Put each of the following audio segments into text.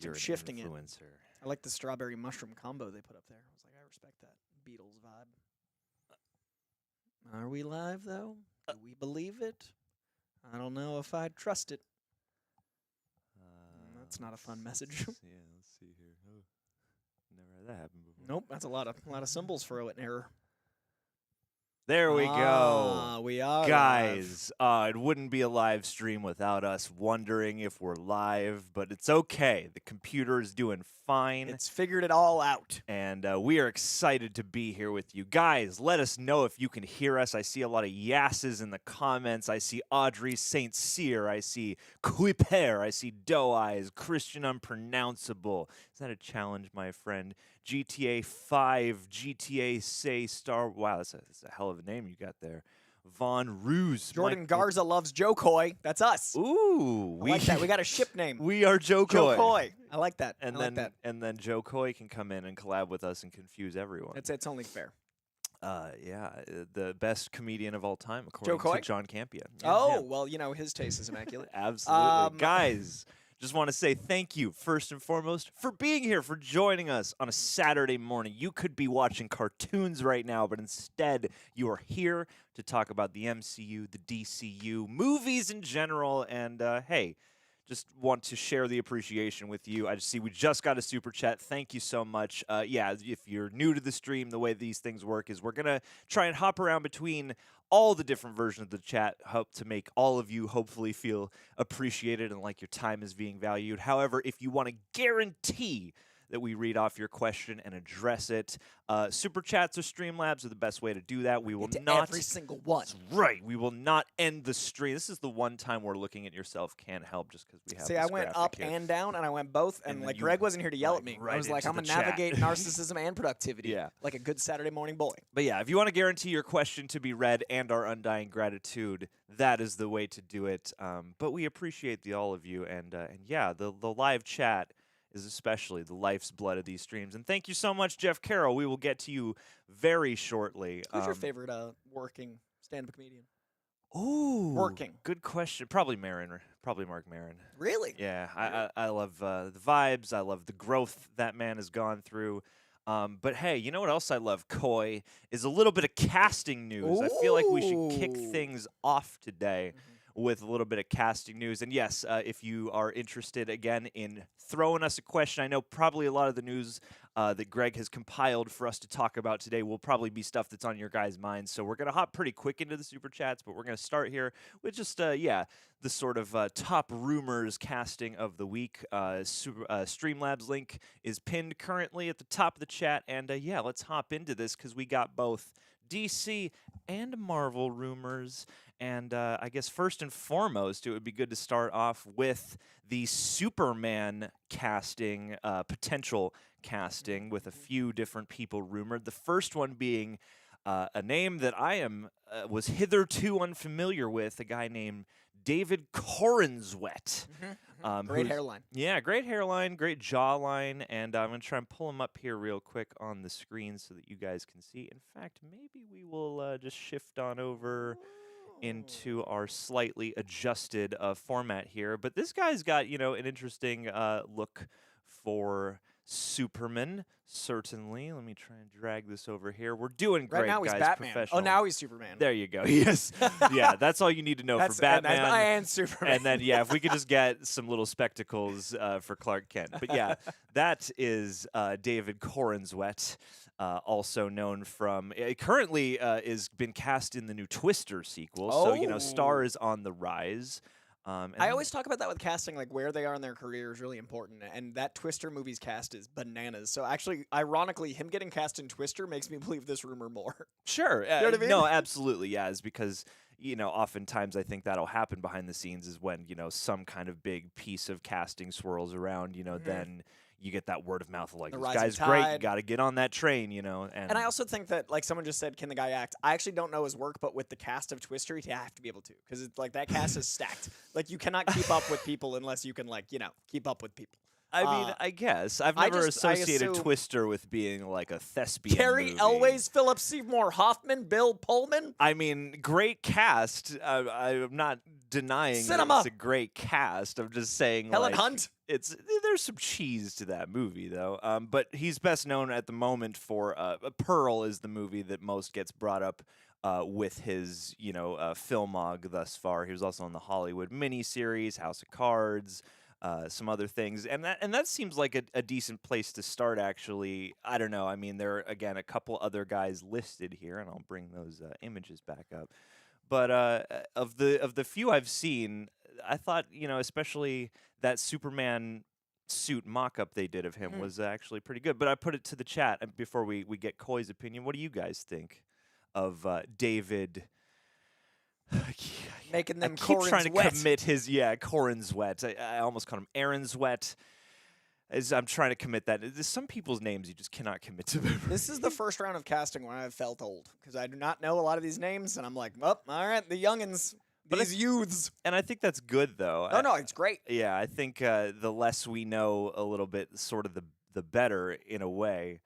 You're an shifting influencer. I like the strawberry mushroom combo they put up there. I was like, I respect that Beatles vibe. Are we live, though? Do we believe it? I don't know if I trust it. That's not a fun message. Yeah, let's see here. Oh, never had that happen before. Nope, that's a lot of symbols for an error. There we go. We are Guys, it wouldn't be a live stream without us wondering if we're live, but it's okay. The computer is doing fine. It's figured it all out. And we are excited to be here with you. Guys, let us know if you can hear us. I see a lot of yasses in the comments. I see Audrey St. Cyr. I see Quiper. I see Doe Eyes. Christian Unpronounceable. Is that a challenge, my friend? GTA 5. GTA Say Star. Wow, that's a hell of a name you got there. Von Ruse. Jordan Garza loves Joe Coy. That's us. Ooh. I like that. We got a ship name. We are Joe Coy. Joe Coy. I like that. And I then, like that. And then Joe Coy can come in and collab with us and confuse everyone. It's only fair. The best comedian of all time, according Joe Coy? to John Campia. Well, his taste is immaculate. Absolutely. Guys, just want to say thank you, first and foremost, for being here, for joining us on a Saturday morning. You could be watching cartoons right now, but instead you are here to talk about the MCU, the DCU, movies in general, and hey, just want to share the appreciation with you. I just see we just got a super chat. Thank you so much. If you're new to the stream, the way these things work is we're going to try and hop around between all the different versions of the chat, hope to make all of you hopefully feel appreciated and like your time is being valued. However, if you want to guarantee that we read off your question and address it, super chats or Streamlabs are the best way to do that. We will not every single one. That's right. We will not end the stream. This is the one time we're looking at yourself can't help just because we have. See, this I went graphic up here. and down, and I went both, and then like you Greg wasn't here to yell at me. right I was like, into I'm the gonna chat. navigate narcissism and productivity, Yeah. like a good Saturday morning boy. But yeah, if you want to guarantee your question to be read and our undying gratitude, that is the way to do it. But we appreciate all of you, and yeah, the live chat is especially the life's blood of these streams. And thank you so much, Jeff Carroll. We will get to you very shortly. Who's your favorite working stand-up comedian? Ooh, Working. Good question. Probably Maron. Probably Mark Maron. Really? Yeah, I love the vibes. I love the growth that man has gone through. But hey, you know what else I love, Coy, is a little bit of casting news. I feel like we should kick things off today with a little bit of casting news. And yes, if you are interested, again, in throwing us a question, I know probably a lot of the news that Greg has compiled for us to talk about today will probably be stuff that's on your guys' minds. So we're going to hop pretty quick into the Super Chats, but we're going to start here with just, the sort of top rumors casting of the week. Streamlabs link is pinned currently at the top of the chat. And yeah, let's hop into this because we got both DC and Marvel rumors. And I guess first and foremost, it would be good to start off with the Superman casting, potential casting, with a few different people rumored. The first one being a name that I was hitherto unfamiliar with, a guy named David Corenswet. Great hairline. Yeah, great hairline, great jawline, and I'm going to try and pull him up here real quick on the screen so that you guys can see. In fact, maybe we will just shift on over into our slightly adjusted format here. But this guy's got, an interesting look for Superman, certainly. Let me try and drag this over here. We're doing great, Right now guys. he's Batman. Professional. Oh, now he's Superman. There you go. Yes. Yeah, that's all you need to know for Batman. And Superman. And then, yeah, if we could just get some little spectacles for Clark Kent. But yeah, that is David Corenswet. Also known from currently is been cast in the new Twister sequel, so star is on the rise. I always talk about that with casting, like where they are in their career is really important, and that Twister movie's cast is bananas. So actually, ironically, him getting cast in Twister makes me believe this rumor more. Sure, You know what I mean? No, absolutely, yeah, is because oftentimes I think that'll happen behind the scenes is when some kind of big piece of casting swirls around, then you get that word of mouth of like, this guy's great, you got to get on that train, And I also think that, like someone just said, can the guy act? I actually don't know his work, but with the cast of Twister, you have to be able to, because it's like that cast is stacked. Like you cannot keep up with people unless you can keep up with people. I mean, I guess I've I never I associated assume- Twister with being like a thespian Carrie movie. Elways, Philip Seymour Hoffman, Bill Pullman. I mean, great cast. I'm not denying that Cinema. it's a great cast. I'm just saying, Helen like, Hunt. there's some cheese to that movie though. But he's best known at the moment for Pearl is the movie that most gets brought up with his filmog thus far. He was also on the Hollywood miniseries House of Cards. Some other things, and that seems like a decent place to start. Actually, I don't know. I mean, there are again a couple other guys listed here, and I'll bring those images back up. But of the few I've seen, I thought especially that Superman suit mock-up they did of him was actually pretty good. But I put it to the chat before we get Coy's opinion. What do you guys think of David? Making them I keep trying to Corrinswet. commit his Corrinswet. I almost called him Aaronswet. I'm trying to commit that. There's some people's names you just cannot commit to. This is the first round of casting when I've felt old because I do not know a lot of these names, and I'm like, well, all right, the youngins, these youths. And I think that's good though. Oh no, it's great. Yeah, I think the less we know a little bit, sort of the better in a way.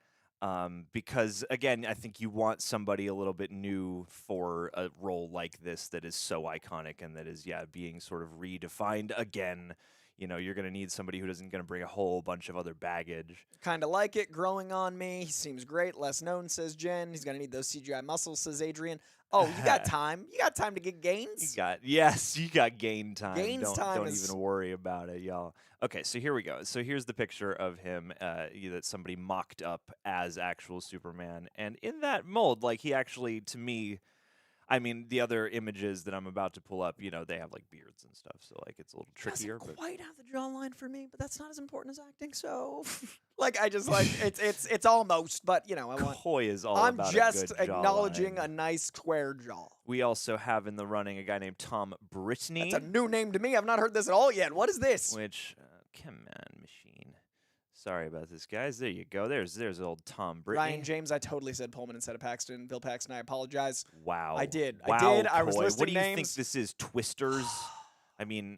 Because again, I think you want somebody a little bit new for a role like this that is so iconic and that is being sort of redefined again. You're going to need somebody who isn't going to bring a whole bunch of other baggage. Kind of like it, growing on me. He seems great. Less known, says Jen. He's going to need those CGI muscles, says Adrian. Oh, you got time. You got time to get gains. You got gain time. Gains time Don't is- even worry about it, y'all. Okay, so here we go. So here's the picture of him that somebody mocked up as actual Superman. And in that mold, like he actually, to me, I mean, the other images that I'm about to pull up, they have like beards and stuff. So like it's a little trickier. Doesn't quite have the jawline for me, but that's not as important as acting. So, like, I just like it's almost, but I want. Coy is all I'm about just a good acknowledging jawline. a nice square jaw. We also have in the running a guy named Tom Brittany. That's a new name to me. I've not heard this at all yet. What is this? Which, come on, machine. Sorry about this, guys. There you go. There's old Tom Brittany. Ryan James, I totally said Pullman instead of Paxton. Bill Paxton, I apologize. Wow. I did. Wow, I did. I was Coy. listing What do you names. think this is? Twisters? I mean,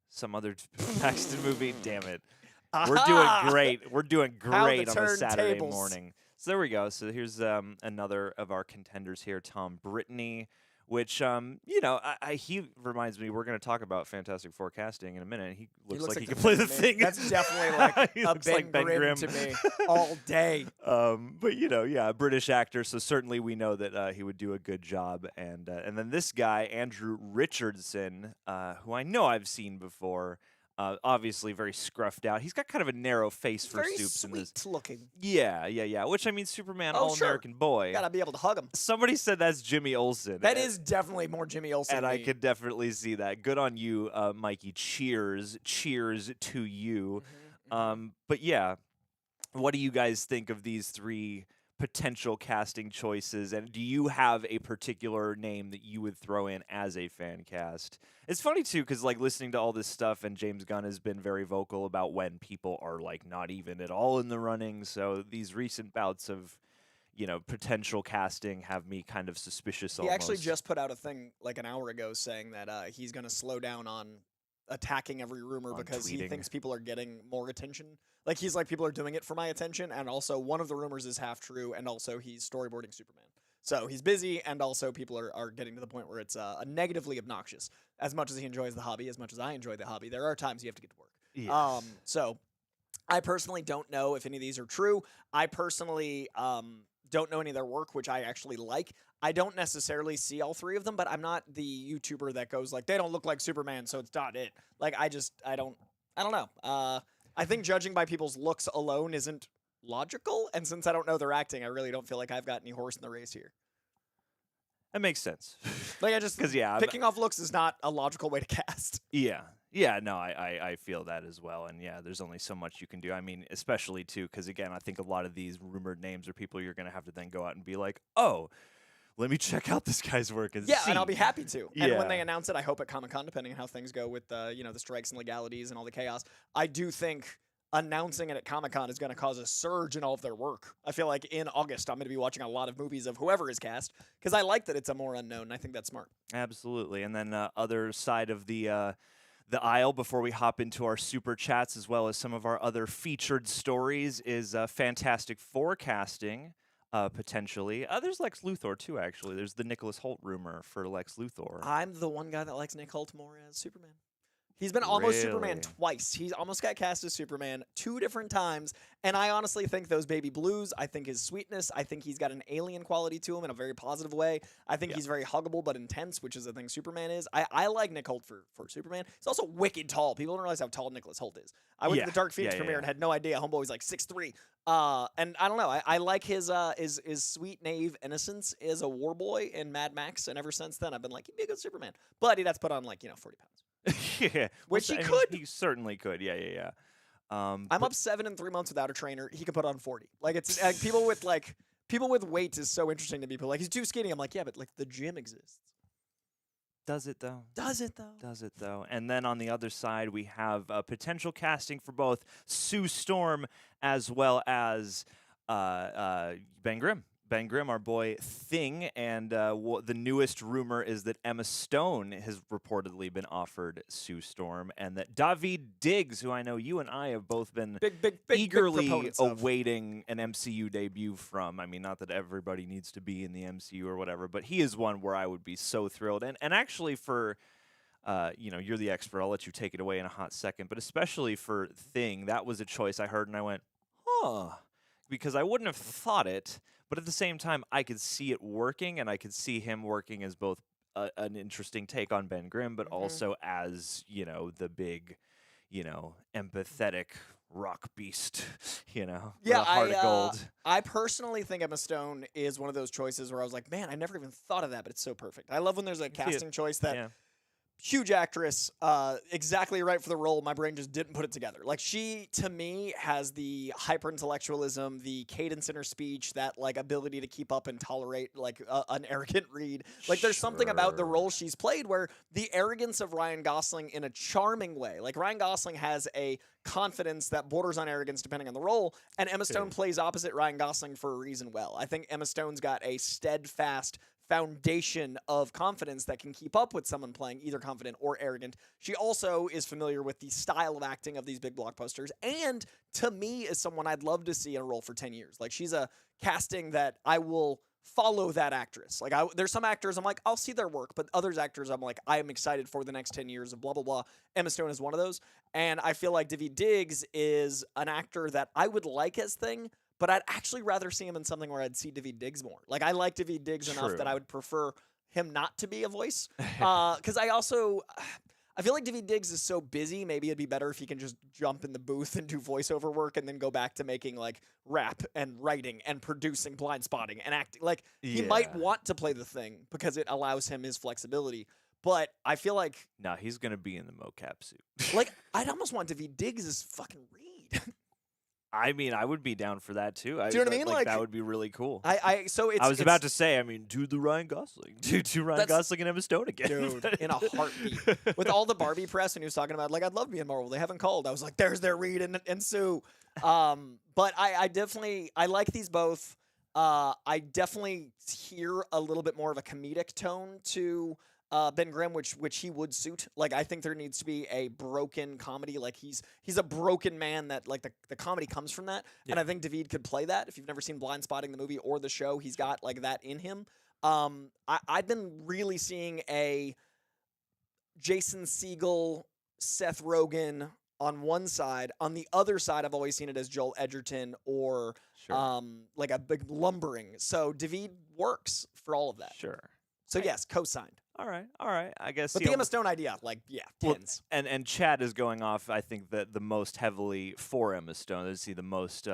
some other Paxton movie? Damn it. We're doing great. We're doing How the great on a Saturday turntables. morning. So there we go. So here's another of our contenders here, Tom Brittany. Which, he reminds me, we're going to talk about Fantastic Four casting in a minute. He looks like he can play the Thing. That's definitely like He a looks Ben, like Ben Grimm to me all day. But British actor, so certainly we know that he would do a good job. And then this guy, Andrew Richardson, who I know I've seen before, obviously very scruffed out. He's got kind of a narrow face for Very Soups in this. sweet looking. Yeah. Which I mean, Superman, Oh, All-American boy. Gotta be able to hug him. Somebody said that's Jimmy Olsen. That is definitely more Jimmy Olsen. And to I me. could definitely see that. Good on you, Mikey. Cheers to you. But yeah, what do you guys think of these three potential casting choices? And do you have a particular name that you would throw in as a fan cast? It's funny too, because like listening to all this stuff, and James Gunn has been very vocal about when people are like not even at all in the running. So these recent bouts of potential casting have me kind of suspicious. He almost. actually just put out a thing like an hour ago saying that he's going to slow down on attacking every rumor On because he tweeting. thinks people are getting more attention. Like he's like, people are doing it for my attention, and also one of the rumors is half true, and also he's storyboarding Superman. So he's busy, and also people are getting to the point where it's negatively obnoxious. As much as he enjoys the hobby, as much as I enjoy the hobby, there are times you have to get to work. Yes. So I personally don't know if any of these are true. I personally don't know any of their work, which I actually like. I don't necessarily see all three of them, but I'm not the YouTuber that goes like, they don't look like Superman, so it's not it. Like I don't know. I think judging by people's looks alone isn't logical, and since I don't know their acting, I really don't feel like I've got any horse in the race here. That makes sense. Like I just Because picking off looks is not a logical way to cast. Yeah, no, I feel that as well, and yeah, there's only so much you can do. I mean, especially too, because again, I think a lot of these rumored names are people you're gonna have to then go out and be like, oh, let me check out this guy's work and Yeah, see. and I'll be happy to. And Yeah. when they announce it, I hope at Comic-Con, depending on how things go with the strikes and legalities and all the chaos, I do think announcing it at Comic-Con is going to cause a surge in all of their work. I feel like in August, I'm going to be watching a lot of movies of whoever is cast because I like that it's a more unknown. I think that's smart. Absolutely, and then other side of the the aisle before we hop into our super chats as well as some of our other featured stories is Fantastic Four casting, potentially. There's Lex Luthor, too, actually. There's the Nicholas Hoult rumor for Lex Luthor. I'm the one guy that likes Nick Hoult more as Superman. He's been almost Superman twice. He's almost got cast as Superman 2 different times. And I honestly think those baby blues, I think his sweetness, I think he's got an alien quality to him in a very positive way. I think he's very huggable but intense, which is the thing Superman is. I like Nick Hoult for Superman. He's also wicked tall. People don't realize how tall Nicholas Hoult is. I went to the Dark Phoenix premiere and had no idea. Homeboy was like 6'3". And I don't know. I like his sweet, naive innocence as a war boy in Mad Max. And ever since then, I've been like, he'd be a good Superman. But he'd have to put on, 40 pounds. Yeah, which he could. He certainly could. Yeah. I'm up 7 in 3 months without a trainer. He could put on 40. It's people with weight is so interesting to me. People he's too skinny. I'm like, yeah, but the gym exists. Does it though? Does it though? Does it though? And then on the other side, we have potential casting for both Sue Storm as well as Ben Grimm. Ben Grimm, our boy Thing, and the newest rumor is that Emma Stone has reportedly been offered Sue Storm, and that Daveed Diggs, who I know you and I have both been eagerly awaiting an MCU debut from. I mean, not that everybody needs to be in the MCU or whatever, but he is one where I would be so thrilled. And actually for, you're the expert. I'll let you take it away in a hot second. But especially for Thing, that was a choice I heard, and I went, huh, because I wouldn't have thought it. But at the same time, I could see it working, and I could see him working as both an interesting take on Ben Grimm, but also as, the big, empathetic rock beast, heart of gold. I personally think Emma Stone is one of those choices where I was like, man, I never even thought of that, but it's so perfect. I love when there's a casting choice that huge actress, exactly right for the role. My brain just didn't put it together. She, to me, has the hyper-intellectualism, the cadence in her speech, that, ability to keep up and tolerate, an arrogant read. There's something about the role she's played where the arrogance of Ryan Gosling in a charming way. Ryan Gosling has a confidence that borders on arrogance depending on the role, and Emma Stone plays opposite Ryan Gosling for a reason well. I think Emma Stone's got a steadfast foundation of confidence that can keep up with someone playing either confident or arrogant. She also is familiar with the style of acting of these big blockbusters, and to me is someone I'd love to see in a role for 10 years. She's a casting that I will follow that actress. There's some actors I'm like, I'll see their work, but others actors I'm like, I am excited for the next 10 years of blah, blah, blah. Emma Stone is one of those, and I feel like Daveed Diggs is an actor that I would like as Thing, but I'd actually rather see him in something where I'd see Daveed Diggs more. I like Daveed Diggs enough that I would prefer him not to be a voice. Because I feel like Daveed Diggs is so busy, maybe it'd be better if he can just jump in the booth and do voiceover work and then go back to making rap and writing and producing Blind Spotting and acting. He might want to play the Thing because it allows him his flexibility. But I feel like... No, he's going to be in the mocap suit. I'd almost want Daveed Diggs as fucking Reed. I mean, I would be down for that too. Do you know what I mean? That would be really cool. I was about to say, do the Ryan Gosling, do Ryan Gosling and Emma Stone again, dude, in a heartbeat. With all the Barbie press, and he was talking about I'd love to be in Marvel. They haven't called. I was like, there's their Reed and Sue. But I definitely like these both. I definitely hear a little bit more of a comedic tone to Ben Grimm, which he would suit. I think there needs to be a broken comedy. He's a broken man that the comedy comes from that. And I think Daveed could play that. If you've never seen Blind Spotting the movie or the show, he's got that in him. I've been really seeing a Jason Segel, Seth Rogen on one side. On the other side, I've always seen it as Joel Edgerton or a big lumbering. So Daveed works for all of that. Sure. So yes, co-signed. All right. I guess. But the Emma Stone idea, tens. And Chad is going off. I think that the most heavily for Emma Stone. Let's see, the most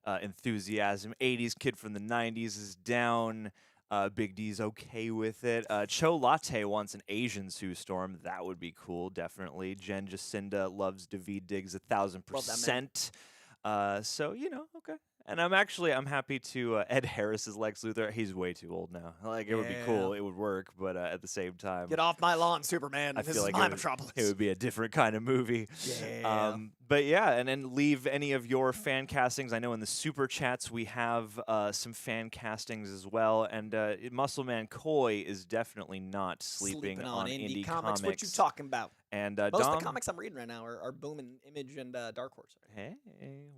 enthusiasm. 80s kid from the 90s is down. Big D's okay with it. Cho Latte wants an Asian Sue Storm. That would be cool, definitely. Jen Jacinda loves Daveed Diggs 1,000%. So okay. And I'm happy to Ed Harris as Lex Luthor. He's way too old now. It would be cool. It would work, but at the same time, get off my lawn, Superman. This is my Metropolis. It would be a different kind of movie. Yeah. But yeah, and then leave any of your fan castings. I know in the super chats we have some fan castings as well, and Muscle Man Coy is definitely not sleeping on indie comics. What you talking about? And Most Dom, of the comics I'm reading right now are Boom and Image and Dark Horse. hey,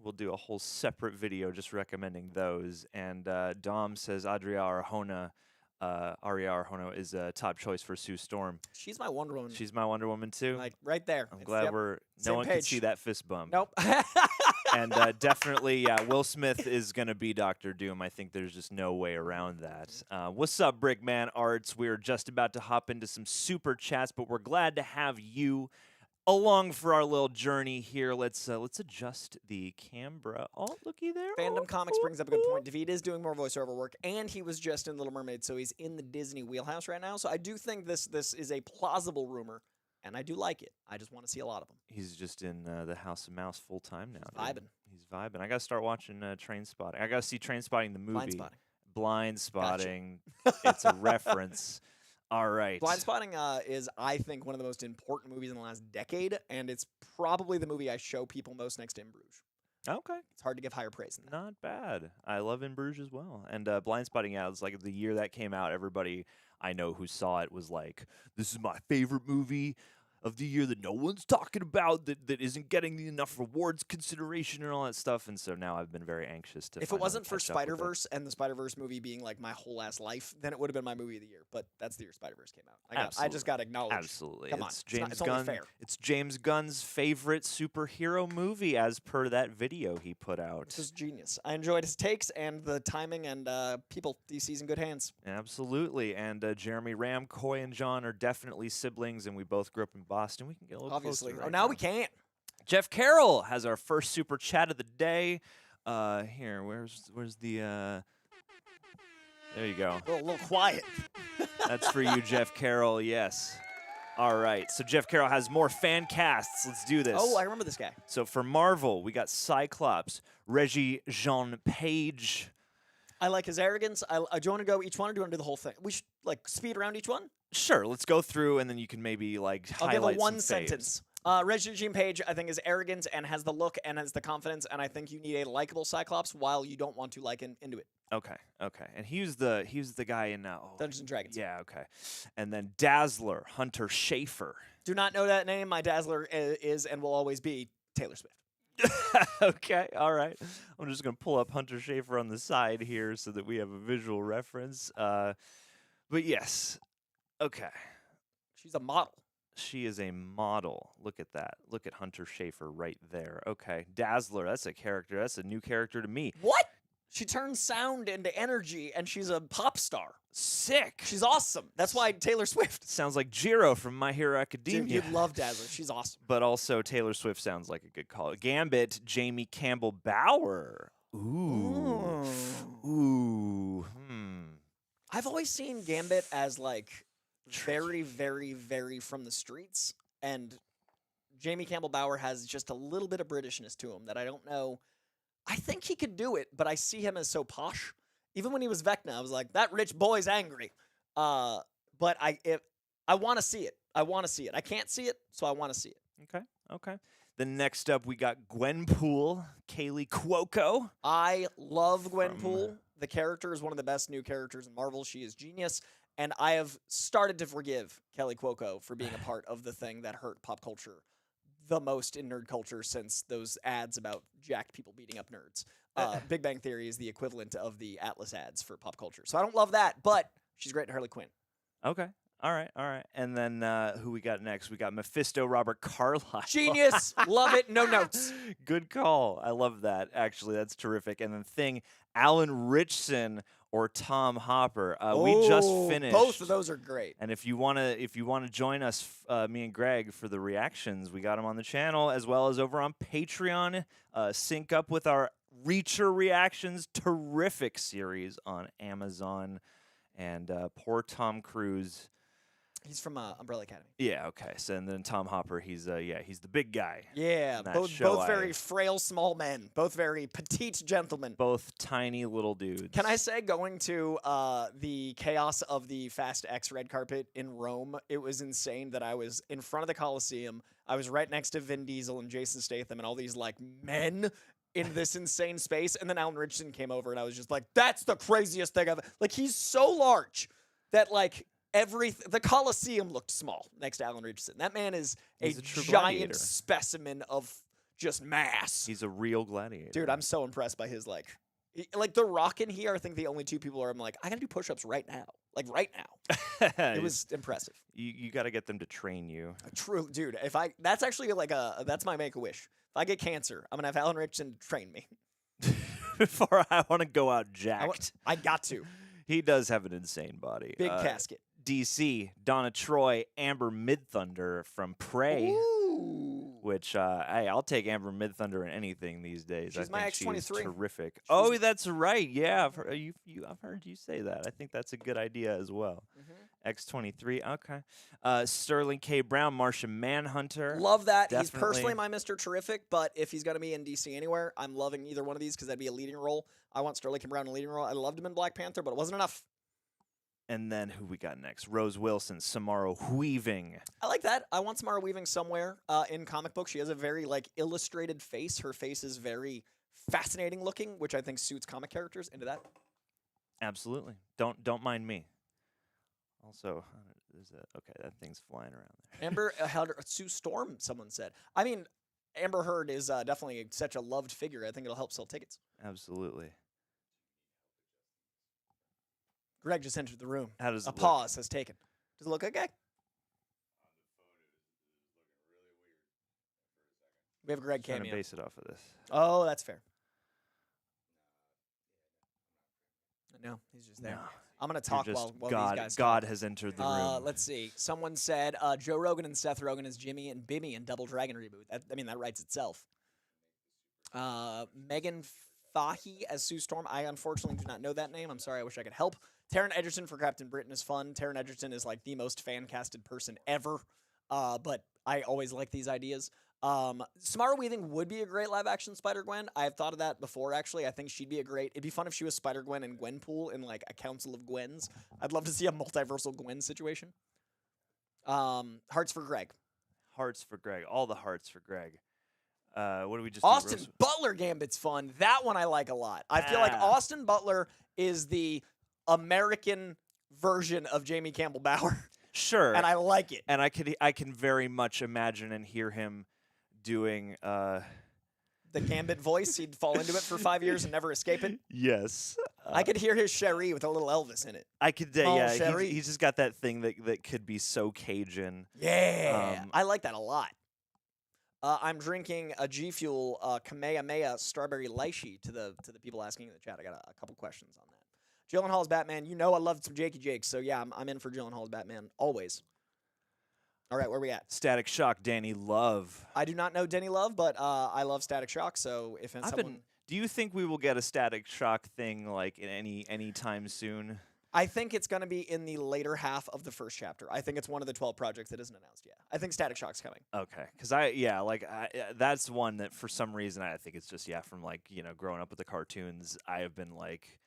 we'll do a whole separate video just recommending those. And Dom says Aria Arjona is a top choice for Sue Storm. She's my Wonder Woman. She's my Wonder Woman too. Like right there. I'm It's- glad yep, no same one can page. see that fist bump. Nope. And definitely, yeah, Will Smith is going to be Doctor Doom. I think there's just no way around that. What's up, Brickman Arts? We're just about to hop into some super chats, but we're glad to have you along for our little journey here. Let's adjust the camera. Oh, looky there. Fandom Comics brings up a good point. David is doing more voiceover work, and he was just in Little Mermaid, so he's in the Disney wheelhouse right now. So I do think this is a plausible rumor, and I do like it. I just want to see a lot of them. He's just in the House of Mouse full time now. He's dude. vibing. He's vibing. I got to start watching Train Spotting. I got to see Train Spotting the movie. Blind Spotting. Blind Spotting. It's a reference. All right. Blind Spotting is, I think, one of the most important movies in the last decade, and it's probably the movie I show people most next to In Bruges. Okay. It's hard to give higher praise than that. Not bad. I love In Bruges as well. And Blind Spotting, yeah, it's like the year that came out, everybody I know who saw it was like, this is my favorite movie of the year that no one's talking about, that isn't getting enough rewards consideration and all that stuff. And so now I've been very anxious to If it finally wasn't for catch up with it. Spider-Verse and the Spider-Verse movie being like my whole ass life, then it would have been my movie of the year. But that's the year Spider-Verse came out. I just got to acknowledge. Absolutely. Come on. It's It's not- James it's only Gunn. fair. It's James Gunn's favorite superhero movie as per that video he put out. This is genius. I enjoyed his takes and the timing, and DC's in good hands. Absolutely. And Jeremy Ram, Coy, and John are definitely siblings, and we both grew up in Boston. We can get a little Obviously. closer Oh, right now we can't. Jeff Carroll has our first super chat of the day. Here, where's the there you go. A little quiet. That's for you, Jeff Carroll. Yes. All right. So Jeff Carroll has more fan casts. Let's do this. Oh, I remember this guy. So for Marvel, we got Cyclops, Reggie Jean Page. I like his arrogance. Do you want to go each one, or do you want to do the whole thing? We should like speed around each one. Sure, let's go through, and then you can maybe like I'll give a highlight one some faves. sentence. Reggie Jean Page, I think, is arrogant and has the look and has the confidence, and I think you need a likable Cyclops while you don't want to like into it. Okay, okay, and he was the guy in Dungeons and Dragons. Yeah, okay, and then Dazzler, Hunter Schafer. Do not know that name. My Dazzler is and will always be Taylor Swift. Okay, all right. I'm just gonna pull up Hunter Schafer on the side here so that we have a visual reference. But yes, okay. She's a model. She is a model. Look at that. Look at Hunter Schafer right there. Okay, Dazzler. That's a character. That's a new character to me. What? She turns sound into energy, and she's a pop star. Sick. She's awesome. That's why Taylor Swift. Sounds like Jiro from My Hero Academia. Dude, you'd love Dazzler. She's awesome. But also Taylor Swift sounds like a good call. Gambit, Jamie Campbell Bower. Ooh. Ooh. I've always seen Gambit as like very, very, very from the streets, and Jamie Campbell Bower has just a little bit of Britishness to him that I don't know. I think he could do it, but I see him as so posh. Even when he was Vecna, I was like, that rich boy's angry. But I want to see it. I want to see it. I can't see it, so I want to see it. Okay, okay. Then next up, we got Gwenpool, Kaylee Cuoco. I love Gwenpool. The character is one of the best new characters in Marvel. She is genius. And I have started to forgive Kelly Cuoco for being a part of the thing that hurt pop culture the most in nerd culture since those ads about jacked people beating up nerds. Big Bang Theory is the equivalent of the Atlas ads for pop culture. So I don't love that, but she's great in Harley Quinn. Okay. All right, all right. And then who we got next? We got Mephisto Robert Carlyle. Genius. Love it. No notes. Good call. I love that. Actually, that's terrific. And then Thing, Alan Richson or Tom Hopper. We just finished. Both of those are great. And if you wanna join us, me and Greg, for the reactions, we got them on the channel as well as over on Patreon. Sync up with our Reacher reactions. Terrific series on Amazon. And poor Tom Cruise. He's from Umbrella Academy. Yeah, okay. So and then Tom Hopper, he's the big guy. Yeah, both very frail small men, both very petite gentlemen. Both tiny little dudes. Can I say, going to the chaos of the Fast X red carpet in Rome, it was insane that I was in front of the Coliseum. I was right next to Vin Diesel and Jason Statham and all these like men in this insane space. And then Alan Richardson came over and I was just like, that's the craziest thing I've... Like, he's so large that like... the Coliseum looked small next to Alan Richardson. That man is He's a a true giant gladiator. specimen of just mass. He's a real gladiator. Dude, I'm so impressed by his like The Rock in here. I think the only two people are I'm like, I gotta do push-ups right now, like right now. It was impressive. You got to get them to train you. True, dude. That's actually like that's my make-a-wish. If I get cancer, I'm gonna have Alan Richardson train me. Before I want to go out jacked. I got to. He does have an insane body. Big casket. DC, Donna Troy, Amber Midthunder from Prey. Ooh. Which, hey, I'll take Amber Midthunder in anything these days. She's I my think X-23. she's terrific. Oh, that's right. Yeah, I've heard you say that. I think that's a good idea as well. X-23, okay. Sterling K. Brown, Martian Manhunter. Love that. Definitely. He's personally my Mr. Terrific, but if he's going to be in DC anywhere, I'm loving either one of these because that'd be a leading role. I want Sterling K. Brown in a leading role. I loved him in Black Panther, but it wasn't enough. And then who we got next? Rose Wilson, Samara Weaving. I like that. I want Samara Weaving somewhere in comic books. She has a very like illustrated face. Her face is very fascinating looking, which I think suits comic characters. Into that. Absolutely. Don't mind me. Also, okay, that thing's flying around there. Amber Sue Storm, someone said. I mean, Amber Heard is definitely such a loved figure. I think it'll help sell tickets. Absolutely. Greg just entered the room. How does it a look? pause has taken. Does it look okay? We have a Greg Trying to cameo. base it off of this. Oh, that's fair. No, he's just there. No. I'm gonna You're talk just while God, these guys God talk. has entered the room. Let's see. Someone said Joe Rogan and Seth Rogen as Jimmy and Bimmy in Double Dragon reboot. That writes itself. Megan Fahey as Sue Storm. I unfortunately do not know that name. I'm sorry. I wish I could help. Taron Egerton for Captain Britain is fun. Taron Egerton is like the most fan-casted person ever. But I always like these ideas. Samara Weaving would be a great live-action Spider-Gwen. I have thought of that before, actually. I think she'd be it'd be fun if she was Spider-Gwen and Gwenpool in, like, a council of Gwens. I'd love to see a multiversal Gwen situation. Hearts for Greg. Hearts for Greg. All the hearts for Greg. What do we just Austin do? Butler Gambit's fun. That one I like a lot. I feel like Austin Butler is the American version of Jamie Campbell Bower. Sure. And I like it. And I can very much imagine and hear him doing the Gambit voice. He'd fall into it for 5 years and never escape it. Yes. I could hear his Cherie with a little Elvis in it. I could Oh, yeah, Cherie. he's just got that thing that could be so Cajun. Yeah. I like that a lot. I'm drinking a G Fuel Kamehameha Strawberry Lychee to the people asking in the chat. I got a couple questions on that. Gyllenhaal's Batman. You know I love some Jakey Jakes, so yeah, I'm in for Gyllenhaal's Batman always. All right, where we at? Static Shock, Danny Love. I do not know Denny Love, but I love Static Shock. So if someone, do you think we will get a Static Shock thing like in any time soon? I think it's going to be in the later half of the first chapter. I think it's one of the 12 projects that isn't announced yet. I think Static Shock's coming. Okay, because that's one that for some reason I think it's just from like growing up with the cartoons, I have been like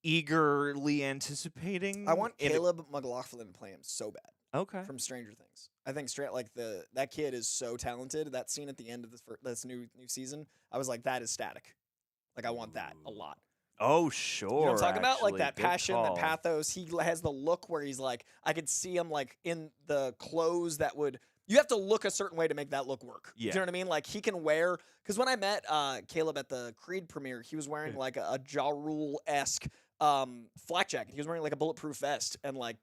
eagerly anticipating. I want Caleb McLaughlin to play him so bad. Okay. From Stranger Things. I think that kid is so talented. That scene at the end of this new season, I was like, that is Static. Like I want that a lot. Oh, sure. You know what I'm talking about? Like actually. that Good passion, call. that pathos. He has the look where he's like, I could see him like in the clothes that would. You have to look a certain way to make that look work. Yeah. Do you know what I mean? Like he can wear. Because when I met Caleb at the Creed premiere, he was wearing like a Ja Rule-esque flak jacket. He was wearing like a bulletproof vest and like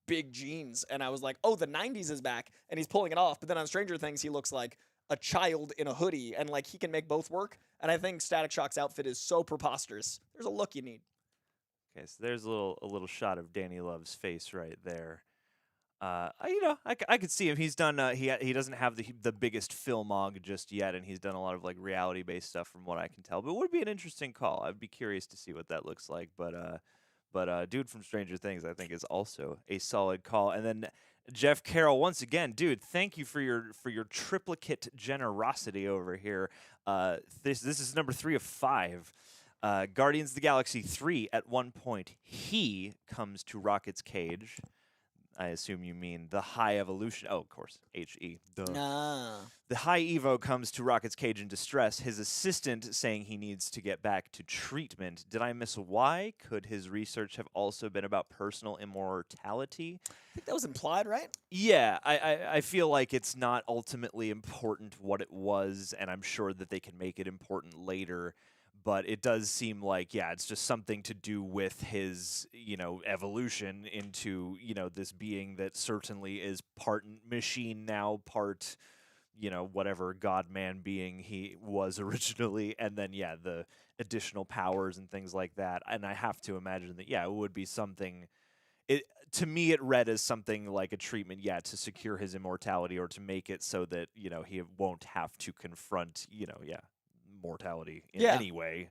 big jeans. And I was like, oh, the 90s is back. And he's pulling it off. But then on Stranger Things, he looks like a child in a hoodie. And like he can make both work. And I think Static Shock's outfit is so preposterous. There's a look you need. Okay, so there's a little shot of Danny Love's face right there. I could see him. He's done. He doesn't have the biggest filmog just yet, and he's done a lot of like reality based stuff from what I can tell. But it would be an interesting call. I'd be curious to see what that looks like. But dude from Stranger Things, I think, is also a solid call. And then Jeff Carroll, once again, dude, thank you for your triplicate generosity over here. This is number 3 of 5. Guardians of the Galaxy 3. At one point, he comes to Rocket's cage. I assume you mean the High Evolution. Oh, of course, HE. Duh. Ah. The High Evo comes to Rocket's cage in distress, his assistant saying he needs to get back to treatment. Did I miss why? Could his research have also been about personal immortality? I think that was implied, right? Yeah, I feel like it's not ultimately important what it was, and I'm sure that they can make it important later. But it does seem like, yeah, it's just something to do with his, evolution into, this being that certainly is part machine now, part, whatever God-man being he was originally. And then, yeah, the additional powers and things like that. And I have to imagine that, yeah, it would be something. To me, it read as something like a treatment, yeah, to secure his immortality or to make it so that, he won't have to confront, mortality in any way,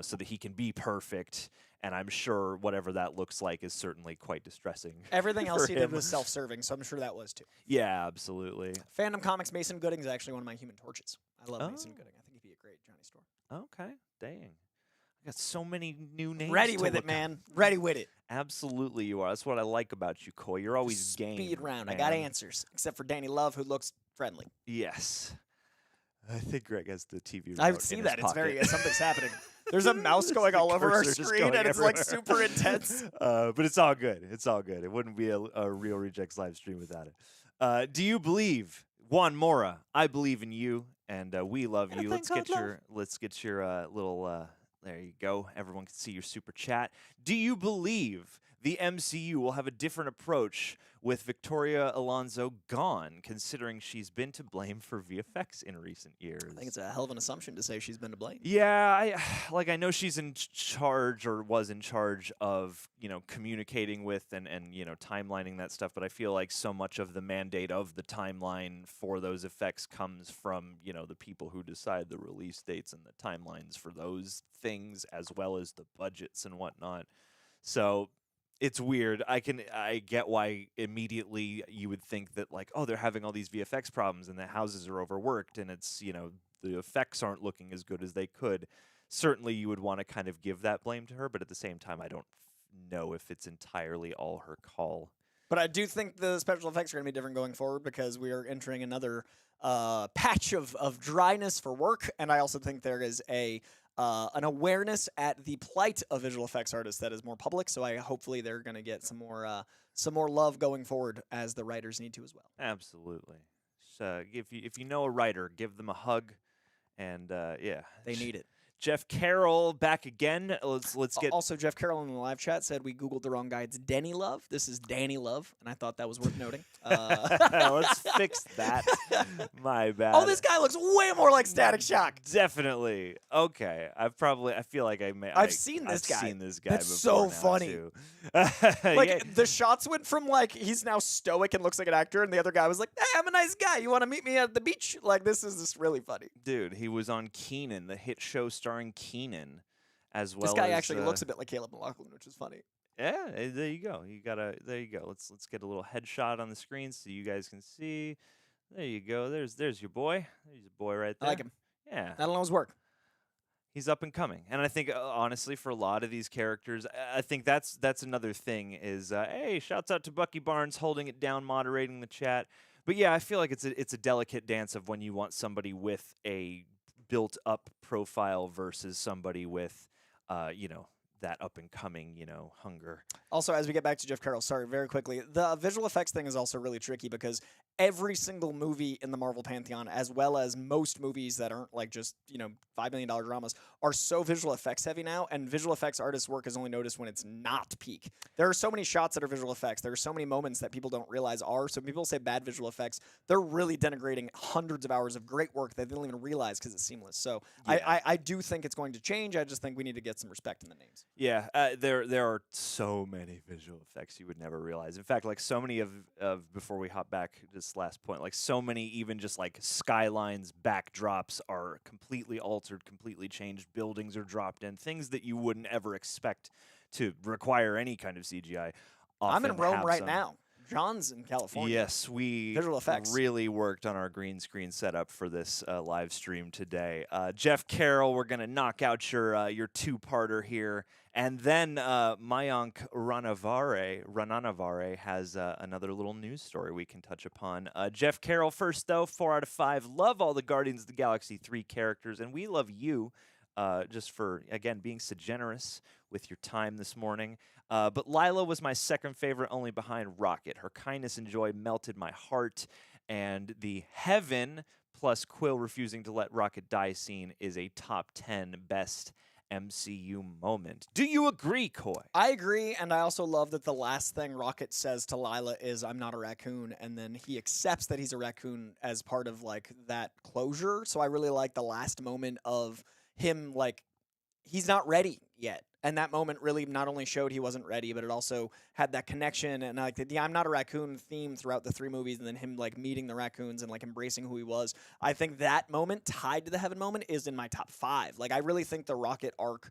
so that he can be perfect. And I'm sure whatever that looks like is certainly quite distressing. Everything else he him. did was self-serving, so I'm sure that was too. Yeah, absolutely. Fandom Comics Mason Gooding is actually one of my Human Torches. I love Mason Gooding. I think he'd be a great Johnny Storm. Okay, dang. I got so many new names. Ready with it, man. Ready with it. Absolutely, you are. That's what I like about you, Coy. You're always game. Speed round. Man. I got answers, except for Danny Love, who looks friendly. Yes. I think Greg has the TV remote I in see his that. pocket. Something's happening. There's a mouse going all over our screen, and it's like super intense. But it's all good. It's all good. It wouldn't be a Real Rejects live stream without it. Do you believe, Juan Mora? I believe in you, and we love you. Let's get your little. There you go. Everyone can see your super chat. Do you believe the MCU will have a different approach with Victoria Alonso gone, considering she's been to blame for VFX in recent years? I think it's a hell of an assumption to say she's been to blame. Yeah, I know she's in charge or was in charge of, communicating with and timelining that stuff, but I feel like so much of the mandate of the timeline for those effects comes from, the people who decide the release dates and the timelines for those things, as well as the budgets and whatnot. So it's weird. I get why immediately you would think that, like, oh, they're having all these VFX problems and the houses are overworked and it's, the effects aren't looking as good as they could. Certainly you would want to kind of give that blame to her, but at the same time, I don't know if it's entirely all her call. But I do think the special effects are going to be different going forward because we are entering another patch of dryness for work, and I also think there is an awareness at the plight of visual effects artists that is more public. So hopefully they're going to get some more love going forward, as the writers need to as well. Absolutely. So if you know a writer, give them a hug, and yeah, they need it. Jeff Carroll back again. Let's get. Also, Jeff Carroll in the live chat said we googled the wrong guy. It's Denny Love. This is Danny Love, and I thought that was worth noting. Let's fix that. My bad. Oh, this guy looks way more like Static Shock. Definitely. Okay. I feel like I've seen this guy. That's so funny. Too. Yeah. The shots went from like he's now stoic and looks like an actor, and the other guy was like, "Hey, I'm a nice guy. You want to meet me at the beach?" Like this is just really funny. Dude, he was on Keaton, the hit show starring Keaton, as well. This guy as, actually looks a bit like Caleb McLaughlin, which is funny. Yeah, there you go. There you go. Let's get a little headshot on the screen so you guys can see. There you go. There's your boy. There's your boy right there. I like him. Yeah. I don't know his work. He's up and coming, and I think honestly, for a lot of these characters, I think that's another thing. Is hey, shouts out to Bucky Barnes holding it down, moderating the chat. But yeah, I feel like it's a delicate dance of when you want somebody with a built-up profile versus somebody with, that up-and-coming, hunger. Also, as we get back to Jeff Carroll, sorry, very quickly, the visual effects thing is also really tricky because every single movie in the Marvel Pantheon, as well as most movies that aren't like just, $5 million dramas, are so visual effects heavy now, and visual effects artists' work is only noticed when it's not peak. There are so many shots that are visual effects. There are so many moments that people don't realize are. So when people say bad visual effects, they're really denigrating hundreds of hours of great work that they don't even realize because it's seamless. So yeah. I do think it's going to change. I just think we need to get some respect in the names. Yeah, there are so many visual effects you would never realize. In fact, like so many of before we hop back this last point, like so many even just like skylines, backdrops are completely altered, completely changed. Buildings are dropped in, things that you wouldn't ever expect to require any kind of CGI. I'm in Rome right now. John's in California. Yes, we Visual effects. really worked on our green screen setup for this live stream today. Jeff Carroll, we're going to knock out your two-parter here. And then Mayank Rananavare has another little news story we can touch upon. Jeff Carroll first, though, 4 out of 5. Love all the Guardians of the Galaxy 3 characters, and we love you just for, again, being so generous with your time this morning. But Lila was my second favorite, only behind Rocket. Her kindness and joy melted my heart, and the Heaven plus Quill refusing to let Rocket die scene is a top 10 best MCU moment. Do you agree, Coy? I agree, and I also love that the last thing Rocket says to Lila is, "I'm not a raccoon," and then he accepts that he's a raccoon as part of, like, that closure. So I really like the last moment of him, like, he's not ready yet. And that moment really not only showed he wasn't ready, but it also had that connection and like the "I'm not a raccoon" theme throughout the 3 movies, and then him like meeting the raccoons and like embracing who he was. I think that moment tied to the Heaven moment is in my top 5. Like I really think the Rocket arc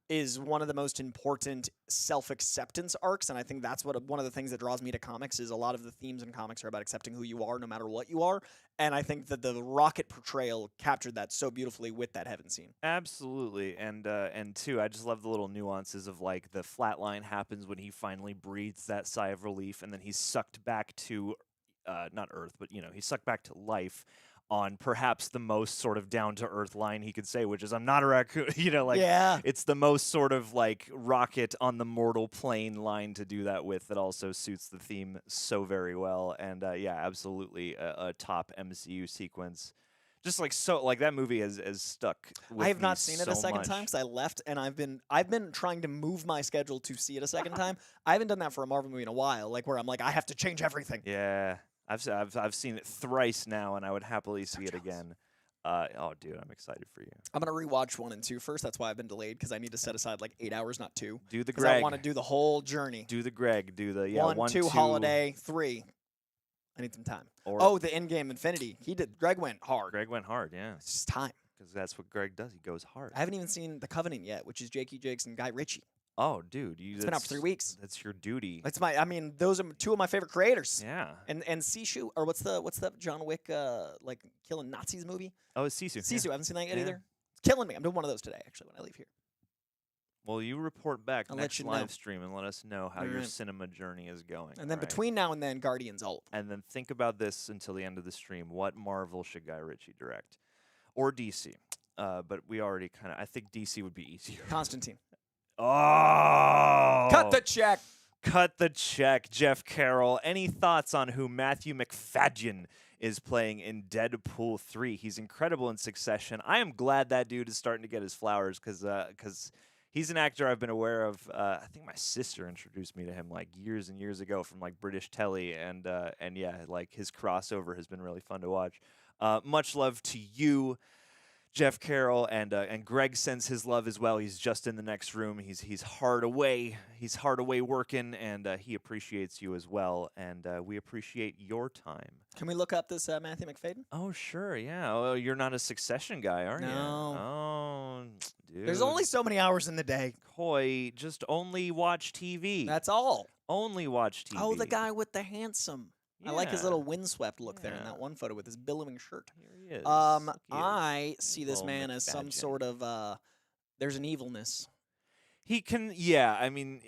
is one of the most important self-acceptance arcs, and I think that's one of the things that draws me to comics is a lot of the themes in comics are about accepting who you are no matter what you are, and I think that the Rocket portrayal captured that so beautifully with that Heaven scene. Absolutely, and too, I just love the little nuances of like the flatline happens when he finally breathes that sigh of relief, and then he's sucked back to not Earth, but he's sucked back to life on perhaps the most sort of down-to-earth line he could say, which is, "I'm not a raccoon." Yeah. It's the most sort of like Rocket on the mortal plane line to do that with that also suits the theme so very well. And yeah, absolutely a top MCU sequence. Just like so, like that movie has stuck with I have me not seen it a so second much. time because I left, and I've been trying to move my schedule to see it a second time. I haven't done that for a Marvel movie in a while, like where I'm like, I have to change everything. Yeah. I've seen it thrice now, and I would happily see it again. Oh, dude, I'm excited for you. I'm gonna rewatch 1 and 2 first. That's why I've been delayed because I need to set aside like 8 hours, not 2. Do the Because I Greg. want to do the whole journey. Do the Greg. Do the 1, 2, holiday, 3. I need some time. Or The Endgame Infinity. Greg went hard. Greg went hard, yeah, It's just time. because that's what Greg does. He goes hard. I haven't even seen The Covenant yet, which is Jakey Jakes and Guy Ritchie. Oh, dude, It's been out for 3 weeks. That's your duty. Those are 2 of my favorite creators. Yeah. And Sishu, or what's that John Wick like killing Nazis movie? Oh, it's Sisu. Sisu, Yeah. I haven't seen that yet Yeah. either. It's killing me. I'm doing one of those today, actually, when I leave here. Well, you report back I'll let next you know. live stream and let us know how your Alright. cinema journey is going. And then alright? between now and then, Guardians ult. And then think about this until the end of the stream. What Marvel should Guy Ritchie direct? Or DC? But we already kind of... I think DC would be easier. Constantine. Oh! Cut the check. Cut the check, Jeff Carroll. Any thoughts on who Matthew MacFadyen is playing in Deadpool 3? He's incredible in Succession. I am glad that dude is starting to get his flowers because he's an actor I've been aware of. I think my sister introduced me to him like years and years ago from like British telly, and yeah, like his crossover has been really fun to watch. Much love to you, Jeff Carroll, and Greg sends his love as well. He's just in the next room. He's hard away. He's hard away working, and he appreciates you as well. And we appreciate your time. Can we look up this Matthew MacFadyen? Oh sure, yeah. Oh, you're not a Succession guy, are you? No. Oh, dude. There's only so many hours in the day. Coy. Just only watch TV. That's all. Only watch TV. Oh, the guy with the handsome. I like his Yeah. little windswept look there in Yeah. that one photo with his billowing shirt. Here he is. Um, Look, he is. I see this Little man as some MacFadyen. sort of there's an evilness. He can, yeah. I mean,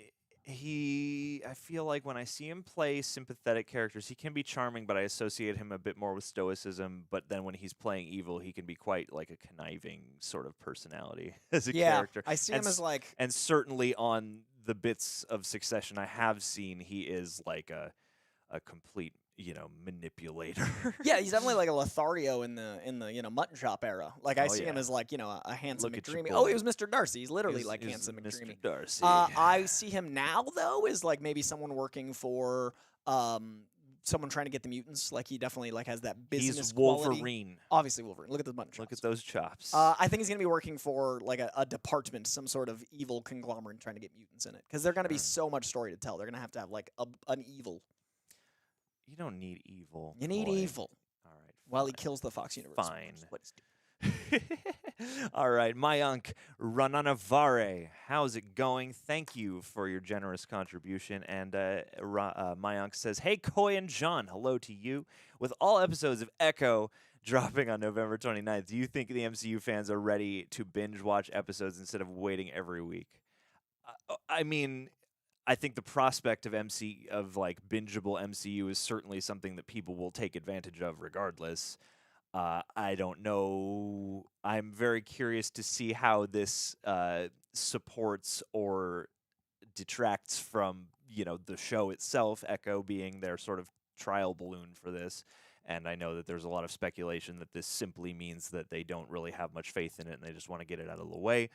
I feel like when I see him play sympathetic characters, he can be charming, but I associate him a bit more with stoicism. But then when he's playing evil, he can be quite like a conniving sort of personality as a character. I see And him as like And certainly on the bits of Succession I have seen, he is like a complete, manipulator. yeah, he's definitely like a Lothario in the mutton shop era. Like I Oh, see him yeah. as like a handsome Look at your McDreamy. boy. Oh, he was Mr. Darcy. He's literally Is- like is handsome Mr. McDreamy. Darcy. I see him now though as like maybe someone working for someone trying to get the mutants. Like he definitely like has that business He's quality. Wolverine. Obviously Wolverine. Look at the mutton chops. Look at those chops. I think he's going to be working for like a department, some sort of evil conglomerate trying to get mutants in it. Because they're going to be Sure. so much story to tell. They're going to have like an evil. You don't need evil. You need boy. evil All right. while he fine. kills the Fox universe. Fine. What is All right, Mayank Rananavare, how's it going? Thank you for your generous contribution. And Mayank says, "Hey, Coy and John, hello to you. With all episodes of Echo dropping on November 29th, do you think the MCU fans are ready to binge watch episodes instead of waiting every week?" I mean, I think the prospect of like bingeable MCU is certainly something that people will take advantage of regardless. I don't know. I'm very curious to see how this supports or detracts from the show itself. Echo being their sort of trial balloon for this, and I know that there's a lot of speculation that this simply means that they don't really have much faith in it and they just want to get it out of the way.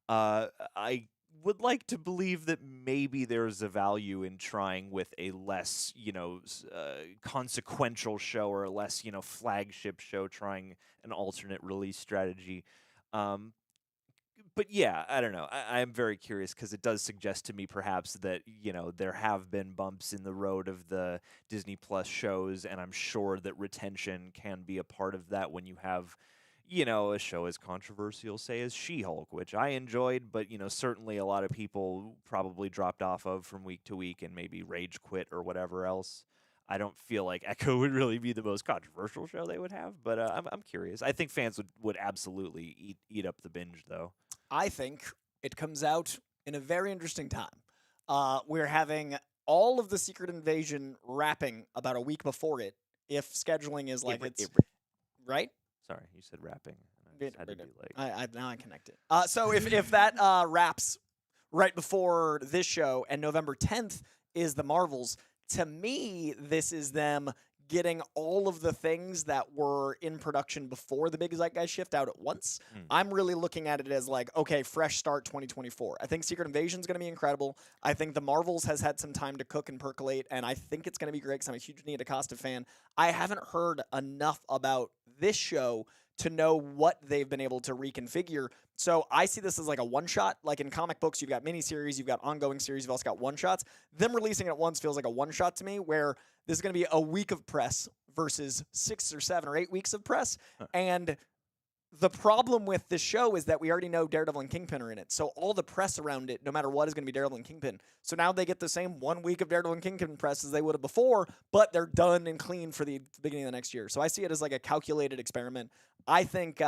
I would like to believe that maybe there's a value in trying with a less, consequential show or a less, flagship show, trying an alternate release strategy. But yeah, I don't know. I'm very curious because it does suggest to me perhaps that, there have been bumps in the road of the Disney Plus shows, and I'm sure that retention can be a part of that when you have a show as controversial, say, as She-Hulk, which I enjoyed, but, certainly a lot of people probably dropped off of from week to week and maybe rage quit or whatever else. I don't feel like Echo would really be the most controversial show they would have, but I'm curious. I think fans would absolutely eat up the binge, though. I think it comes out in a very interesting time. We're having all of the Secret Invasion wrapping about a week before it, if scheduling is like right? Sorry, you said rapping. I just had to be like... now I connect it. So if that wraps right before this show and November 10th is the Marvels, to me, this is them getting all of the things that were in production before the big Zeitgeist shift out at once. I'm really looking at it as like, okay, fresh start 2024. I think Secret Invasion is going to be incredible. I think the Marvels has had some time to cook and percolate, and I think it's going to be great because I'm a huge Nia DaCosta fan. I haven't heard enough about this show to know what they've been able to reconfigure. So I see this as like a one-shot. Like in comic books, you've got miniseries, you've got ongoing series, you've also got one-shots. Them releasing it at once feels like a one-shot to me, where this is going to be a week of press versus 6 or 7 or 8 weeks of press. And the problem with this show is that we already know Daredevil and Kingpin are in it. So all the press around it, no matter what, is going to be Daredevil and Kingpin. So now they get the same 1 week of Daredevil and Kingpin press as they would have before, but they're done and clean for the beginning of the next year. So I see it as like a calculated experiment. I think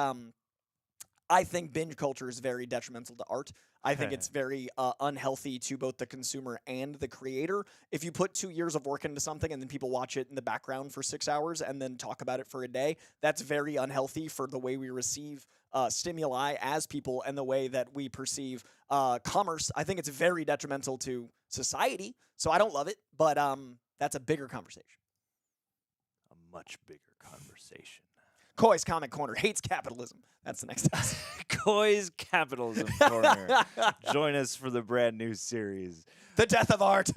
binge culture is very detrimental to art. I think it's very unhealthy to both the consumer and the creator. If you put 2 years of work into something and then people watch it in the background for 6 hours and then talk about it for a day, that's very unhealthy for the way we receive stimuli as people and the way that we perceive commerce. I think it's very detrimental to society. So I don't love it, but that's a bigger conversation. A much bigger conversation. Koi's Comic Corner hates capitalism. That's the next episode. Koi's Capitalism Corner. Join us for the brand new series, The Death of Art.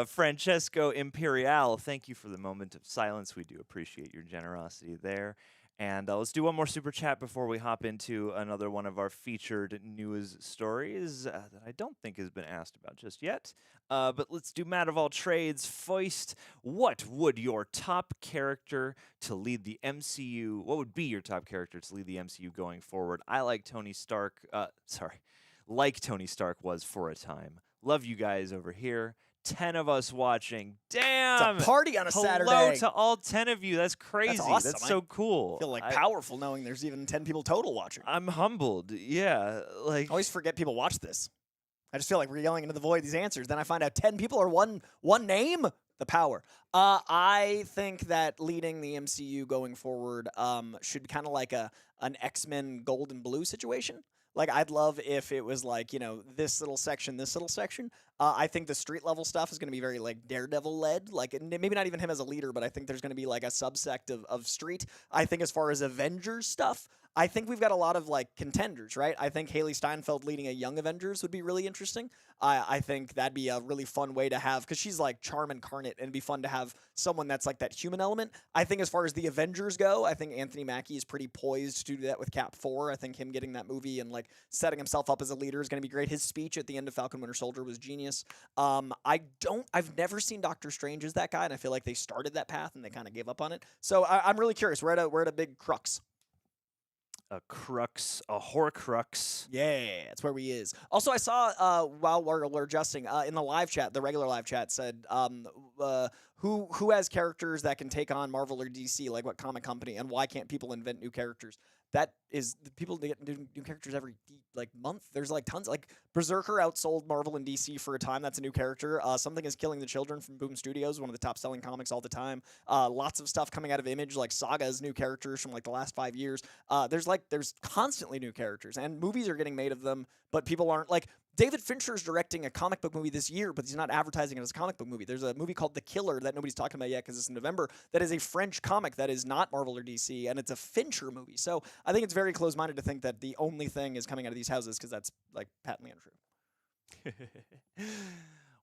Francesco Imperial, thank you for the moment of silence. We do appreciate your generosity there. And let's do one more super chat before we hop into another one of our featured news stories that I don't think has been asked about just yet. But let's do Matt of all trades. Foist, what would your top character to lead the MCU? What would be your top character to lead the MCU going forward? I like Tony Stark. Like Tony Stark was for a time. Love you guys over here. 10 of us watching. Damn! It's a party on a Saturday. Hello to all 10 of you. That's crazy. That's awesome. That's so cool. I feel like powerful knowing there's even 10 people total watching. I'm humbled. Yeah. I always forget people watch this. I just feel like we're yelling into the void these answers. Then I find out 10 people are one name. The power. I think that leading the MCU going forward should be kind of like an X-Men Gold and Blue situation. Like, I'd love if it was like, this little section, this little section. I think the street level stuff is going to be very, like, Daredevil-led. Like, maybe not even him as a leader, but I think there's going to be, like, a subsect of street. I think as far as Avengers stuff, I think we've got a lot of, like, contenders, right? I think Haley Steinfeld leading a young Avengers would be really interesting. I think that'd be a really fun way to have, because she's, like, charm incarnate, and it'd be fun to have someone that's, like, that human element. I think as far as the Avengers go, I think Anthony Mackie is pretty poised to do that with Cap 4. I think him getting that movie and, like, setting himself up as a leader is going to be great. His speech at the end of Falcon Winter Soldier was genius. I've never seen Doctor Strange as that guy, and I feel like they started that path and they kind of gave up on it. So I'm really curious. We're at a big crux. a crux, a Horcrux. Yeah, that's where we is. Also, I saw while we're adjusting in the live chat, the regular live chat said who has characters that can take on Marvel or DC, like what comic company, and why can't people invent new characters? That is the people get new characters every like month. There's like tons. Like Berserker outsold Marvel and DC for a time. That's a new character. Something is Killing the Children from Boom Studios, one of the top selling comics all the time. Lots of stuff coming out of Image, like Saga's new characters from like the last 5 years. There's constantly new characters, and movies are getting made of them, but people aren't like. David Fincher's directing a comic book movie this year, but he's not advertising it as a comic book movie. There's a movie called The Killer that nobody's talking about yet because it's in November. That is a French comic that is not Marvel or DC, and it's a Fincher movie. So I think it's very close-minded to think that the only thing is coming out of these houses because that's like patently untrue.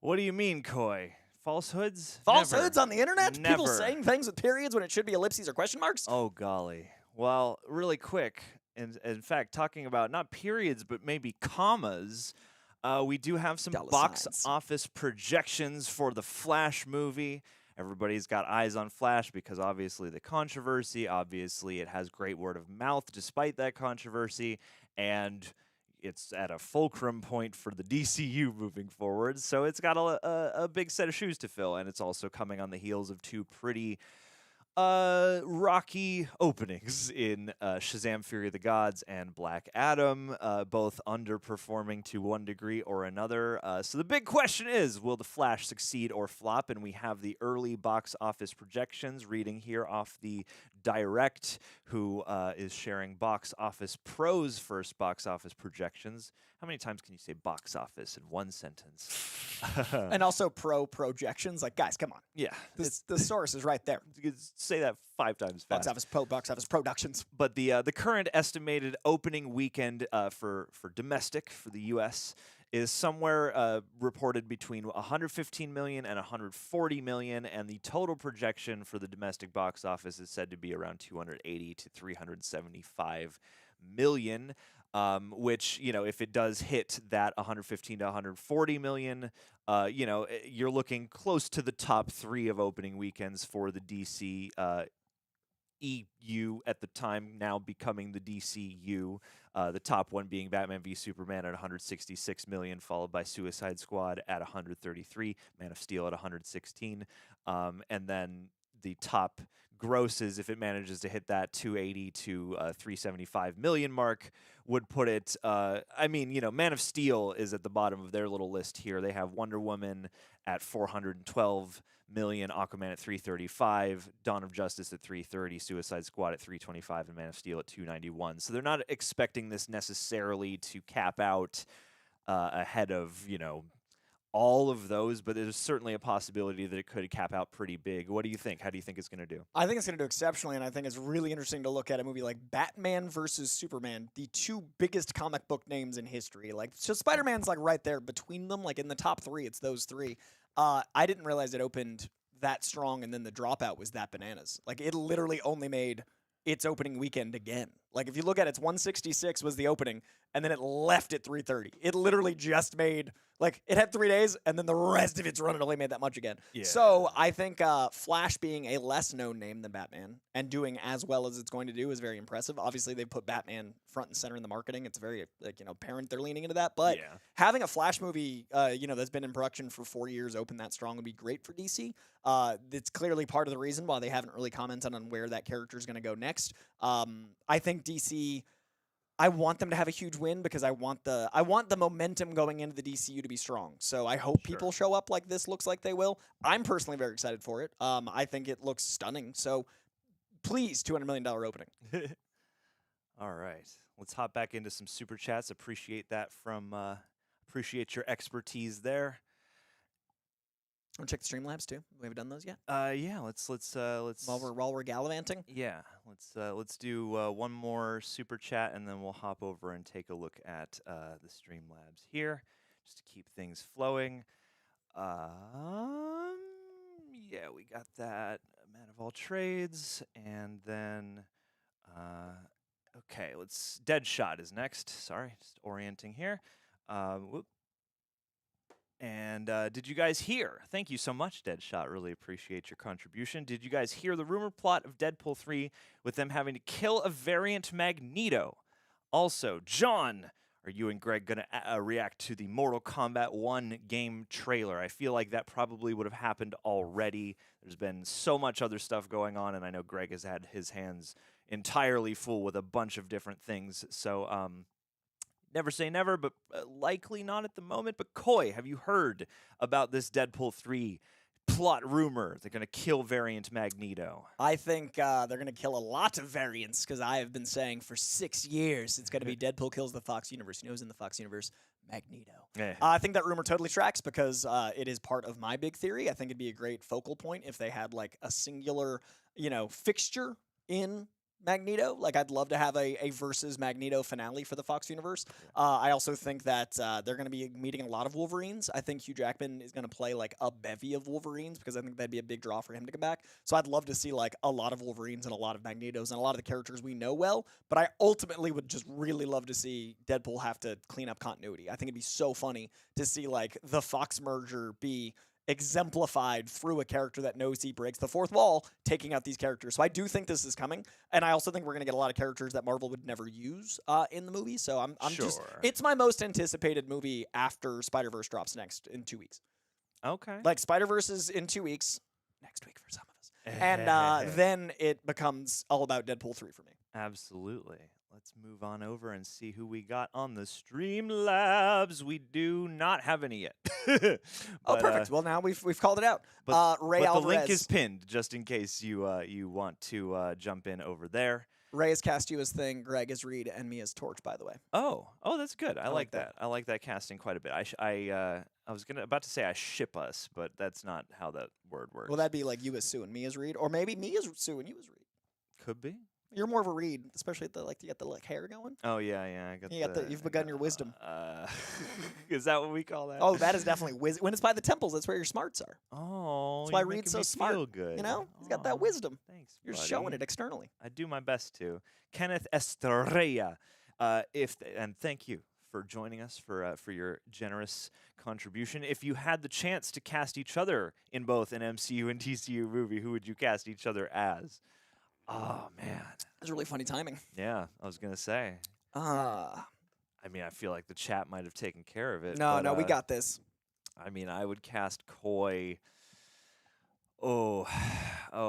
What do you mean, Coy? Falsehoods? Falsehoods Never. on the internet? People Never. saying things with periods when it should be ellipses or question marks? Oh, golly. Well, really quick, in fact, talking about not periods, but maybe commas, we do have some Dollar box signs. office projections for the Flash movie. Everybody's got eyes on Flash because obviously the controversy, obviously it has great word of mouth despite that controversy, and it's at a fulcrum point for the DCU moving forward. So it's got a big set of shoes to fill, and it's also coming on the heels of two pretty rocky openings in Shazam! Fury of the Gods and Black Adam, both underperforming to one degree or another. So the big question is, will The Flash succeed or flop? And we have the early box office projections reading here off the Direct, who is sharing Box Office Pro's first box office projections. How many times can you say box office in one sentence? And also projections. Like, guys, come on. Yeah. The source is right there. You could say that 5 times fast. Box office productions. But the current estimated opening weekend for domestic for the U.S. is somewhere reported between 115 million and 140 million, and the total projection for the domestic box office is said to be around 280 to 375 million. Which, you know, if it does hit that 115 to 140 million, you know, you're looking close to the top 3 of opening weekends for the DC EU at the time, now becoming the DCU. The top one being Batman v Superman at 166 million, followed by Suicide Squad at 133, Man of Steel at 116, and then the top grosses, if it manages to hit that 280 to 375 million mark, would put it, I mean, you know, Man of Steel is at the bottom of their little list here. They have Wonder Woman at 412 million, Aquaman at 335, Dawn of Justice at 330, Suicide Squad at 325, and Man of Steel at 291. So they're not expecting this necessarily to cap out ahead of, you know, all of those, but there's certainly a possibility that it could cap out pretty big. What do you think? How do you think it's going to do? I think it's going to do exceptionally, and I think it's really interesting to look at a movie like Batman versus Superman, the 2 biggest comic book names in history. Like, so Spider-Man's like right there between them, like in the top 3, it's those 3. I didn't realize it opened that strong, and then the dropout was that bananas. Like, it literally only made its opening weekend again. Like, if you look at it, it's 166 was the opening, and then it left at 330. It literally just made, like, it had 3 days, and then the rest of its run, it only made that much again. Yeah. So I think Flash being a less known name than Batman and doing as well as it's going to do is very impressive. Obviously, they put Batman front and center in the marketing. It's very, like, you know, apparent they're leaning into that. But Yeah. having a Flash movie, you know, that's been in production for 4 years open that strong would be great for DC. It's clearly part of the reason why they haven't really commented on where that character is going to go next. I think DC, I want them to have a huge win because I want the momentum going into the DCU to be strong. So I hope people show up like this looks like they will. I'm personally very excited for it. I think it looks stunning. So please, $200 million opening. All right. Let's hop back into some super chats. Appreciate that from appreciate your expertise there. Want to check the Streamlabs too? We haven't done those yet. Yeah, let's While we're gallivanting. Yeah, let's do one more super chat, and then we'll hop over and take a look at the Streamlabs here, just to keep things flowing. Yeah, we got that Man of All Trades, and then okay, Deadshot is next. Sorry, just orienting here. Whoop. And did you guys hear? Thank you so much, Deadshot. Really appreciate your contribution. Did you guys hear the rumor plot of Deadpool 3 with them having to kill a variant Magneto? Also, John, are you and Greg going to react to the Mortal Kombat 1 game trailer? I feel like that probably would have happened already. There's been so much other stuff going on, and I know Greg has had his hands entirely full with a bunch of different things. So, never say never, but likely not at the moment. But Coy, have you heard about this Deadpool 3 plot rumor? They're going to kill variant Magneto. I think they're going to kill a lot of variants because I have been saying for 6 years it's going to be Deadpool kills the Fox universe. You know who's in the Fox universe? Magneto. I think that rumor totally tracks because it is part of my big theory. I think it'd be a great focal point if they had like a singular, fixture in Magneto. Like, I'd love to have a versus Magneto finale for the Fox universe. I also think that they're going to be meeting a lot of Wolverines. I think Hugh Jackman is going to play like a bevy of Wolverines because I think that'd be a big draw for him to come back. So I'd love to see like a lot of Wolverines and a lot of Magnetos and a lot of the characters we know well. But I ultimately would just really love to see Deadpool have to clean up continuity. I think it'd be so funny to see like the Fox merger be exemplified through a character that knows he breaks the fourth wall, taking out these characters. So I do think this is coming, and I also think we're going to get a lot of characters that Marvel would never use in the movie. So I'm Sure. it's my most anticipated movie after Spider-Verse drops next in 2 weeks. Okay. Like, Spider-Verse is in 2 weeks, next week for some of us. And then it becomes all about Deadpool 3 for me. Absolutely. Let's move on over and see who we got on the Streamlabs. We do not have any yet. Oh, perfect. Well, now we've called it out. Ray but Alvarez. the link is pinned, just in case you want to jump in over there. Ray has cast you as Thing, Greg as Reed, and me as Torch, by the way. Oh, that's good. I like that. I like that casting quite a bit. I was about to say I ship us, but that's not how that word works. Well, that'd be like you as Sue and me as Reed, or maybe me as Sue and you as Reed. Could be. You're more of a Reed, especially you got the hair going. Oh yeah. I got You've begun your wisdom. Is that what we call that? Oh, that is definitely wisdom. When it's by the temples, that's where your smarts are. Oh, that's why you're Reed's making so me smart. feel good. He's got that wisdom. Thanks. You're buddy. showing it externally. I do my best to. Kenneth Estrella, and thank you for joining us for your generous contribution. If you had the chance to cast each other in both an MCU and DCU movie, who would you cast each other as? Oh man, That's really funny timing. yeah, I was gonna say. I mean, I feel like the chat might have taken care of it. No, we got this. I mean, I would cast Coy. Oh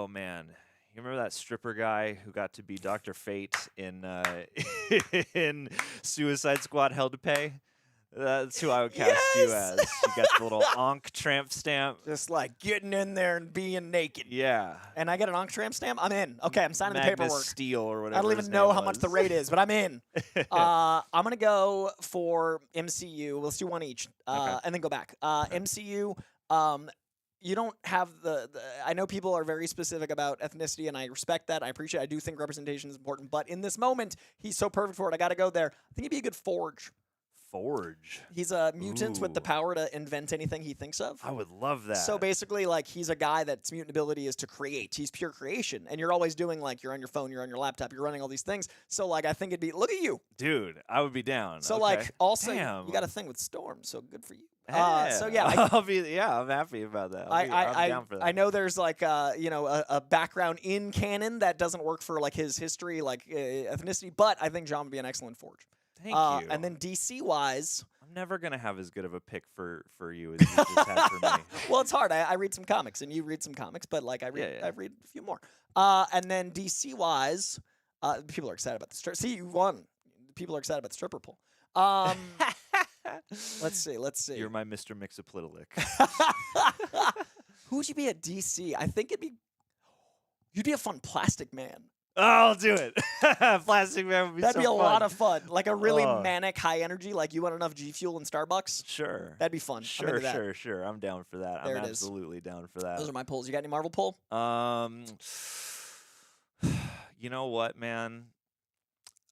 man. You remember that stripper guy who got to be Dr. Fate in in Suicide Squad Hell to Pay? That's who I would cast you as. You got the little Ankh tramp stamp. Just like getting in there and being naked. Yeah. And I get an Ankh tramp stamp? I'm in. Okay, I'm signing the paperwork. Steel or whatever. I don't even know how much the rate is, but I'm in. I'm going to go for MCU. Let's do one each Okay. and then go back. MCU, you don't have I know people are very specific about ethnicity, and I respect that. I appreciate it. I do think representation is important. But in this moment, he's so perfect for it. I got to go there. I think he'd be a good Forge. Forge. He's a mutant with the Ooh. power to invent anything he thinks of. I would love that. So basically, like, he's a guy that's mutant ability is to create. He's pure creation. And you're always doing, like, you're on your phone, you're on your laptop, you're running all these things. So, like, I think it'd be, look at you. Dude, I would be down. So, Okay. like, also, Damn. you got a thing with Storm, so good for you. Yeah. So, yeah. I'm happy about that. I'm down for that. I know there's, like, a background in canon that doesn't work for, like, his history, like, ethnicity, but I think John would be an excellent Forge. Thank you. And then DC-wise... I'm never going to have as good of a pick for you as you just had for me. Well, it's hard. I read some comics, and you read some comics, but like I read a few more. And then DC-wise, people are excited about the stripper. See, you won. People are excited about the stripper pool. Let's see. You're my Mr. Mixopolitalik. Who would you be at DC? I think you'd be a fun Plastic Man. Oh, I'll do it. Plastic Man would be That'd so be a fun. lot of fun. Like a really manic, high energy. Like you want enough G Fuel and Starbucks. Sure. That'd be fun. I'm into that. Sure. I'm down for that. There I'm it is. absolutely down for that. Those are my polls. You got any Marvel poll? You know what, man?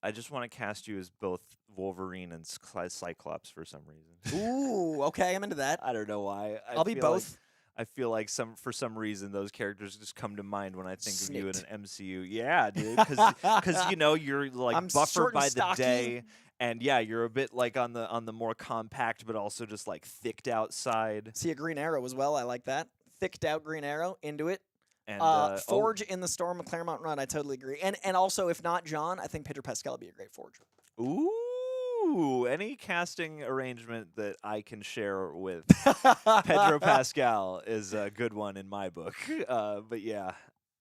I just want to cast you as both Wolverine and Cyclops for some reason. Ooh, okay, I'm into that. I don't know why. I'll be both. I feel like for some reason those characters just come to mind when I think of you in an MCU. Yeah, dude, because you're like I'm buffered short and by the stocky. day, And yeah, you're a bit like on the more compact, but also just like thicked out side. See a Green Arrow as well. I like that. Thicked out Green Arrow into it. And Forge in the Storm of Claremont Run. I totally agree. And also, if not John, I think Pedro Pascal would be a great Forge. Ooh, any casting arrangement that I can share with Pedro Pascal is a good one in my book. But yeah,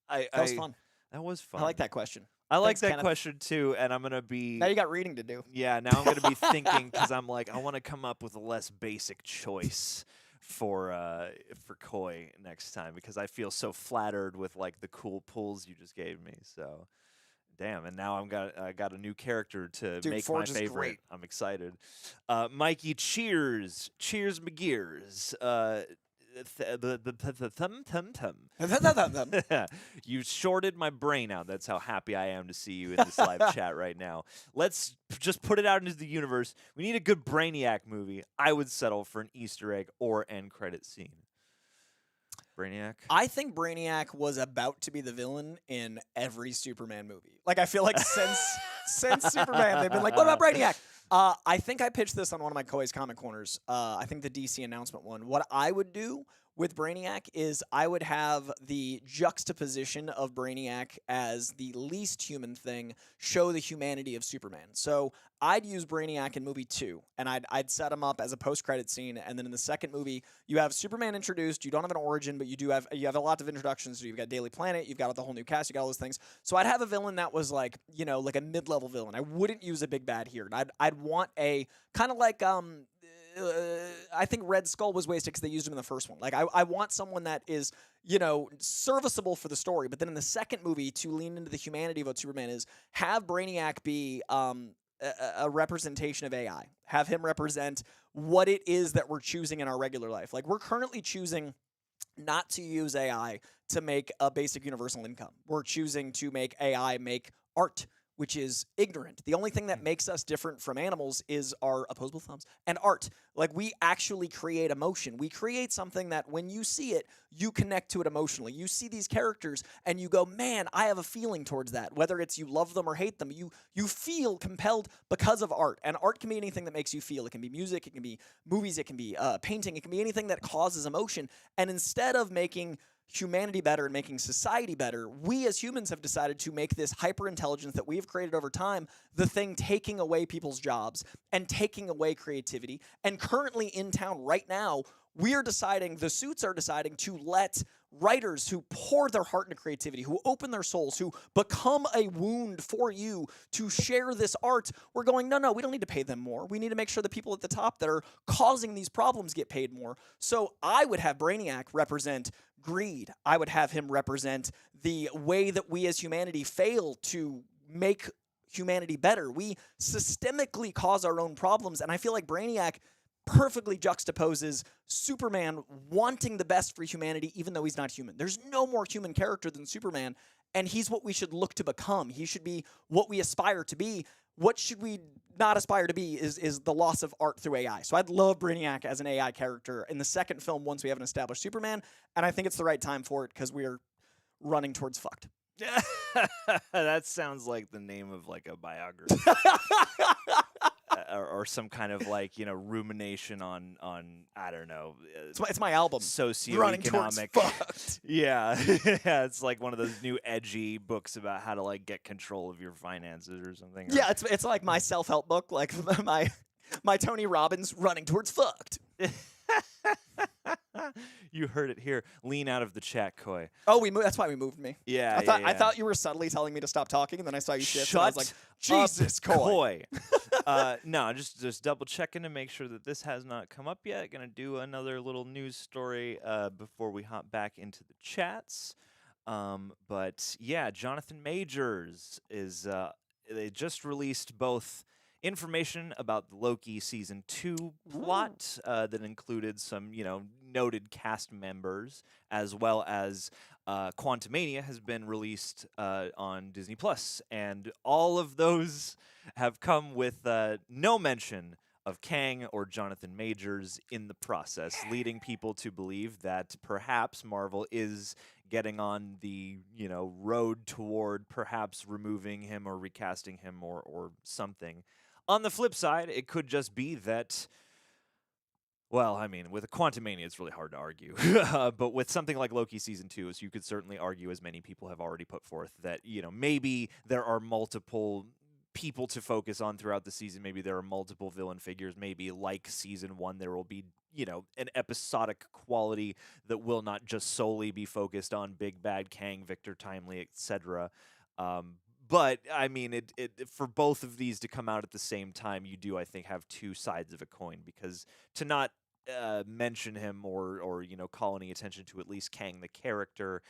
that was fun. That was fun. I like that question. I like Thanks, that Kenneth. question too, and I'm gonna be Now you got reading to do. yeah. Now I'm gonna be thinking because I'm like I want to come up with a less basic choice for Koi next time because I feel so flattered with like the cool pulls you just gave me. So. Damn, and now I got a new character to Dude, make Forge my is favorite. great. I'm excited. Mikey, cheers McGears. The thum. You shorted my brain out. That's how happy I am to see you in this live chat right now. Let's just put it out into the universe. We need a good Brainiac movie. I would settle for an Easter egg or end credit scene. Brainiac? I think Brainiac was about to be the villain in every Superman movie. Like, I feel like since Superman, they've been like, what about Brainiac? I think I pitched this on one of my Koi's Comic Corners. I think the DC announcement one. What I would do with Brainiac is I would have the juxtaposition of Brainiac as the least human thing show the humanity of Superman. So I'd use Brainiac in movie 2, and I'd set him up as a post-credit scene, and then in the second movie, you have Superman introduced. You don't have an origin, but you have a lot of introductions. So you've got Daily Planet, you've got the whole new cast, you got all those things. So I'd have a villain that was like, like a mid-level villain. I wouldn't use a big bad here. I'd want a kind of like I think Red Skull was wasted because they used him in the first one. Like, I want someone that is, serviceable for the story. But then in the second movie, to lean into the humanity of what Superman is, have Brainiac be a representation of AI. Have him represent what it is that we're choosing in our regular life. Like, we're currently choosing not to use AI to make a basic universal income. We're choosing to make AI make art, which is ignorant. The only thing that makes us different from animals is our opposable thumbs and art. Like, we actually create emotion. We create something that when you see it, you connect to it emotionally. You see these characters and you go, man, I have a feeling towards that. Whether it's you love them or hate them, you feel compelled because of art. And art can be anything that makes you feel. It can be music, it can be movies, it can be painting, it can be anything that causes emotion. And instead of making humanity better and making society better, we as humans have decided to make this hyper-intelligence that we have created over time the thing taking away people's jobs and taking away creativity. And currently in town right now, the suits are deciding to let writers who pour their heart into creativity, who open their souls, who become a wound for you to share this art. We're going, no, we don't need to pay them more. We need to make sure the people at the top that are causing these problems get paid more. So I would have Brainiac represent greed. I would have him represent the way that we as humanity fail to make humanity better. We systemically cause our own problems, and I feel like Brainiac perfectly juxtaposes Superman wanting the best for humanity even though he's not human. There's no more human character than Superman, and he's what we should look to become. He should be what we aspire to be. What should we not aspire to be is the loss of art through AI. So I'd love Brainiac as an AI character in the second film once we have an established Superman, and I think it's the right time for it because we are running towards fucked. That sounds like the name of like a biography. Or some kind of like rumination on I don't know. It's my album. Socioeconomic. Yeah, yeah. It's like one of those new edgy books about how to like get control of your finances or something. Yeah, it's like my self-help book, like my Tony Robbins running towards fucked. You heard it here. Lean out of the chat, Koi. Oh, that's why we moved me. Yeah, I thought you were subtly telling me to stop talking, and then I saw you shift. Shut and I was like, Jesus, Koi. No, just double checking to make sure that this has not come up yet. Gonna do another little news story before we hop back into the chats. But yeah, Jonathan Majors is. They just released both information about the Loki season 2 plot that included some, noted cast members, as well as Quantumania has been released on Disney Plus, and all of those have come with no mention of Kang or Jonathan Majors in the process, leading people to believe that perhaps Marvel is getting on the road toward perhaps removing him or recasting him or something. On the flip side, it could just be that. Well, I mean, with a Quantumania, it's really hard to argue. But with something like Loki Season 2, so you could certainly argue, as many people have already put forth, that, maybe there are multiple people to focus on throughout the season. Maybe there are multiple villain figures. Maybe, like Season 1, there will be, an episodic quality that will not just solely be focused on Big Bad Kang, Victor Timely, etc. But I mean, for both of these to come out at the same time, you do, I think, have two sides of a coin, because to not mention him or call any attention to at least Kang the character,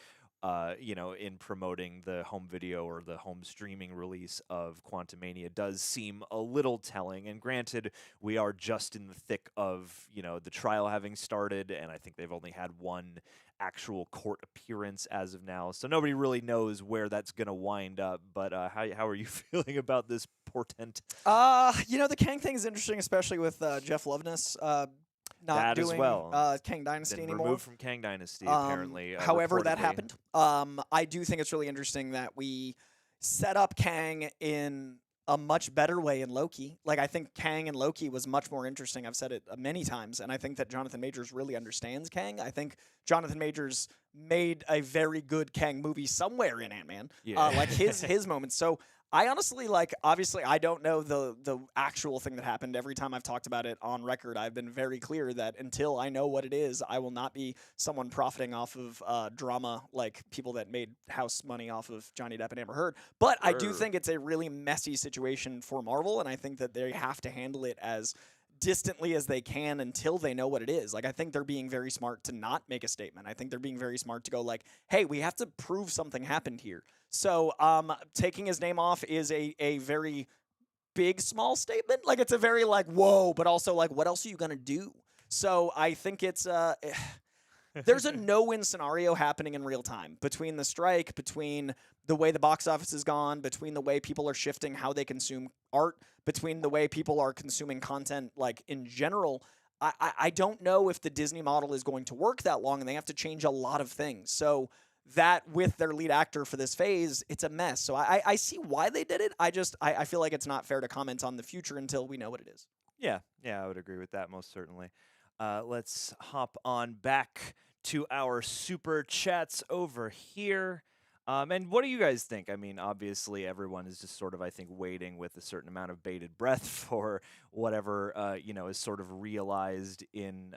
in promoting the home video or the home streaming release of Quantumania does seem a little telling. And granted, we are just in the thick of the trial having started, and I think they've only had one actual court appearance as of now, so nobody really knows where that's gonna wind up. But how are you feeling about this portent? The Kang thing is interesting, especially with Jeff Loveness not That as doing well. Kang Dynasty Been anymore. removed from Kang Dynasty, apparently. However, that reportedly. happened. I do think it's really interesting that we set up Kang in a much better way in Loki. Like, I think Kang and Loki was much more interesting. I've said it many times, and I think that Jonathan Majors really understands Kang. I think Jonathan Majors made a very good Kang movie somewhere in Ant-Man. Yeah. Like his moments. So I honestly, obviously, I don't know the actual thing that happened. Every time I've talked about it on record, I've been very clear that until I know what it is, I will not be someone profiting off of drama like people that made house money off of Johnny Depp and Amber Heard. But I do think it's a really messy situation for Marvel, and I think that they have to handle it as distantly as they can until they know what it is. Like, I think they're being very smart to not make a statement. I think they're being very smart to go like, hey, we have to prove something happened here. So taking his name off is a very big, small statement. Like, it's a very whoa, but also what else are you going to do? So I think it's there's a no-win scenario happening in real time between the strike, between the way the box office has gone, between the way people are shifting how they consume art, between the way people are consuming content in general. I don't know if the Disney model is going to work that long, and they have to change a lot of things. So that with their lead actor for this phase, it's a mess. So I see why they did it. I feel like it's not fair to comment on the future until we know what it is. Yeah, I would agree with that most certainly. Let's hop on back to our super chats over here. And what do you guys think? I mean, obviously, everyone is just sort of, I think, waiting with a certain amount of bated breath for whatever, is sort of realized in,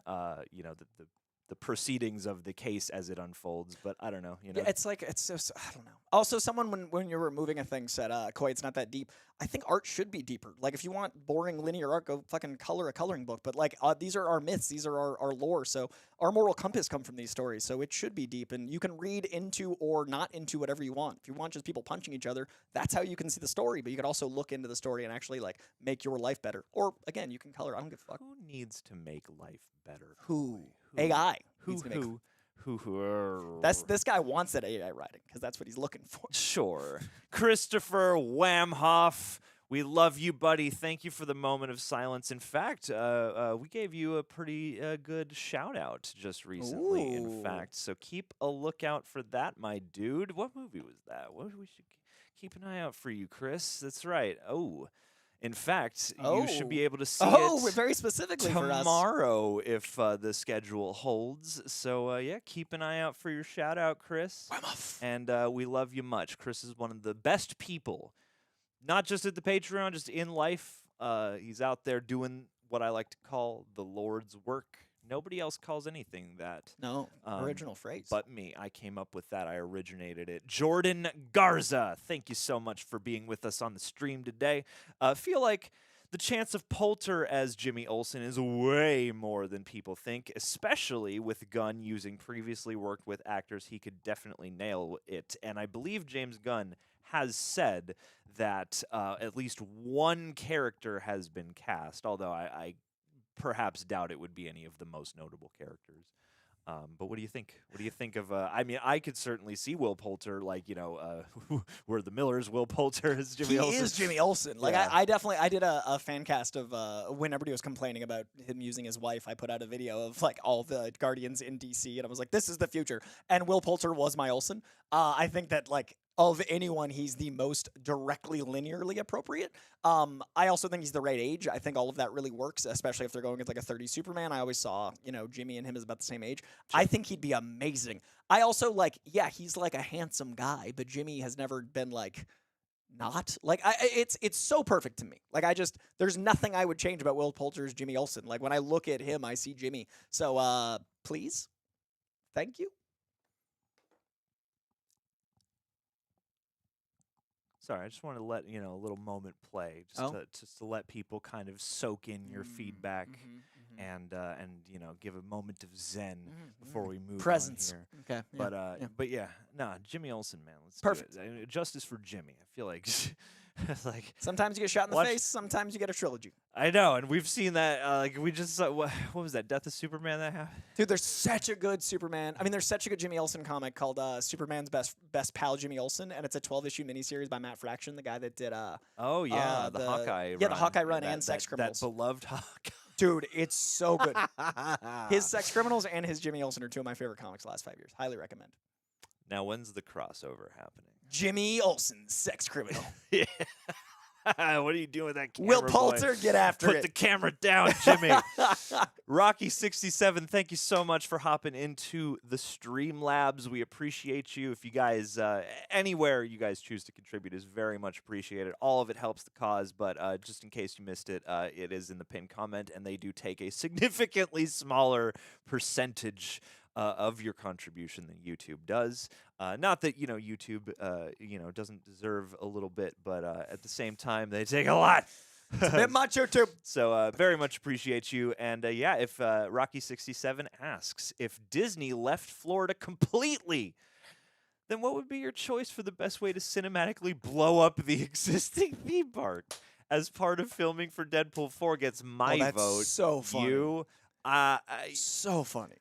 the proceedings of the case as it unfolds. But I don't know, Yeah, it's just, I don't know. Also, someone when you're removing a thing said, Koi, it's not that deep. I think art should be deeper. Like, if you want boring linear art, go fucking color a coloring book. But these are our myths. These are our lore. So our moral compass come from these stories. So it should be deep, and you can read into or not into whatever you want. If you want just people punching each other, that's how you can see the story. But you can also look into the story and actually make your life better. Or again, you can color. I don't give a fuck. Who needs to make life better? Who? AI. Who? This guy wants that AI writing because that's what he's looking for. Sure. Christopher Wamhoff, we love you, buddy. Thank you for the moment of silence. In fact, we gave you a pretty good shout out just recently, in fact. So keep a lookout for that, my dude. What movie was that? We should keep an eye out for you, Chris. That's right. Oh. In fact, you should be able to see it very specifically for us tomorrow if the schedule holds. So, keep an eye out for your shout-out, Chris. And we love you much. Chris is one of the best people, not just at the Patreon, just in life. He's out there doing what I like to call the Lord's work. Nobody else calls anything that. No, original phrase. But me. I came up with that. I originated it. Jordan Garza, thank you so much for being with us on the stream today. Feel like the chance of Poulter as Jimmy Olsen is way more than people think, especially with Gunn using previously worked with actors. He could definitely nail it. And I believe James Gunn has said that at least one character has been cast, although I perhaps doubt it would be any of the most notable characters. But what do you think? What do you think of? I mean, I could certainly see Will Poulter, where the Millers. Will Poulter is Jimmy Olsen. He is Jimmy Olsen. Yeah. I did a fan cast of when everybody was complaining about him using his wife. I put out a video of all the Guardians in DC, and I was like, "This is the future." And Will Poulter was my Olsen. I think that of anyone, he's the most directly linearly appropriate. I also think he's the right age. I think all of that really works, especially if they're going with like a 30 Superman. I always saw, Jimmy and him is about the same age. I think he'd be amazing. I also he's like a handsome guy, but Jimmy has never been like not like it's so perfect to me. There's nothing I would change about Will Poulter's Jimmy Olsen. Like when I look at him, I see Jimmy. So please, thank you. Sorry, I just wanted to let a little moment play, just to let people kind of soak in your feedback and give a moment of zen before we move Presence. on here. Okay. But Jimmy Olsen, man, let's Perfect. do it. Justice for Jimmy. I feel like like Sometimes you get shot in the face. Sometimes you get a trilogy. I know, and we've seen that. We just saw, what was that? Death of Superman that happened? Dude, there's such a good Superman. I mean, there's such a good Jimmy Olsen comic called Superman's Best Pal Jimmy Olsen, and it's a 12-issue miniseries by MacFadyen, the guy that did. The Hawkeye. Yeah, the Hawkeye run and Sex Criminals. That beloved Hawkeye. Dude, it's so good. His Sex Criminals and his Jimmy Olsen are two of my favorite comics the last 5 years. Highly recommend. Now, when's the crossover happening? Jimmy Olsen, Sex Criminal. Yeah. What are you doing with that camera, Will Poulter, boy? get after Put it. the camera down, Jimmy. Rocky67, thank you so much for hopping into the Streamlabs. We appreciate you. If you guys, anywhere you guys choose to contribute is very much appreciated. All of it helps the cause, but just in case you missed it, it is in the pinned comment, and they do take a significantly smaller percentage of your contribution than YouTube does. Not that YouTube doesn't deserve a little bit, but at the same time they take a lot. It's a bit much, YouTube. So very much appreciate you. And if Rocky67 asks if Disney left Florida completely, then what would be your choice for the best way to cinematically blow up the existing theme park? As part of filming for Deadpool 4 gets my vote. So funny. You, so funny.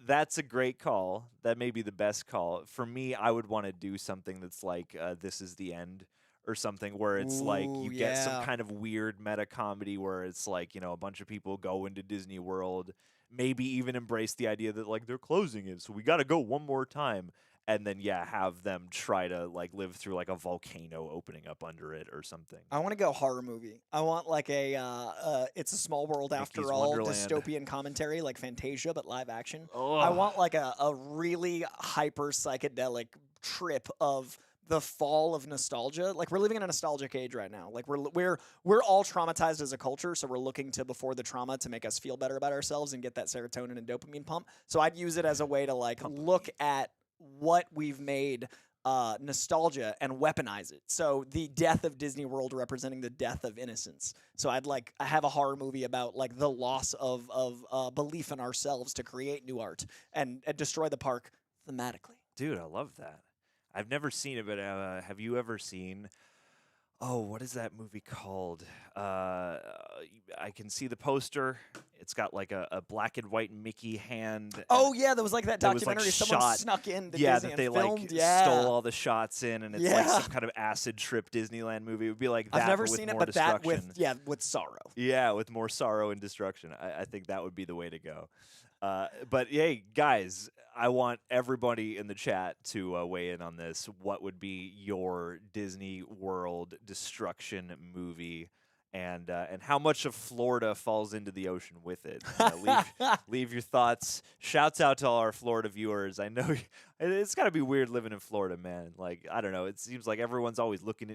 That's a great call. That may be the best call. For me, I would want to do something that's like This Is the End or something where it's like you get some kind of weird meta comedy where it's like, a bunch of people go into Disney World, maybe even embrace the idea that like they're closing it, so we got to go one more time. And then, have them try to live through a volcano opening up under it or something. I want to go horror movie. I want a It's a Small World After All dystopian commentary like Fantasia, but live action. Ugh. I want a really hyper psychedelic trip of the fall of nostalgia. Like we're living in a nostalgic age right now. Like we're all traumatized as a culture, so we're looking to before the trauma to make us feel better about ourselves and get that serotonin and dopamine pump. So I'd use it as a way to look at what we've made nostalgia and weaponize it. So the death of Disney World representing the death of innocence. So I have a horror movie about the loss of belief in ourselves to create new art and destroy the park thematically. Dude, I love that. I've never seen it, but have you ever seen? Oh, what is that movie called? I can see the poster. It's got a black and white Mickey hand. Oh yeah, there was that documentary someone shot. snuck in to yeah, Disney that they and filmed. stole all the shots in, and it's some kind of acid trip Disneyland movie. It would be like that. I've never with seen more it, but destruction. that with sorrow. Yeah, with more sorrow and destruction. I think that would be the way to go. But hey, guys, I want everybody in the chat to weigh in on this. What would be your Disney World destruction movie, and how much of Florida falls into the ocean with it? Leave your thoughts. Shouts out to all our Florida viewers. I know it's got to be weird living in Florida, man. I don't know. It seems like everyone's always looking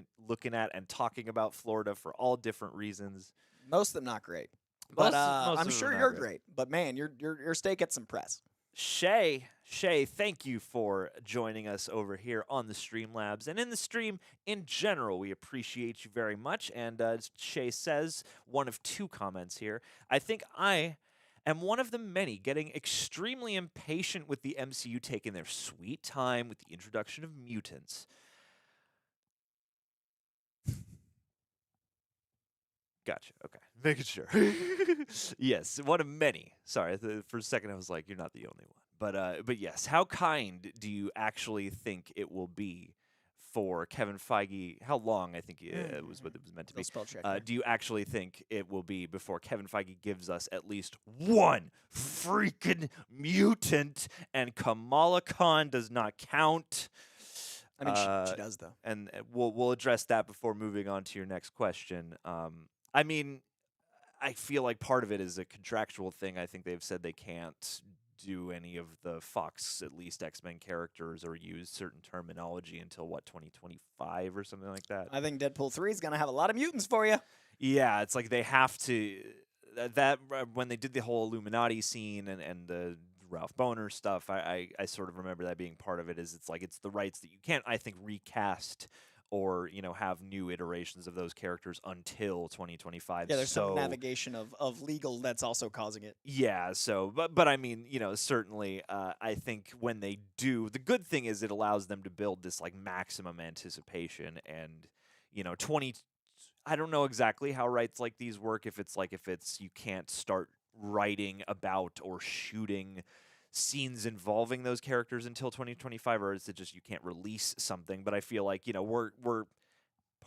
at and talking about Florida for all different reasons. Most of them not great. But I'm sure you're great. But man, your state gets some press. Shay, thank you for joining us over here on the Streamlabs and in the stream in general. We appreciate you very much. And Shay says, one of two comments here. I think I am one of the many getting extremely impatient with the MCU taking their sweet time with the introduction of mutants. Gotcha. Okay. Making sure. Yes, one of many. Sorry, for a second I was like, you're not the only one. But yes, how kind do you actually think it will be for Kevin Feige? How long, I think it was what it was meant to be. Spell check do you actually think it will be before Kevin Feige gives us at least one freaking mutant and Kamala Khan does not count? I mean, she does though. And we'll address that before moving on to your next question. I mean, I feel like part of it is a contractual thing. I think they've said they can't do any of the Fox, at least X-Men characters, or use certain terminology until, what, 2025 or something like that? I think Deadpool 3 is going to have a lot of mutants for you. Yeah, it's like they have to... when they did the whole Illuminati scene and the Ralph Boner stuff, I sort of remember that being part of it. Is it's like it's the rights that you can't, I think, recast or have new iterations of those characters until 2025. Yeah, there's some navigation of legal that's also causing it. Yeah, so but I mean, certainly I think when they do, the good thing is it allows them to build this like maximum anticipation and 20. I don't know exactly how rights like these work. If it's you can't start writing about or shooting scenes involving those characters until 2025, or is it just you can't release something? But I feel like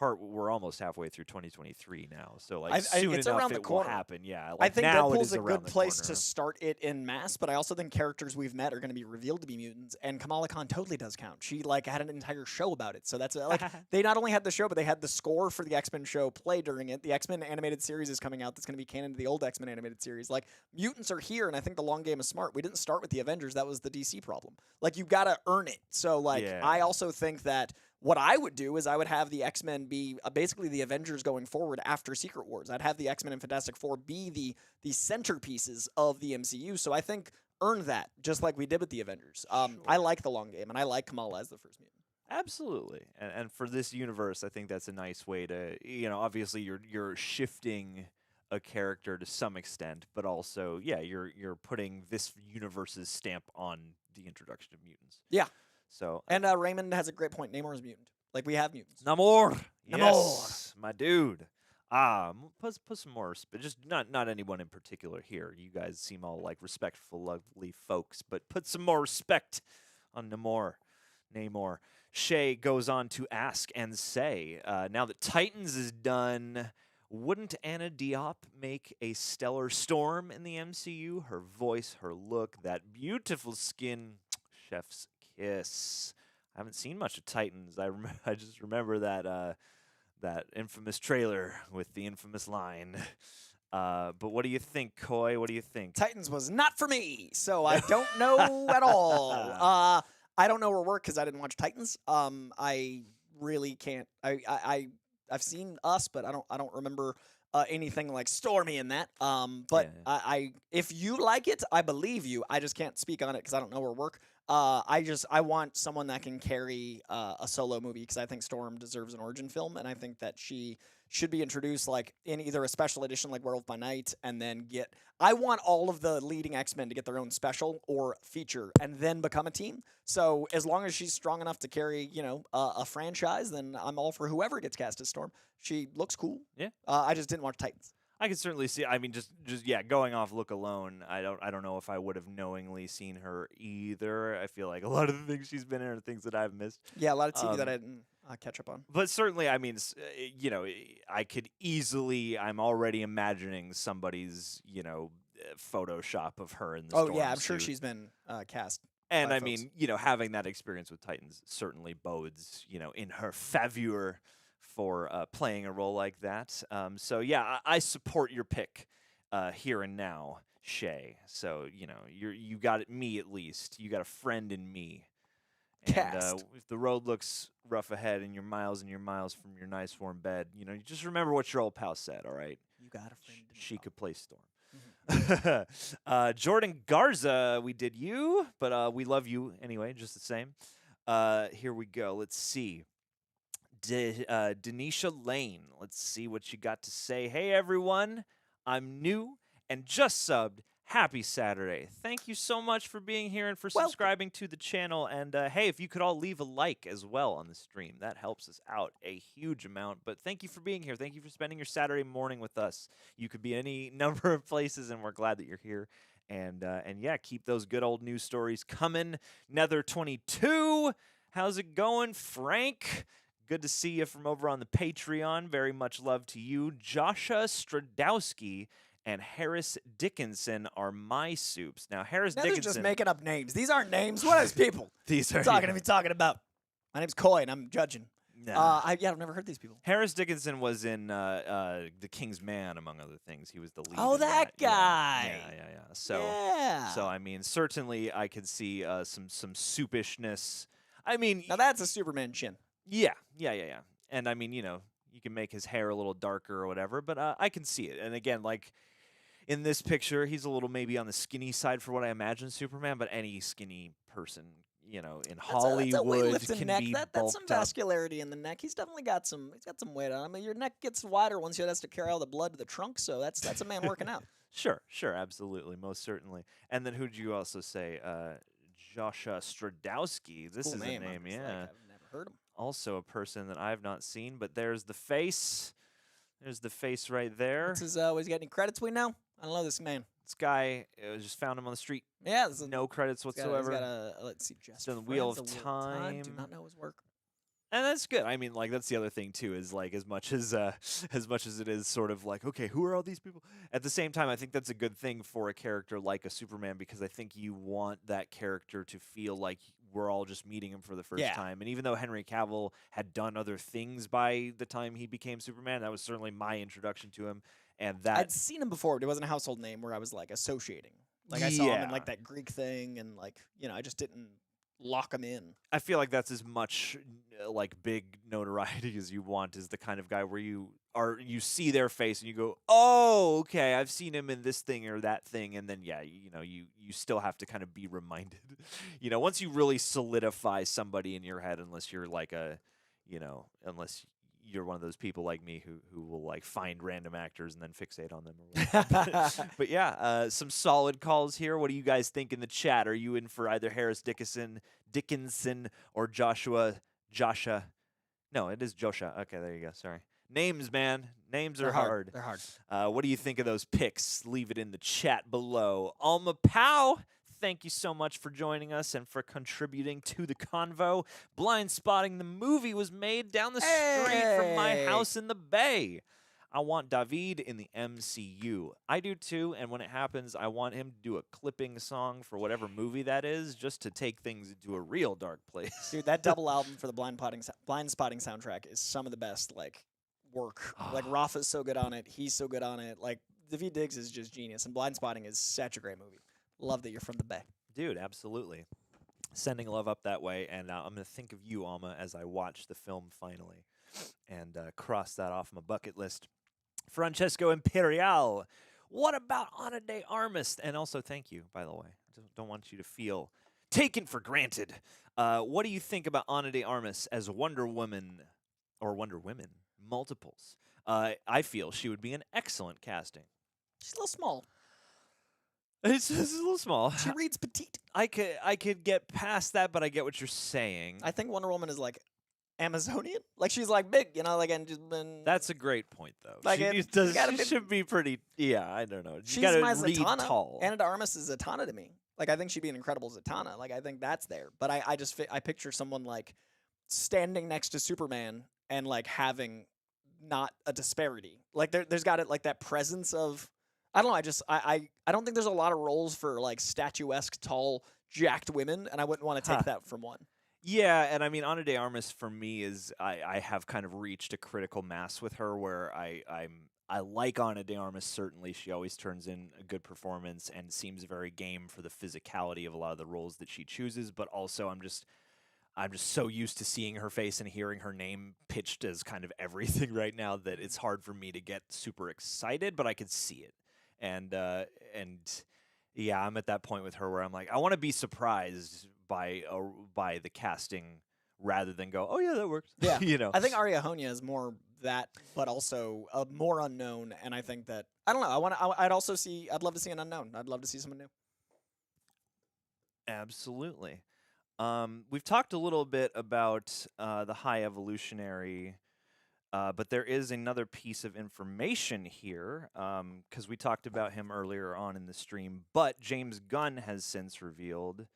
we're almost halfway through 2023 now, so like soon it's enough around the it will corner. happen. Yeah, like I think now Deadpool's it is a good around the place corner. to start it in mass, but I also think characters we've met are going to be revealed to be mutants, and Kamala Khan totally does count. She had an entire show about it, so that's they not only had the show, but they had the score for the X-Men show play during it. The X-Men animated series is coming out that's going to be canon to the old X-Men animated series. Like, mutants are here, and I think the long game is smart. We didn't start with the Avengers. That was the DC problem. Like, you got to earn it. So like, Yeah. I also think that what I would do is I would have the X-Men be basically the Avengers going forward after Secret Wars. I'd have the X-Men and Fantastic Four be the centerpieces of the MCU. So I think earn that, just like we did with the Avengers. Sure. I like the long game, and I like Kamala as the first mutant. Absolutely, and for this universe, I think that's a nice way to obviously you're shifting a character to some extent, but also you're putting this universe's stamp on the introduction of mutants. Yeah. So And Raymond has a great point. Namor is mutant. Like, we have mutants. Namor, Namor. yes, my dude. Put some more, just not anyone in particular here. You guys seem all like respectful, lovely folks, but put some more respect on Namor. Shay goes on to ask and say, now that Titans is done, wouldn't Anna Diop make a stellar Storm in the MCU? Her voice, her look, that beautiful skin, chef's kiss. I haven't seen much of Titans. I just remember that infamous trailer with the infamous line. But what do you think, Coy? What do you think? Titans was not for me, so I don't know at all. I don't know her work because I didn't watch Titans. I really can't. I've seen Us, but I don't remember anything like Stormy in that. But Yeah. If you like it, I believe you. I just can't speak on it because I don't know her work. I want someone that can carry a solo movie because I think Storm deserves an origin film, and I think that she should be introduced like in either a special edition like Werewolf by Night, and then I want all of the leading X-Men to get their own special or feature and then become a team. So as long as she's strong enough to carry, a franchise, then I'm all for whoever gets cast as Storm. She looks cool. Yeah. I just didn't watch Titans. I can certainly see. I mean, just going off look alone, I don't know if I would have knowingly seen her either. I feel like a lot of the things she's been in are things that I've missed. Yeah, a lot of TV that I didn't catch up on. But certainly, I mean, I could easily. I'm already imagining somebody's Photoshop of her in the Oh Storm yeah, I'm sure suit. she's been cast. And by I folks. mean, having that experience with Titans certainly bodes, in her favor for playing a role like that. So yeah, I support your pick here and now, Shay. So you got me at least. You got a friend in me. And Cast. if the road looks rough ahead and you're miles from your nice warm bed, you just remember what your old pal said. All right, You got a friend. in she me. could play Storm. Jordan Garza, we did you, but we love you anyway, just the same. Here we go. Let's see. Denisha Lane, let's see what you got to say. Hey, everyone. I'm new and just subbed. Happy Saturday. Thank you so much for being here and for Welcome. subscribing to the channel. And hey, if you could all leave a like as well on the stream, that helps us out a huge amount. But thank you for being here. Thank you for spending your Saturday morning with us. You could be any number of places, and we're glad that you're here. And yeah, keep those good old news stories coming. Nether 22, how's it going, Frank? Good to see you from over on the Patreon. Very much love to you. Josha Stradowski and Harris Dickinson are my soups. Now, Harris Now they're Dickinson... just making up names. These aren't names. What is people These are... talking about? My name's Coy, and I'm judging. Nah. I've never heard these people. Harris Dickinson was in The King's Man, among other things. He was the lead. Oh, in that Yeah. guy. Yeah. So, Yeah. so I mean, certainly I could see some soupishness. I mean, Now that's a Superman chin. yeah. And I mean, you can make his hair a little darker or whatever, but I can see it. And again, like in this picture, he's a little maybe on the skinny side for what I imagine Superman, but any skinny person, in Hollywood that's a weightlifting can neck. be That's some bulked up. vascularity in the neck. He's definitely got some. He's got some weight on him. Your neck gets wider once he has to carry all the blood to the trunk. So that's a man working out. Sure, absolutely, most certainly. And then who'd you also say? Joshua Stradowski. This Cool is name. a name, I'm just yeah. like, I've never heard him. Also a person that I've not seen, but there's the face. There's the face right there. What's his? Was he got any credits we know? I don't know this man. This guy, just found him on the street. Yeah, this is No credits whatsoever. He's got a let's see, just done the Wheel of Do Time. not know his work. And that's good. I mean, like that's the other thing too is like as much as it is sort of like okay, who are all these people? At the same time, I think that's a good thing for a character like a Superman because I think you want that character to feel like we're all just meeting him for the first Yeah. time. And even though Henry Cavill had done other things by the time he became Superman, that was certainly my introduction to him. And that I'd seen him before, but it wasn't a household name where I was like associating. Like I saw him Yeah. in like that Greek thing, and like I just didn't lock him in. I feel like that's as much like big notoriety as you want is the kind of guy where you see their face and you go, oh, okay, I've seen him in this thing or that thing, and then you still have to kind of be reminded. Once you really solidify somebody in your head, unless you're like unless you're one of those people like me who will like find random actors and then fixate on them or whatever. But yeah, some solid calls here. What do you guys think in the chat? Are you in for either Harris Dickinson or Joshua? No, it is Joshua. Okay, there you go. Sorry. Names, man. Names are hard. They're hard. What do you think of those picks? Leave it in the chat below. Alma Pow, thank you so much for joining us and for contributing to the convo. Blind Spotting the movie was made down the street from my Hey. house in the Bay. I want David in the MCU. I do too, and when it happens, I want him to do a clipping song for whatever movie that is, just to take things into a real dark place. Dude, that double album for the Blind Spotting soundtrack is some of the best work. Like Rafa's so good on it. He's so good on it. Like David Diggs is just genius, and Blind Spotting is such a great movie. Love that you're from the Bay. Dude, absolutely. Sending love up that way, and I'm going to think of you, Alma, as I watch the film finally, and cross that off my bucket list. Francesco Imperial, what about Ana de Armas? And also, thank you, by the way. I don't want you to feel taken for granted. What do you think about Ana de Armas as Wonder Woman or Wonder Women? Multiples. I feel she would be an excellent casting. She's a little small. It's a little small. She reads petite. I could get past that, but I get what you're saying. I think Wonder Woman is like Amazonian. Like she's like big, and just been. That's a great point, though. Like she it- does, you gotta she be- should be pretty. Yeah, I don't know. You She's gotta my read Zatanna. tall. Ana de Armas is Zatanna to me. Like I think she'd be an incredible Zatanna. Like I think that's there. But I just I picture someone like standing next to Superman and like having not a disparity. Like there's got it like that presence of I don't know. I don't think there's a lot of roles for like statuesque, tall, jacked women, and I wouldn't want to take Huh. that from one. Yeah, and I mean, Ana de Armas for me is I have kind of reached a critical mass with her where I like Ana de Armas. Certainly, she always turns in a good performance and seems very game for the physicality of a lot of the roles that she chooses. But also, I'm just so used to seeing her face and hearing her name pitched as kind of everything right now that it's hard for me to get super excited. But I could see it, and yeah, I'm at that point with her where I'm like, I want to be surprised by the casting rather than go, oh yeah, that works. Yeah. I I think Aria Honia is more that, but also more unknown. And I think that I don't know. I'd also see. I'd love to see an unknown. I'd love to see someone new. Absolutely. We've talked a little bit about the High Evolutionary, but there is another piece of information here because we talked about him earlier on in the stream. But James Gunn has since revealed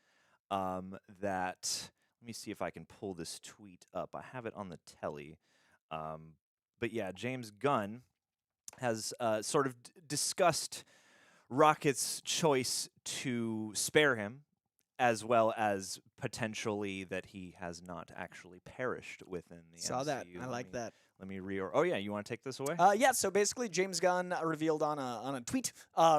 that. Let me see if I can pull this tweet up. I have it on the telly. But yeah, James Gunn has sort of discussed Rocket's choice to spare him as well as potentially that he has not actually perished within the Saw MCU. that. I like that. Let me Oh yeah, you want to take this away? Yeah, so basically, James Gunn revealed on a tweet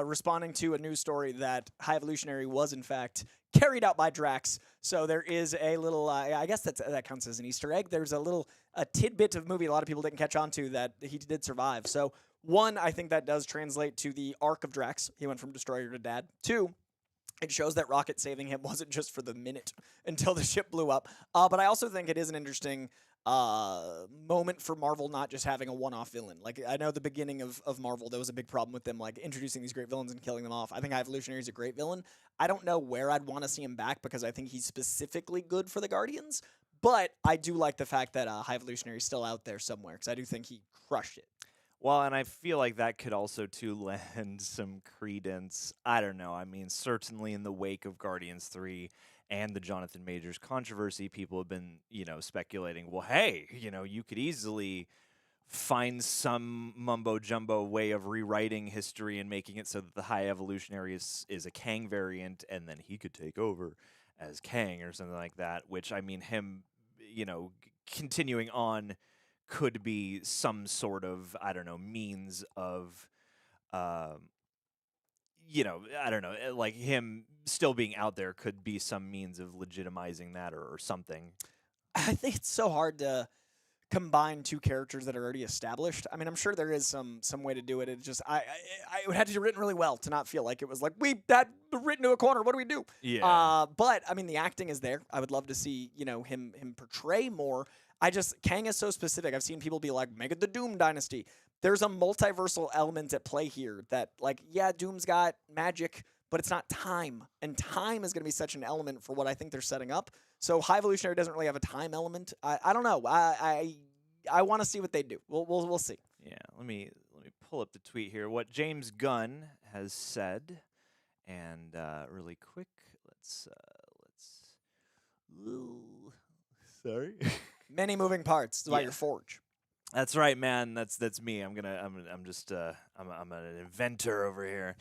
responding to a news story that High Evolutionary was in fact carried out by Drax. So there is a little, I guess that counts as an Easter egg. There's a tidbit of movie a lot of people didn't catch on to that he did survive. So one, I think that does translate to the arc of Drax. He went from destroyer to dad. Two, it shows that Rocket saving him wasn't just for the minute until the ship blew up. But I also think it is an interesting moment for Marvel not just having a one-off villain. Like, I know the beginning of Marvel, there was a big problem with them, like, introducing these great villains and killing them off. I think High Evolutionary is a great villain. I don't know where I'd want to see him back because I think he's specifically good for the Guardians. But I do like the fact that High Evolutionary is still out there somewhere because I do think he crushed it. Well, and I feel like that could also, too, lend some credence. I don't know. I mean, certainly in the wake of Guardians 3 and the Jonathan Majors controversy, people have been, speculating, well, hey, you could easily find some mumbo-jumbo way of rewriting history and making it so that the High Evolutionary is a Kang variant, and then he could take over as Kang or something like that, which, I mean, him, continuing on could be some sort of, I don't know, means of, I don't know, like him still being out there could be some means of legitimizing that or something. I think it's so hard to combine two characters that are already established. I mean, I'm sure there is some way to do it. It just I it would have to be written really well to not feel like it was like that written to a corner. What do we do? Yeah. But I mean, the acting is there. I would love to see him portray more. Kang is so specific. I've seen people be like, make it the Doom Dynasty. There's a multiversal element at play here that, like, yeah, Doom's got magic, but it's not time. And time is going to be such an element for what I think they're setting up. So High Evolutionary doesn't really have a time element. I don't know. I want to see what they do. We'll see. Yeah, let me pull up the tweet here. What James Gunn has said, and really quick, let's sorry. Many moving parts. That's why you're Forge. That's right, man. That's me. I'm just I'm an inventor over here.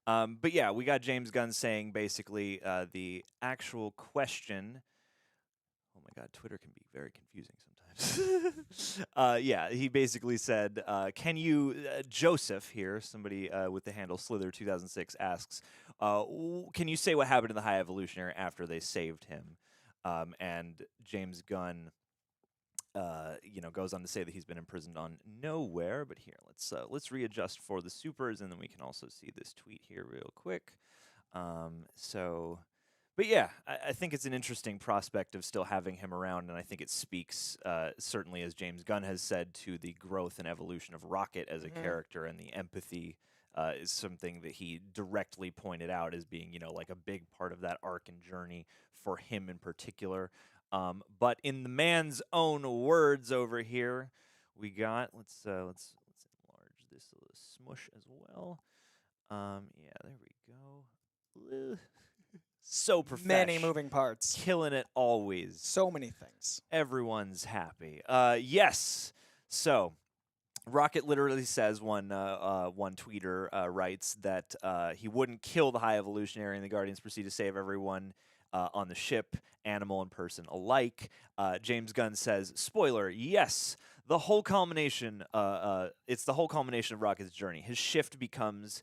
But yeah, we got James Gunn saying basically the actual question. Oh my God, Twitter can be very confusing sometimes. Yeah, he basically said, "Can you, Joseph here, somebody with the handle Slither2006 asks, can you say what happened to the High Evolutionary after they saved him?" And James Gunn, goes on to say that he's been imprisoned on nowhere. But here, let's readjust for the supers, and then we can also see this tweet here real quick. But yeah, I think it's an interesting prospect of still having him around, and I think it speaks, certainly as James Gunn has said, to the growth and evolution of Rocket as a character, and the empathy is something that he directly pointed out as being, like a big part of that arc and journey for him in particular. But in the man's own words over here, we got let's enlarge this a little smush as well. Yeah, there we go. So professional. Many moving parts. Killing it always. So many things. Everyone's happy. Yes. So Rocket literally says, one tweeter writes that he wouldn't kill the High Evolutionary, and the Guardians proceed to save everyone on the ship, animal and person alike. James Gunn says, spoiler, yes, the whole culmination, it's the whole culmination of Rocket's journey. His shift comes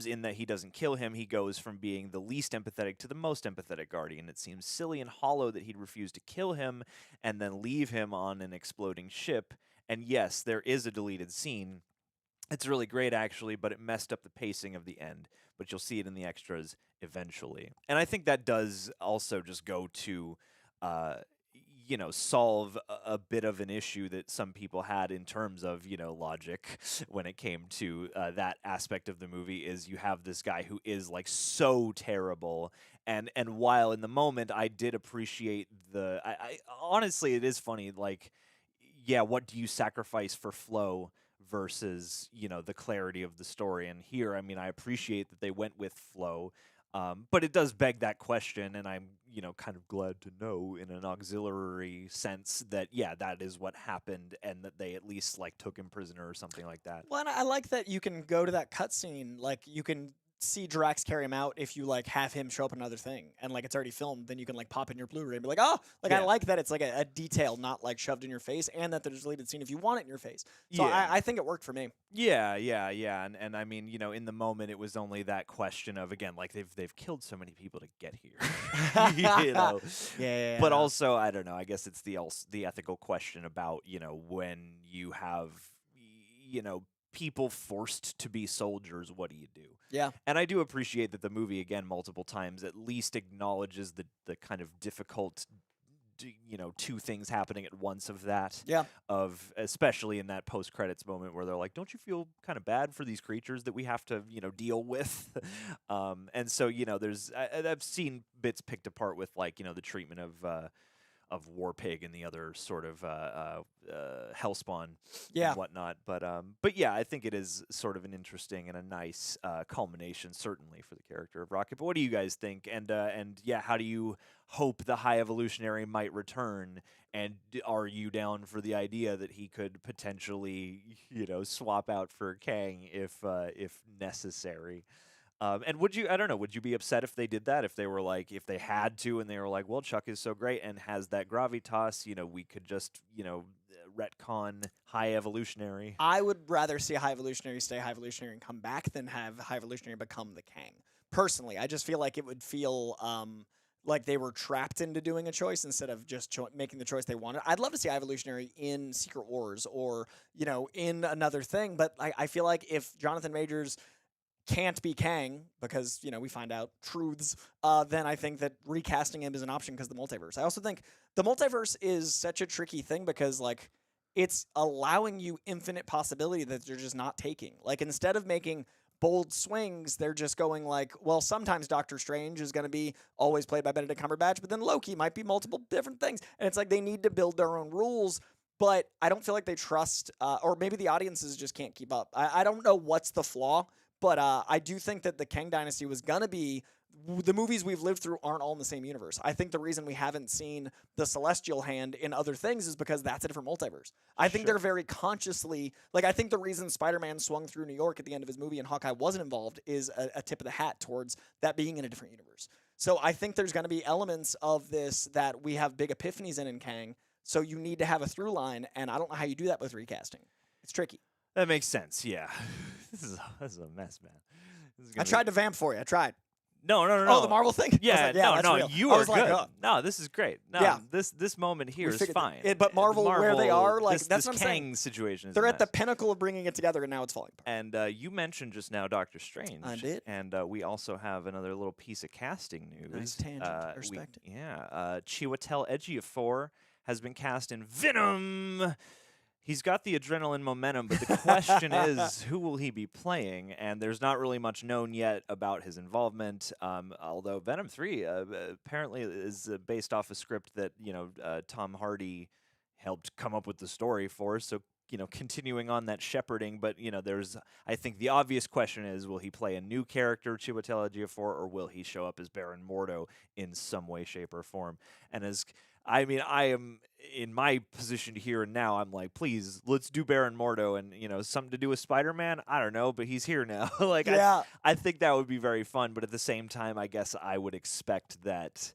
in that he doesn't kill him. He goes from being the least empathetic to the most empathetic Guardian. It seems silly and hollow that he'd refuse to kill him and then leave him on an exploding ship. And yes, there is a deleted scene. It's really great, actually, but it messed up the pacing of the end. But you'll see it in the extras eventually. And I think that does also just go to, solve a bit of an issue that some people had in terms of, logic when it came to that aspect of the movie. Is you have this guy who is like so terrible, and while in the moment I did appreciate I honestly, it is funny, like, yeah, what do you sacrifice for flow versus, the clarity of the story? And here, I mean, I appreciate that they went with flow, but it does beg that question, and I'm, kind of glad to know in an auxiliary sense that, yeah, that is what happened, and that they at least, like, took him prisoner or something like that. Well, and I like that you can go to that cutscene, like, you can see Drax carry him out if you like have him show up in another thing and like it's already filmed, then you can like pop in your Blu-ray and be like, oh, like I Yeah. like that it's like a detail, not like shoved in your face, and that there's a deleted scene if you want it in your face. So Yeah. I think it worked for me. Yeah, and I mean, in the moment, it was only that question of again, like they've killed so many people to get here, Yeah. But also, I don't know. I guess it's the ethical question about when you have people forced to be soldiers, what do you do? Yeah. And I do appreciate that the movie again multiple times at least acknowledges the kind of difficult two things happening at once of that. Yeah. Of especially in that post credits moment where they're like, don't you feel kind of bad for these creatures that we have to deal with? And so there's I've seen bits picked apart with like the treatment of War Pig and the other sort of Hellspawn Yeah. and whatnot. But yeah, I think it is sort of an interesting and a nice culmination, certainly, for the character of Rocket. But what do you guys think? And yeah, how do you hope the High Evolutionary might return? And are you down for the idea that he could potentially, swap out for Kang if necessary? And would you be upset if they did that? If they were like, if they had to, and they were like, well, Chuck is so great and has that gravitas, we could just, retcon High Evolutionary. I would rather see High Evolutionary stay High Evolutionary and come back than have High Evolutionary become the Kang. Personally, I just feel like it would feel like they were trapped into doing a choice instead of just making the choice they wanted. I'd love to see High Evolutionary in Secret Wars or, in another thing, but I feel like if Jonathan Majors can't be Kang because, we find out truths, then I think that recasting him is an option because the multiverse. I also think the multiverse is such a tricky thing because, like, it's allowing you infinite possibility that they're just not taking. Like, instead of making bold swings, they're just going like, well, sometimes Doctor Strange is going to be always played by Benedict Cumberbatch, but then Loki might be multiple different things. And it's like they need to build their own rules, but I don't feel like they trust, or maybe the audiences just can't keep up. I don't know what's the flaw. But I do think that the Kang Dynasty was going to be the movies we've lived through aren't all in the same universe. I think the reason we haven't seen the Celestial Hand in other things is because that's a different multiverse. I think they're very consciously, like, I think the reason Spider-Man swung through New York at the end of his movie and Hawkeye wasn't involved is a tip of the hat towards that being in a different universe. So I think there's going to be elements of this that we have big epiphanies in Kang. So you need to have a through line, and I don't know how you do that with recasting. It's tricky. That makes sense, yeah. This is a mess, man. I tried to vamp for you. I tried. No. Oh, the Marvel thing? Yeah, that's no, real. you I are was good. like, oh. No, this is great. No, Yeah. this moment here is figured fine. but Marvel, where they are, like, that's this what I'm Kang saying. situation is They're a at the mess. pinnacle of bringing it together, and now it's falling apart. And you mentioned just now Doctor Strange. I did. And we also have another little piece of casting news. Nice tangent. I respect it. Chiwetel Ejiofor has been cast in Venom. He's got the adrenaline momentum, but the question is, who will he be playing? And there's not really much known yet about his involvement, although Venom 3 apparently is based off a script that, Tom Hardy helped come up with the story for. So, continuing on that shepherding. But, I think the obvious question is, will he play a new character, Chiwetel Ejiofor, or will he show up as Baron Mordo in some way, shape, or form? And I am in my position here and now. I'm like, please, let's do Baron Mordo, and something to do with Spider-Man. I don't know, but he's here now. I think that would be very fun. But at the same time, I guess I would expect that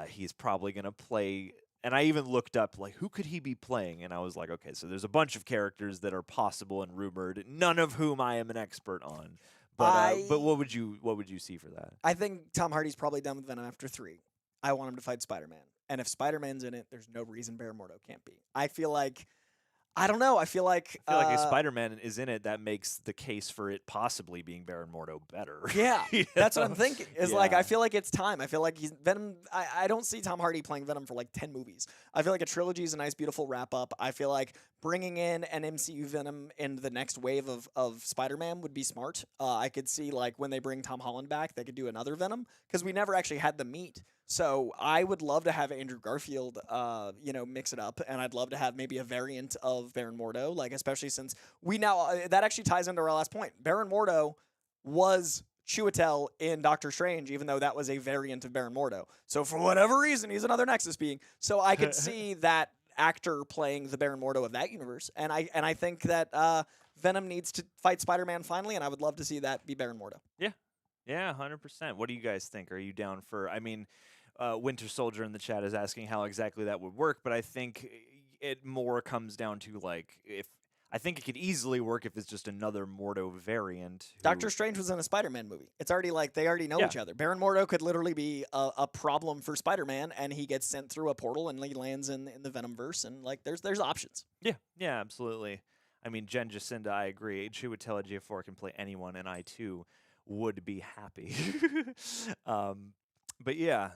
he's probably going to play. And I even looked up like who could he be playing, and I was like, okay, so there's a bunch of characters that are possible and rumored, none of whom I am an expert on. But what would you see for that? I think Tom Hardy's probably done with Venom after 3. I want him to fight Spider-Man. And if Spider-Man's in it, there's no reason Baron Mordo can't be. I don't know. I feel like if Spider-Man is in it, that makes the case for it possibly being Baron Mordo better. Yeah, that's what I'm thinking. I feel like it's time. I feel like he's Venom. I don't see Tom Hardy playing Venom for like 10 movies. I feel like a trilogy is a nice, beautiful wrap up. I feel like bringing in an MCU Venom in the next wave of Spider-Man would be smart. I could see like when they bring Tom Holland back, they could do another Venom because we never actually had them meet. So I would love to have Andrew Garfield, mix it up, and I'd love to have maybe a variant of Baron Mordo, like especially since we now that actually ties into our last point. Baron Mordo was Chiwetel in Doctor Strange, even though that was a variant of Baron Mordo. So for whatever reason, he's another Nexus being. So I could see that actor playing the Baron Mordo of that universe, and I think that Venom needs to fight Spider-Man finally, and I would love to see that be Baron Mordo. Yeah, 100%. What do you guys think? Are you down for? I mean, Winter Soldier in the chat is asking how exactly that would work, but I think it more comes down to like if I think it could easily work if it's just another Mordo variant. Doctor Strange was in a Spider-Man movie. It's already like they already know Yeah. each other. Baron Mordo could literally be a problem for Spider-Man, and he gets sent through a portal and he lands in the Venomverse, and like there's options. Yeah, absolutely. I mean, Jen Jacinda, I agree. Chiwetel Ejiofor can play anyone, and I too would be happy. But yeah,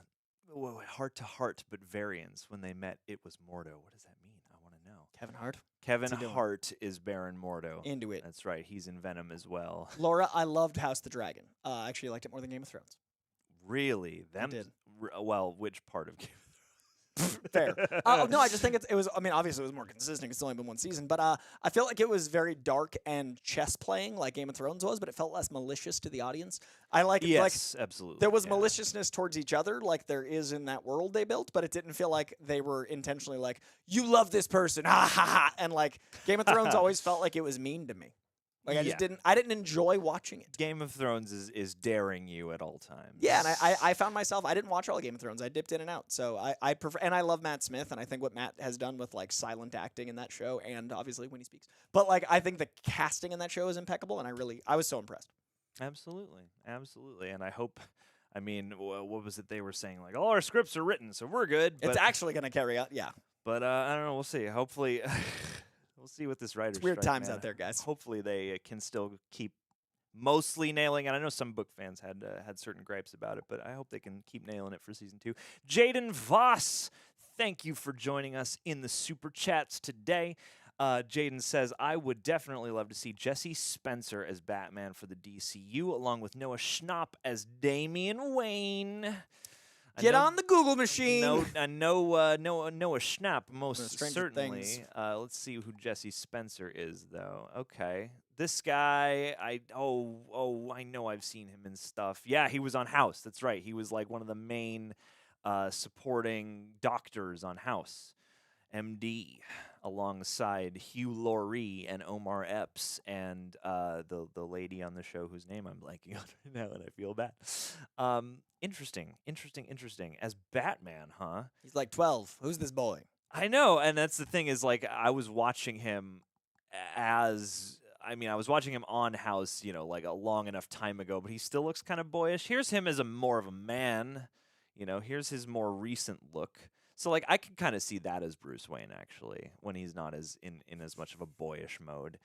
heart to heart, but variants. When they met, it was Mordo. What does that mean? I want to know. Kevin Hart. Kevin What's he doing? Hart is Baron Mordo. Into it. That's right. He's in Venom as well. Laura, I loved House the Dragon. I actually liked it more than Game of Thrones. Really? Them? did. Well, which part of Game of Thrones? Fair. No, I just think it was. I mean, obviously it was more consistent. It's only been one season, but I feel like it was very dark and chess playing, like Game of Thrones was, but it felt less malicious to the audience. I like Yes, absolutely. there was maliciousness towards each other, like there is in that world they built, but it didn't feel like they were intentionally like, you love this person, ha ha ha, and like Game of Thrones always felt like it was mean to me. Like I just didn't enjoy watching it. Game of Thrones is daring you at all times. Yeah, and I found myself, I didn't watch all of Game of Thrones. I dipped in and out. So I prefer, and I love Matt Smith, and I think what Matt has done with like silent acting in that show, and obviously when he speaks. But like I think the casting in that show is impeccable, and I was so impressed. Absolutely. And I hope, I mean, what was it they were saying? Like, all our scripts are written, so we're good. It's actually going to carry out, yeah. But I don't know. We'll see. Hopefully, we'll see what this writer's It's weird strike, times man. out there, guys. Hopefully they can still keep mostly nailing it. I know some book fans had certain gripes about it, but I hope they can keep nailing it for season 2. Jaden Voss, thank you for joining us in the Super Chats today. Jaden says, I would definitely love to see Jesse Spencer as Batman for the DCU, along with Noah Schnapp as Damian Wayne. Get on the Google machine. Noah Schnapp, most Stranger certainly. Things. Let's see who Jesse Spencer is, though. Okay. This guy, I know I've seen him in stuff. Yeah, he was on House. That's right. He was like one of the main supporting doctors on House. MD, alongside Hugh Laurie and Omar Epps and the lady on the show whose name I'm blanking on right now, and I feel bad. Interesting. As Batman, huh? He's like 12. Who's this boy? I know, and that's the thing is, like, I was watching him I was watching him on House, like a long enough time ago, but he still looks kind of boyish. Here's him as more of a man, here's his more recent look. So, like, I can kind of see that as Bruce Wayne, actually, when he's not as in as much of a boyish mode.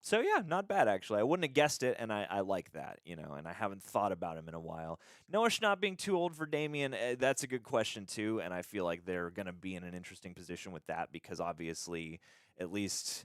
So, yeah, not bad, actually. I wouldn't have guessed it, and I like that, and I haven't thought about him in a while. Noah Schnapp being too old for Damian, that's a good question, too, and I feel like they're going to be in an interesting position with that because, obviously, at least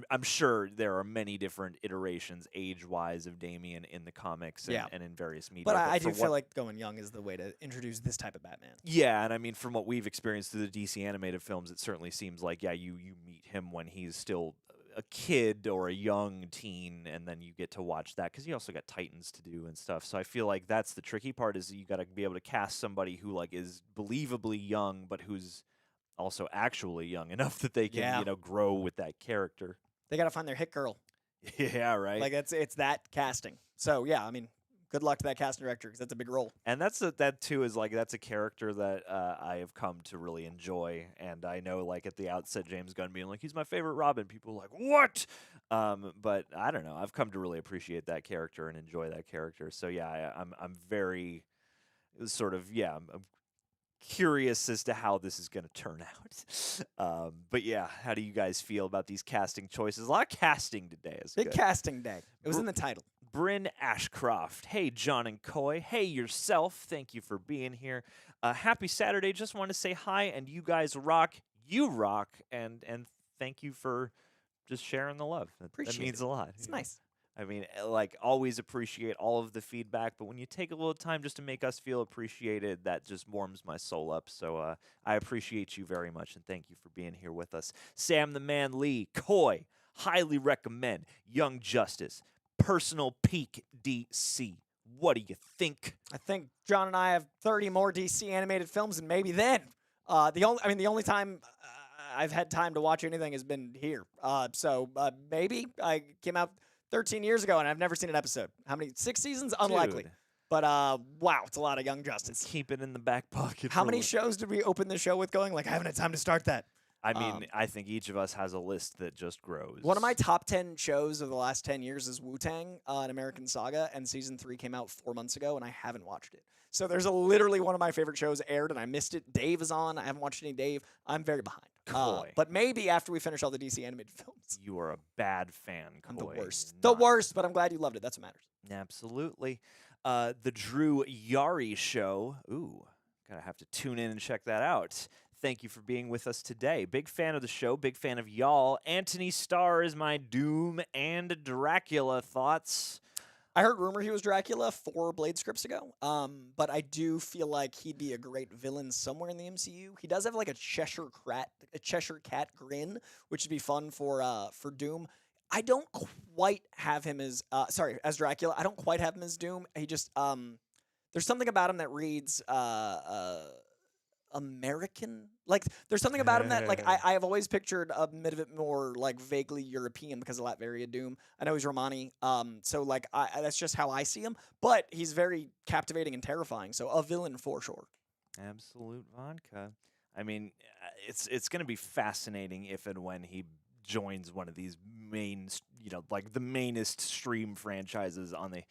I'm sure there are many different iterations age-wise of Damian in the comics and in various media. But I do feel like going young is the way to introduce this type of Batman. Yeah, and I mean, from what we've experienced through the DC animated films, it certainly seems like, you meet him when he's still a kid or a young teen, and then you get to watch that because you also got Titans to do and stuff. So I feel like that's the tricky part is you got to be able to cast somebody who like is believably young, but who's also actually young enough that they can grow with that character. They got to find their hit girl. Yeah, right. Like it's that casting. So yeah, I mean, good luck to that casting director because that's a big role. And that too is like that's a character that I have come to really enjoy. And I know like at the outset, James Gunn being like he's my favorite Robin, people are like what? But I don't know. I've come to really appreciate that character and enjoy that character. So yeah, I'm very sort of I'm curious as to how this is going to turn out. But yeah, how do you guys feel about these casting choices? A lot of casting today. Big casting day. It was in the title. Bryn Ashcroft. Hey, John and Coy. Hey, yourself. Thank you for being here. Happy Saturday. Just want to say hi, and you guys rock. You rock, and thank you for just sharing the love. That means a lot. It's nice. I mean, like, always appreciate all of the feedback, but when you take a little time just to make us feel appreciated, that just warms my soul up. So I appreciate you very much, and thank you for being here with us. Sam the Man Lee, Coy, highly recommend Young Justice, Personal Peak DC. What do you think? I think John and I have 30 more DC animated films, and maybe then. The only time I've had time to watch anything has been here. So maybe I came out 13 years ago and I've never seen an episode. How many? 6 seasons? Unlikely. Dude. But wow, it's a lot of Young Justice. Keep it in the back pocket. How many shows did we open the show with going like I haven't had time to start that? I mean, I think each of us has a list that just grows. One of my top 10 shows of the last 10 years is Wu-Tang, an American Saga, and season 3 came out 4 months ago, and I haven't watched it. So there's literally one of my favorite shows aired, and I missed it. Dave is on. I haven't watched any Dave. I'm very behind. But maybe after we finish all the DC animated films. You are a bad fan, Coy. I'm the worst. The worst, but I'm glad you loved it. That's what matters. Absolutely. The Drew Yari Show. Ooh, gotta have to tune in and check that out. Thank you for being with us today. Big fan of the show, big fan of y'all. Anthony Starr is my Doom and Dracula thoughts. I heard rumor he was Dracula 4 Blade scripts ago, but I do feel like he'd be a great villain somewhere in the MCU. He does have like a Cheshire Cat grin, which would be fun for Doom. I don't quite have him as as Dracula. I don't quite have him as Doom. He just there's something about him that reads American. Like there's something about him that like I have always pictured a bit of it more like vaguely European because of Latveria Doom. I know he's Romani, so like that's just how I see him. But he's very captivating and terrifying. So a villain for sure. Absolute vodka. I mean, it's going to be fascinating if and when he joins one of these main, like the mainest stream franchises on the.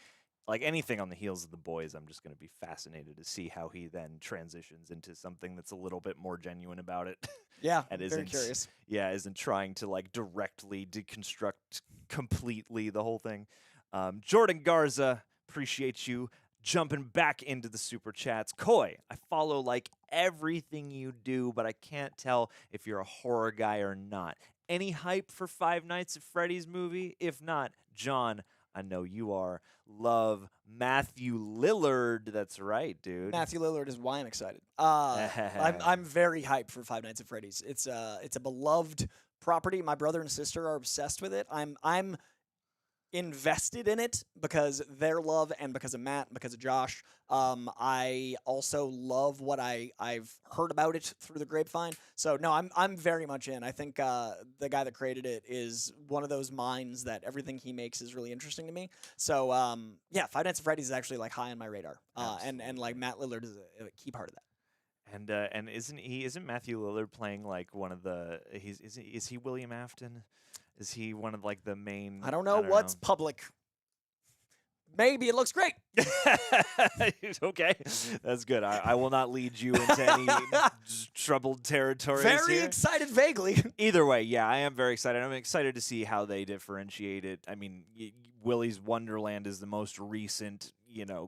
Like anything on the heels of The Boys, I'm just going to be fascinated to see how he then transitions into something that's a little bit more genuine about it. Yeah, and very curious. Yeah, isn't trying to like directly deconstruct completely the whole thing. Jordan Garza, appreciate you jumping back into the super chats. Coy, I follow like everything you do, but I can't tell if you're a horror guy or not. Any hype for Five Nights at Freddy's movie? If not, John, I know you are. Love Matthew Lillard. That's right, dude. Matthew Lillard is why I'm excited. I'm very hyped for Five Nights at Freddy's. It's a beloved property. My brother and sister are obsessed with it. I'm invested in it because their love and because of Matt and because of Josh. I also love what I've heard about it through the grapevine. So no, I'm very much in. I think the guy that created it is one of those minds that everything he makes is really interesting to me. So yeah, Five Nights at Freddy's is actually like high on my radar. And like Matt Lillard is a key part of that. And isn't Matthew Lillard playing like one of the is he William Afton? Is he one of like the main? I don't know what's public. Maybe it looks great. Okay, that's good. I will not lead you into any troubled territories. Very excited, vaguely. Either way, yeah, I am very excited. I'm excited to see how they differentiate it. I mean, Willy's Wonderland is the most recent,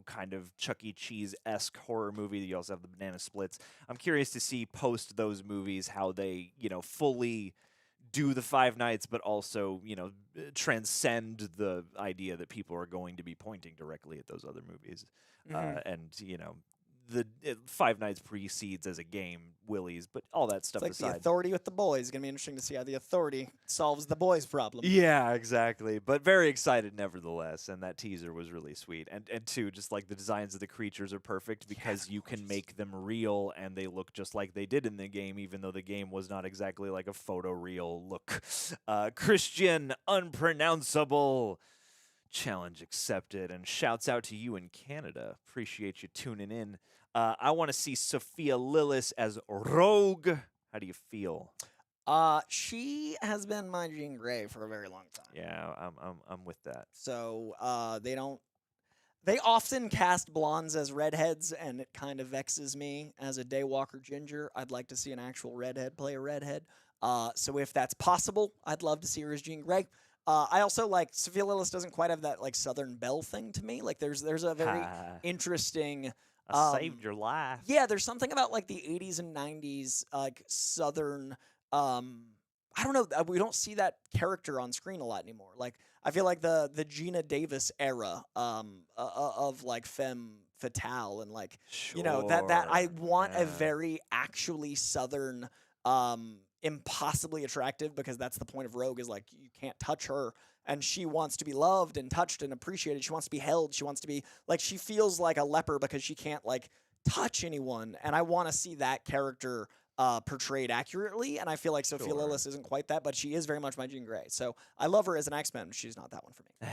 kind of Chuck E. Cheese-esque horror movie. You also have the Banana Splits. I'm curious to see post those movies how they, fully do the Five Nights, but also, transcend the idea that people are going to be pointing directly at those other movies. And, the Five Nights precedes as a game, Willy's, but all that stuff it's like aside. The Authority with the boys. It's going to be interesting to see how the Authority solves the boys' problem. Yeah, exactly. But very excited nevertheless, and that teaser was really sweet. And two, just like the designs of the creatures are perfect because you can make them real and they look just like they did in the game, even though the game was not exactly like a photoreal look. Christian Unpronounceable. Challenge accepted, and shouts out to you in Canada. Appreciate you tuning in. I want to see Sophia Lillis as Rogue. How do you feel? She has been my Jean Grey for a very long time. Yeah, I'm with that. So they often cast blondes as redheads, and it kind of vexes me as a Daywalker ginger. I'd like to see an actual redhead play a redhead. So if that's possible, I'd love to see her as Jean Grey. I also like Sophia Lillis doesn't quite have that like Southern Belle thing to me. Like there's a very interesting. I saved your life. Yeah, there's something about like the 80s and 90s like Southern. I don't know. We don't see that character on screen a lot anymore. Like I feel like the Gina Davis era of like femme fatale and like that I want a very actually Southern. Impossibly attractive because that's the point of Rogue is like you can't touch her and she wants to be loved and touched and appreciated. She wants to be held. She wants to be like she feels like a leper because she can't like touch anyone. And I want to see that character portrayed accurately, and I feel like Sophia Sure. Lillis isn't quite that, but she is very much my Jean Grey. So I love her as an X-Men, but she's not that one for me.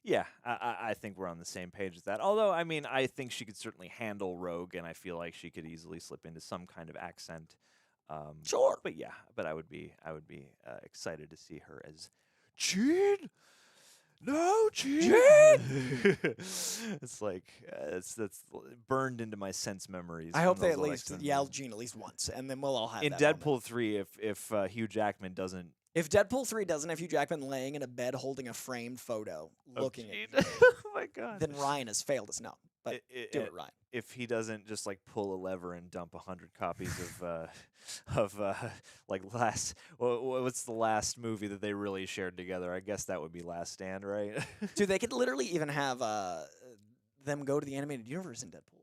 Yeah, I think we're on the same page with that. Although, I mean, I think she could certainly handle Rogue, and I feel like she could easily slip into some kind of accent. Sure. But yeah, but I would be excited to see her as Jean. No, Jean. It's like that's burned into my sense memories. I hope from they those at least X-Men yell movies. Jean at least once, and then we'll all have In that moment. Deadpool 3, if Hugh Jackman doesn't If Deadpool 3 doesn't have Hugh Jackman laying in a bed holding a framed photo, looking Jean. at you, Oh my god. then Ryan has failed us. No, but do it, Ryan. If he doesn't just like pull a lever and dump 100 copies of like what's the last movie that they really shared together? I guess that would be Last Stand, right? Dude, they could literally even have them go to the animated universe in Deadpool.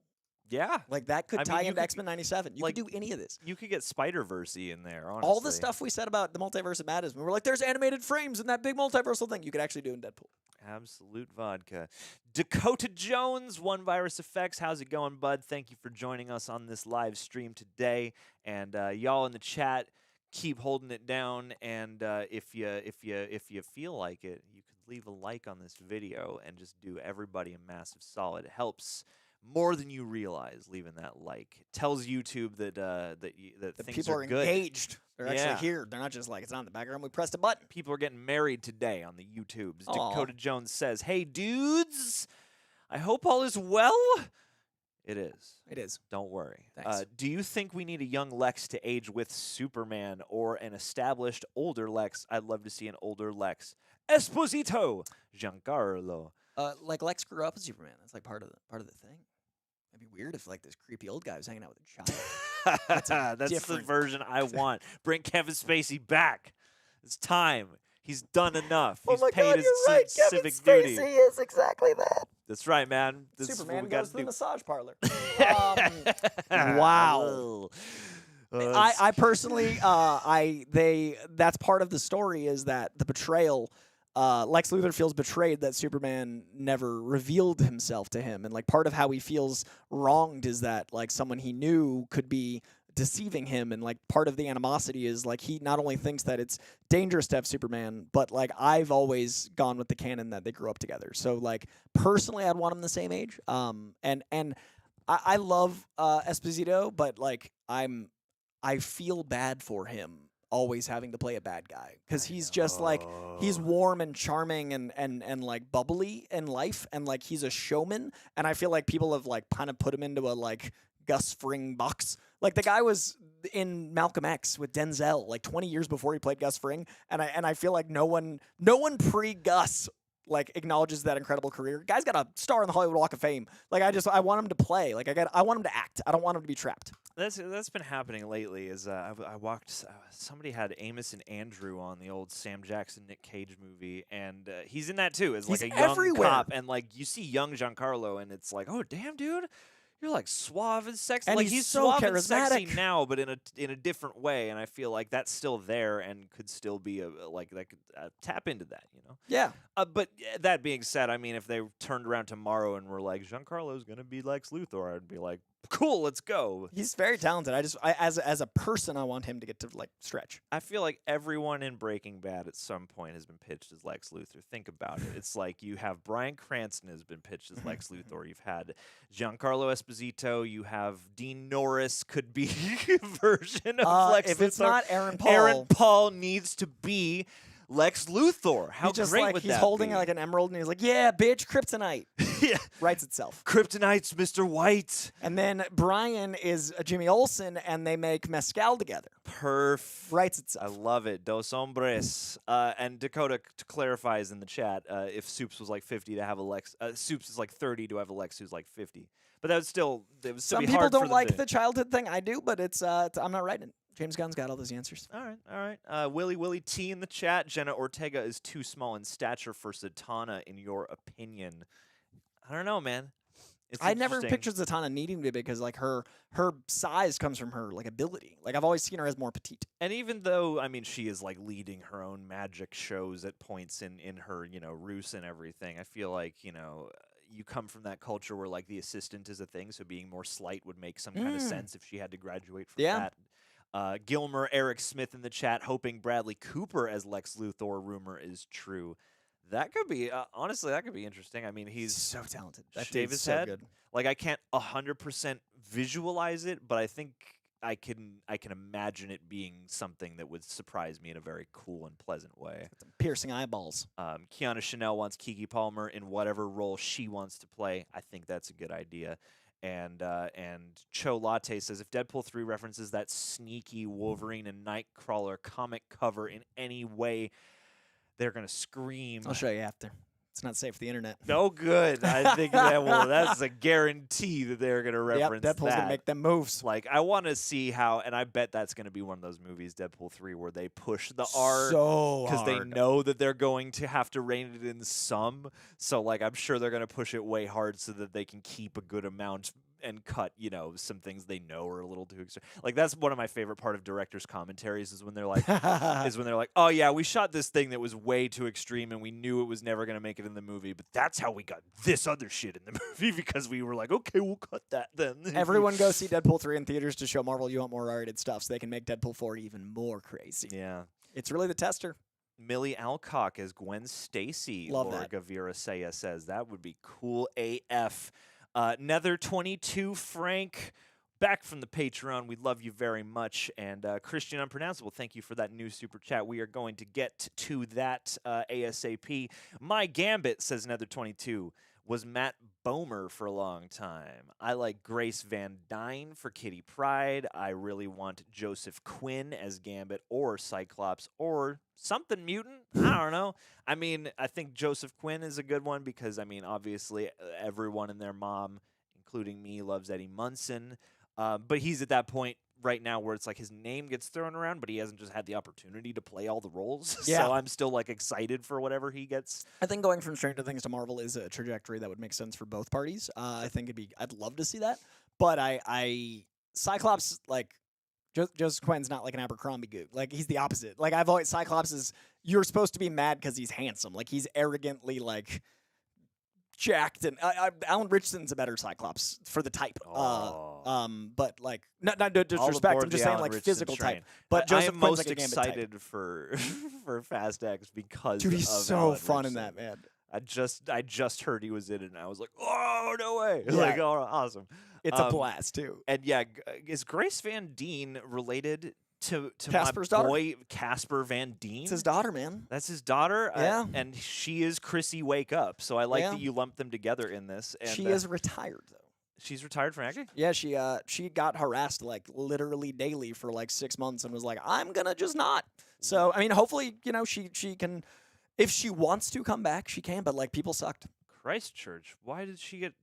Yeah. Like that could I mean, tie you into could- X-Men 97. You like, could do any of this. You could get Spider-Verse-y in there, honestly. All the stuff we said about the multiverse of madness, we were like, there's animated frames in that big multiversal thing. You could actually do in Deadpool. Absolute vodka. Dakota Jones, One Virus Effects. How's it going, bud? Thank you for joining us on this live stream today. And y'all in the chat, keep holding it down. And if you feel like it, you could leave a like on this video and just do everybody a massive solid. It helps more than you realize. Leaving that like it tells YouTube that The things people are are good. engaged. They're Yeah. actually here. They're not just like, it's on in the background. We pressed a button. People are getting married today on the YouTubes. Aw. Dakota Jones says, "Hey dudes, I hope all is well." It is. It is. Don't worry. Thanks. Do you think we need a young Lex to age with Superman or an established older Lex? I'd love to see an older Lex. Esposito, Giancarlo. Like Lex grew up as Superman. That's like part of the thing. It'd be weird if like this creepy old guy was hanging out with a child. That's the different- version I want. Bring Kevin Spacey back. It's time. He's done enough. He's paid his civic duty. is exactly that. That's right, man. This Superman is what we goes got to to the do. massage parlor. Wow. I personally, that's part of the story is that the betrayal. Lex Luthor feels betrayed that Superman never revealed himself to him, and like part of how he feels wronged is that like someone he knew could be deceiving him, and like part of the animosity is like he not only thinks that it's dangerous to have Superman, but like I've always gone with the canon that they grew up together. So like personally, I'd want them the same age. And I love Esposito, but like I feel bad for him always having to play a bad guy because he's just like he's warm and charming and like bubbly in life, and like he's a showman, and I feel like people have like kind of put him into a like Gus Fring box. Like the guy was in Malcolm X with Denzel like 20 years before he played Gus Fring, and I feel like no one pre Gus like acknowledges that incredible career. Guy's got a star on the Hollywood Walk of Fame. Like I want him to play. Like I want him to act. I don't want him to be trapped. That's been happening lately. Is I walked. Somebody had Amos and Andrew on the old Sam Jackson Nick Cage movie, and he's in that too. As like He's a young everywhere. cop, and like you see young Giancarlo, and it's like, oh damn, dude. You're like suave and sexy. And like he's so so suave and sexy charismatic. now, but in a different way. And I feel like that's still there and could still be tap into that, you know. Yeah. But that being said, I mean, if they turned around tomorrow and were like, Giancarlo's gonna be Lex Luthor, I'd be like, cool, let's go. He's very talented. As a person, I want him to get to like stretch. I feel like everyone in Breaking Bad at some point has been pitched as Lex Luthor. Think about it. It's like you have Bryan Cranston has been pitched as Lex Luthor. You've had Giancarlo Esposito. You have Dean Norris could be a version of Lex Luthor. If it's not Aaron Paul, Aaron Paul needs to be Lex Luthor. How he's just great like would he's that holding be? like an emerald and he's like, yeah, bitch, kryptonite. Yeah. Writes itself. Kryptonite's Mr. White. And then Brian is Jimmy Olsen, and they make mezcal together. Perf. Writes I itself. love it. Dos hombres. And Dakota clarifies in the chat if Soups was like 50 to have a Lex. Soups is like 30 to have a Lex who's like 50. But that would still Some be people hard for don't them like to- the childhood thing. I do, but it's I'm not writing it. James Gunn's got all those answers. All right. Willie T in the chat. Jenna Ortega is too small in stature for Zatanna, in your opinion. I don't know, man. It's I never interesting. pictured Zatanna needing to be because like her size comes from her like ability. Like I've always seen her as more petite. And even though, I mean, she is like leading her own magic shows at points in her, you know, ruse and everything, I feel like, you know, you come from that culture where like the assistant is a thing, so being more slight would make some kind of sense if she had to graduate from Yeah. that. Gilmer, Eric Smith in the chat, hoping Bradley Cooper as Lex Luthor rumor is true. That could be, honestly, that could be interesting. I mean, he's so talented. That shave dude's his so head. good. Like, I can't 100% visualize it, but I think I can imagine it being something that would surprise me in a very cool and pleasant way. Some piercing eyeballs. Kiana Chanel wants Keke Palmer in whatever role she wants to play. I think that's a good idea. And Cho Latte says, if Deadpool 3 references that sneaky Wolverine and Nightcrawler comic cover in any way, they're going to scream. I'll show you after. It's not safe for the internet. No good. I think that's a guarantee that they're going to reference Deadpool's that. going to make them moves. Like, I want to see how, and I bet that's going to be one of those movies, Deadpool 3, where they push the R so because they hard. know that they're going to have to rein it in some. So, like, I'm sure they're going to push it way hard so that they can keep a good amount and cut, some things they know are a little too extreme. Like, that's one of my favorite part of directors' commentaries is when they're like, oh yeah, we shot this thing that was way too extreme and we knew it was never going to make it in the movie, but that's how we got this other shit in the movie because we were like, okay, we'll cut that then. Everyone go see Deadpool 3 in theaters to show Marvel you want more R-rated stuff so they can make Deadpool 4 even more crazy. Yeah. It's really the tester. Millie Alcock as Gwen Stacy. Love Laura that. Gavira Saya says that would be cool AF. Nether22 Frank, back from the Patreon. We love you very much. And Christian Unpronounceable, thank you for that new super chat. We are going to get to that ASAP. My Gambit, says Nether22, was Matt Bomer for a long time. I like Grace Van Dyne for Kitty Pryde. I really want Joseph Quinn as Gambit or Cyclops or something mutant. I don't know. I mean, I think Joseph Quinn is a good one because, I mean, obviously everyone and their mom, including me, loves Eddie Munson. But he's at that point right now where it's like his name gets thrown around, but he hasn't just had the opportunity to play all the roles. Yeah. So I'm still like excited for whatever he gets. I think going from Stranger Things to Marvel is a trajectory that would make sense for both parties. I think I'd love to see that. But Cyclops, like, Joseph Quinn's not like an Abercrombie gook. Like, he's the opposite. Like, Cyclops is, you're supposed to be mad because he's handsome. Like, he's arrogantly, like, jacked. And Alan Richardson's a better Cyclops for the type. But, like, not disrespect. I'm just saying, like, physical type. But Joseph I'm Quinn's most like a Gambit excited type. for Fast X because Dude, he's of so Alan fun in Richardson. that, man. I just heard he was in it, and I was like, oh, no way. Yeah. Like, oh, awesome. It's a blast, too. And yeah, is Grace Van Dien related to Casper's my daughter? boy Casper Van Dien? It's his daughter, man. That's his daughter? Yeah. And she is Chrissy Wake Up, so I like Yeah. that you lumped them together in this. And, She is retired, though. She's retired from acting? Yeah, she got harassed like literally daily for like 6 months and was like, I'm gonna just not. So I mean, hopefully, she can, if she wants to come back, she can. But like, people sucked. Christchurch. Why did she get?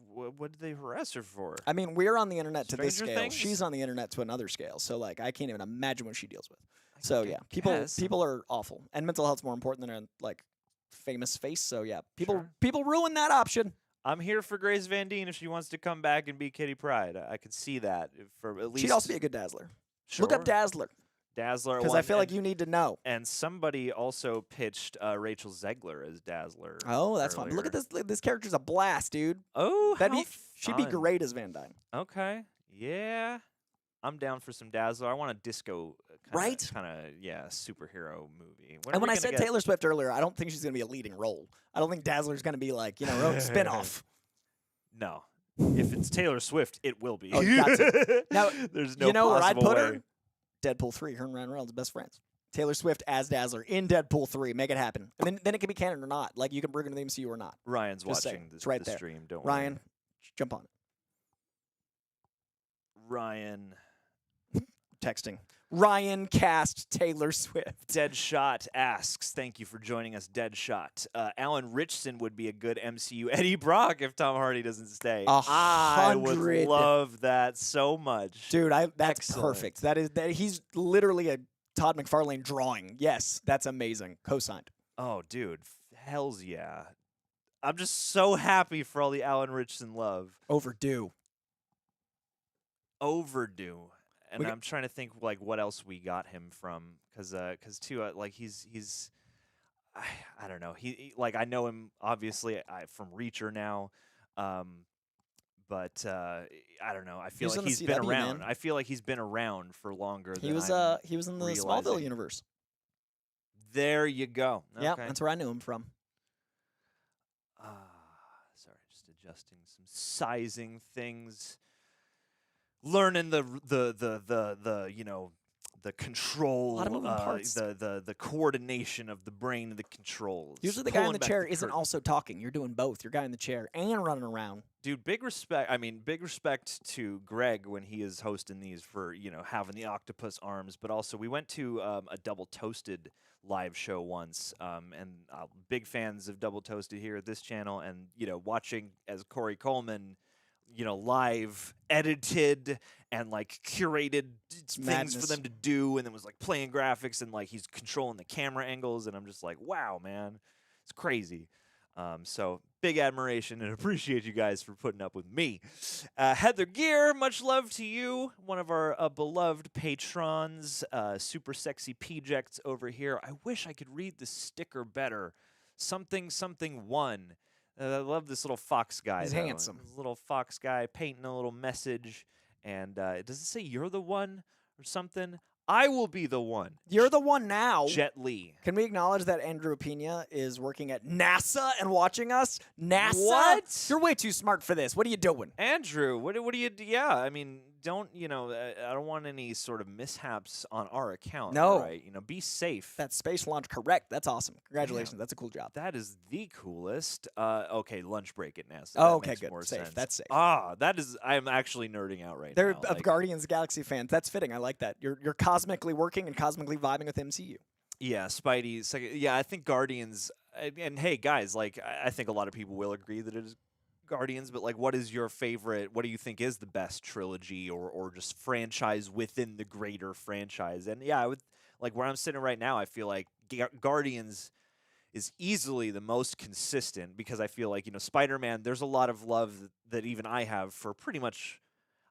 What did they harass her for? I mean, we're on the internet to this Stranger scale. Things? She's on the internet to another scale. So like, I can't even imagine what she deals with. I So yeah, guess. people are awful, and mental health's more important than a like famous face. So yeah, Sure. people ruin that option. I'm here for Grace Van Dien if she wants to come back and be Kitty Pryde. I could see that for at least. She'd also be a good Dazzler. Sure. Look up Dazzler Dazzler. because I feel like you need to know. And somebody also pitched Rachel Zegler as Dazzler. Oh, that's fun. earlier. Look at this. This character's a blast, dude. Oh, That'd how be she'd be fun. great as Van Dyne. Okay. Yeah. I'm down for some Dazzler. I want a disco Right? superhero movie. And when I said Taylor Swift earlier, I don't think she's going to be a leading role. I don't think Dazzler's going to be like, her own spinoff. No. If it's Taylor Swift, it will be. Oh, you got to. Now, there's no you know where I'd possible put way. her? Deadpool 3, her and Ryan Reynolds, best friends. Taylor Swift as Dazzler in Deadpool 3. Make it happen. And then it can be canon or not. Like, you can bring her to the MCU or not. Ryan's Just watching saying. the, It's right the there. stream. Don't Ryan, worry. jump on it. Ryan. Texting. Ryan cast Taylor Swift. Deadshot asks, thank you for joining us, Deadshot. Alan Richardson would be a good MCU Eddie Brock if Tom Hardy doesn't stay. I would 100. love that so much. Dude, that's Excellent. perfect. That he's literally a Todd McFarlane drawing. Yes, that's amazing. Co-signed. Oh, dude. Hells yeah. I'm just so happy for all the Alan Richardson love. Overdue. Overdue. And We I'm trying to think like what else we got him from, because too like he's I don't know, he like I know him obviously from Reacher now, but but I don't know. I feel was like in the he's been CW, around. man. I feel like he's been around for longer He than was I'm he was in the Smallville realizing. universe. There you go. Yeah, Okay. that's where I knew him from. Sorry, just adjusting some sizing things. Learning the you know, the control, A lot of moving parts. the coordination of the brain and the controls. Usually the guy in Pulling the back chair isn't curtain. also talking. You're doing both. You're guy in the chair and running around. Dude, big respect. I mean, big respect to Greg when he is hosting these for, you know, having the octopus arms. But also, we went to a Double Toasted live show once, and big fans of Double Toasted here at this channel. And, you know, watching as Corey Coleman, you know, live edited and like curated things madness. for them to do, and then was like playing graphics and like he's controlling the camera angles, and I'm just like, wow, man, it's crazy. So big admiration and appreciate you guys for putting up with me. Heather Gear, much love to you, one of our beloved patrons, super sexy PJects over here. I wish I could read the sticker better. Something one. I love this little fox guy. He's though. handsome. This little fox guy painting a little message. And does it say you're the one or something? I will be the one. You're the one now. Jet Li. Can we acknowledge that Andrew Pena is working at NASA and watching us? NASA? What? You're way too smart for this. What are you doing? Andrew, what do you do? Yeah, I mean, don't, you know, I don't want any sort of mishaps on our account. No. Right? You know, be safe. That space launch correct. That's awesome. Congratulations. That's a cool job. That is the coolest. Okay, lunch break at NASA. Oh, That okay, makes good. more Safe. sense. That's safe. That is. I'm actually nerding out right They're now. of Guardians of the Galaxy fans. That's fitting. I like that. You're cosmically working and cosmically vibing with MCU. Yeah, Spidey. Yeah, I think Guardians. And hey, guys, like I think a lot of people will agree that it is Guardians, but like, what is your favorite? What do you think is the best trilogy or just franchise within the greater franchise? And yeah, I would like where I'm sitting right now. I feel like Guardians is easily the most consistent because I feel like, you know, Spider-Man. There's a lot of love that even I have for pretty much.